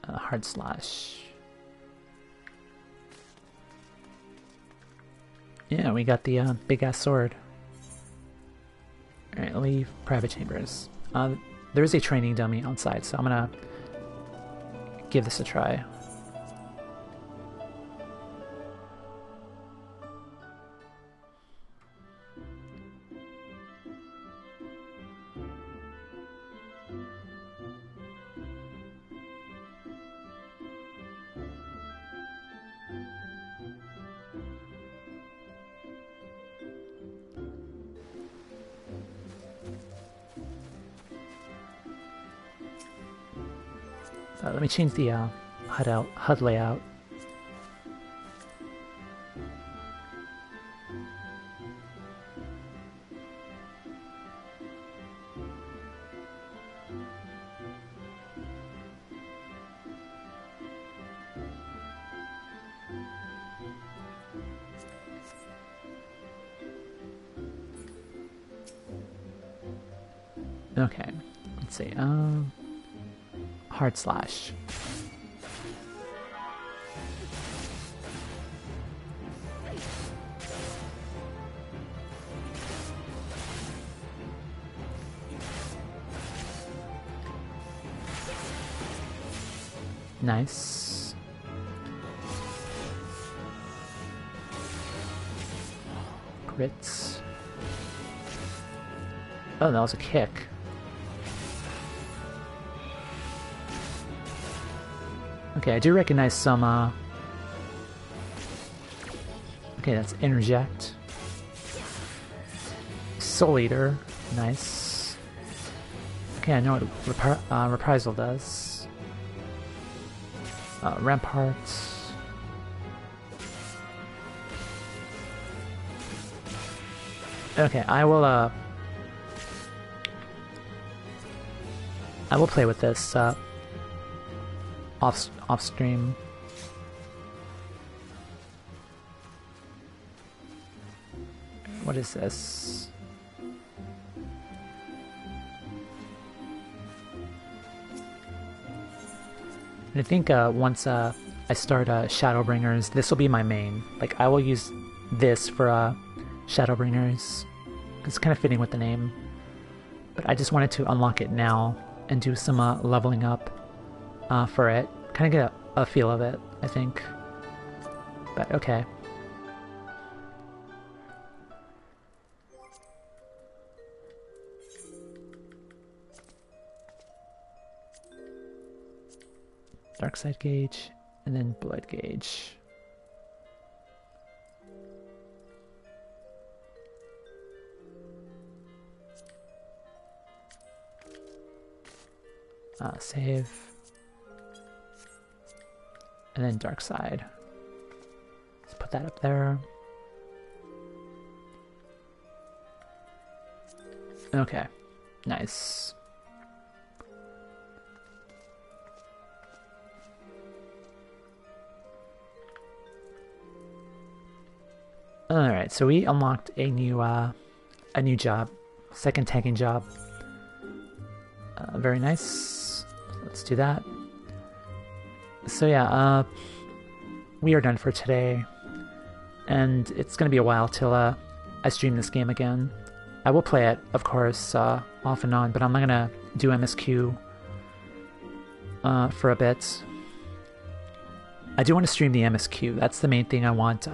Hard slash. Yeah, we got the big ass sword. Alright, leave private chambers. There is a training dummy outside, so I'm gonna give this a try. Let me change the HUD layout. Okay, let's see. Hard slash. Nice. Crits. Oh, that was a kick. Okay, I do recognize some, okay, that's Interject. Soul Eater, nice. Okay, I know what Reprisal does. Rampart. Okay, I will play with this, off stream. What is this? And I think once I start Shadowbringers, this will be my main. Like, I will use this for Shadowbringers. It's kind of fitting with the name. But I just wanted to unlock it now and do some leveling up for it. Kind of get a feel of it, I think. But okay. dark side gauge, and then blood gauge. Save. And then dark side. Let's put that up there. Okay, nice. Alright, so we unlocked a new job. Second tanking job. Very nice. Let's do that. So yeah, we are done for today. And it's going to be a while till I stream this game again. I will play it, of course, off and on, but I'm not going to do MSQ for a bit. I do want to stream the MSQ. That's the main thing I want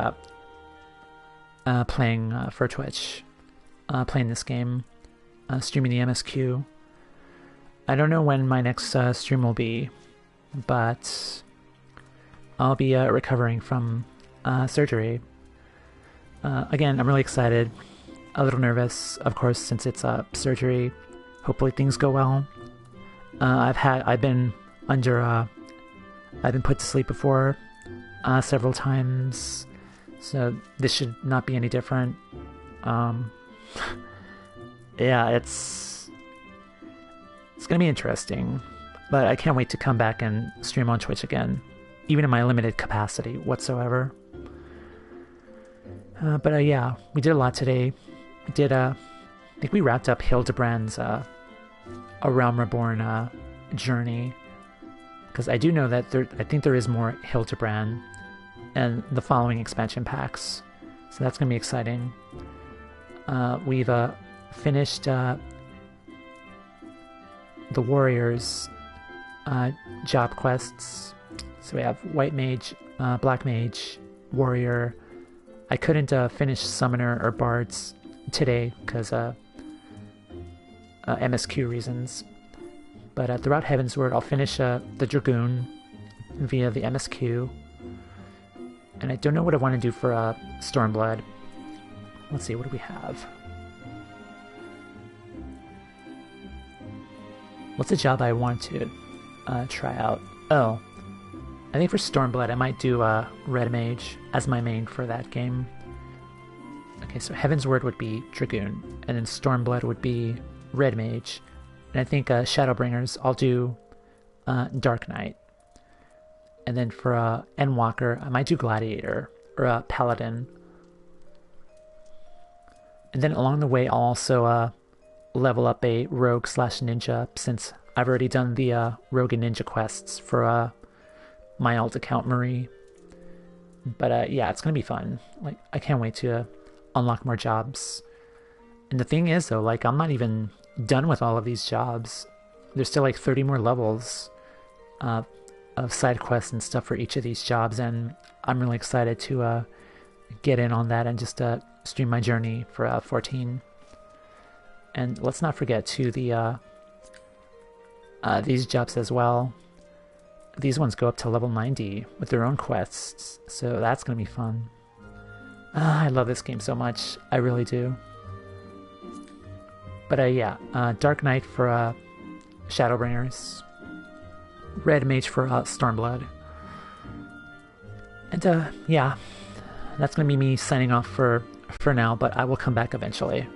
playing for Twitch. Playing this game. Streaming the MSQ. I don't know when my next stream will be, but I'll be recovering from surgery. Again, I'm really excited. A little nervous, of course, since it's surgery. Hopefully things go well. I've been put to sleep before several times, so this should not be any different. Yeah, it's gonna be interesting, but I can't wait to come back and stream on Twitch again, even in my limited capacity whatsoever. But yeah, we did a lot today. We did, I think we wrapped up Hildibrand's A Realm Reborn journey, because I do know that I think there is more Hildibrand and the following expansion packs, so that's gonna be exciting. We've finished the warriors job quests. So we have white mage, black mage, warrior. I couldn't finish summoner or bards today because MSQ reasons, but throughout Heavensward I'll finish the dragoon via the MSQ, and I don't know what I want to do for Stormblood. Let's see, what do we have? What's a job I want to try out? Oh, I think for Stormblood I might do Red Mage as my main for that game. Okay, so Heavensward would be Dragoon, and then Stormblood would be Red Mage. And I think Shadowbringers, I'll do Dark Knight. And then for Endwalker, I might do Gladiator or Paladin. And then along the way, I'll also level up a rogue / ninja, since I've already done the rogue and ninja quests for my alt account Marie. But yeah, it's gonna be fun. Like, I can't wait to unlock more jobs. And the thing is, though, like, I'm not even done with all of these jobs. There's still like 30 more levels of side quests and stuff for each of these jobs, and I'm really excited to get in on that and just stream my journey for 14. And let's not forget to these jobs as well. These ones go up to level 90 with their own quests, so that's gonna be fun. I love this game so much, I really do. But yeah, Dark Knight for Shadowbringers, Red Mage for Stormblood. And yeah, that's gonna be me signing off for now, but I will come back eventually.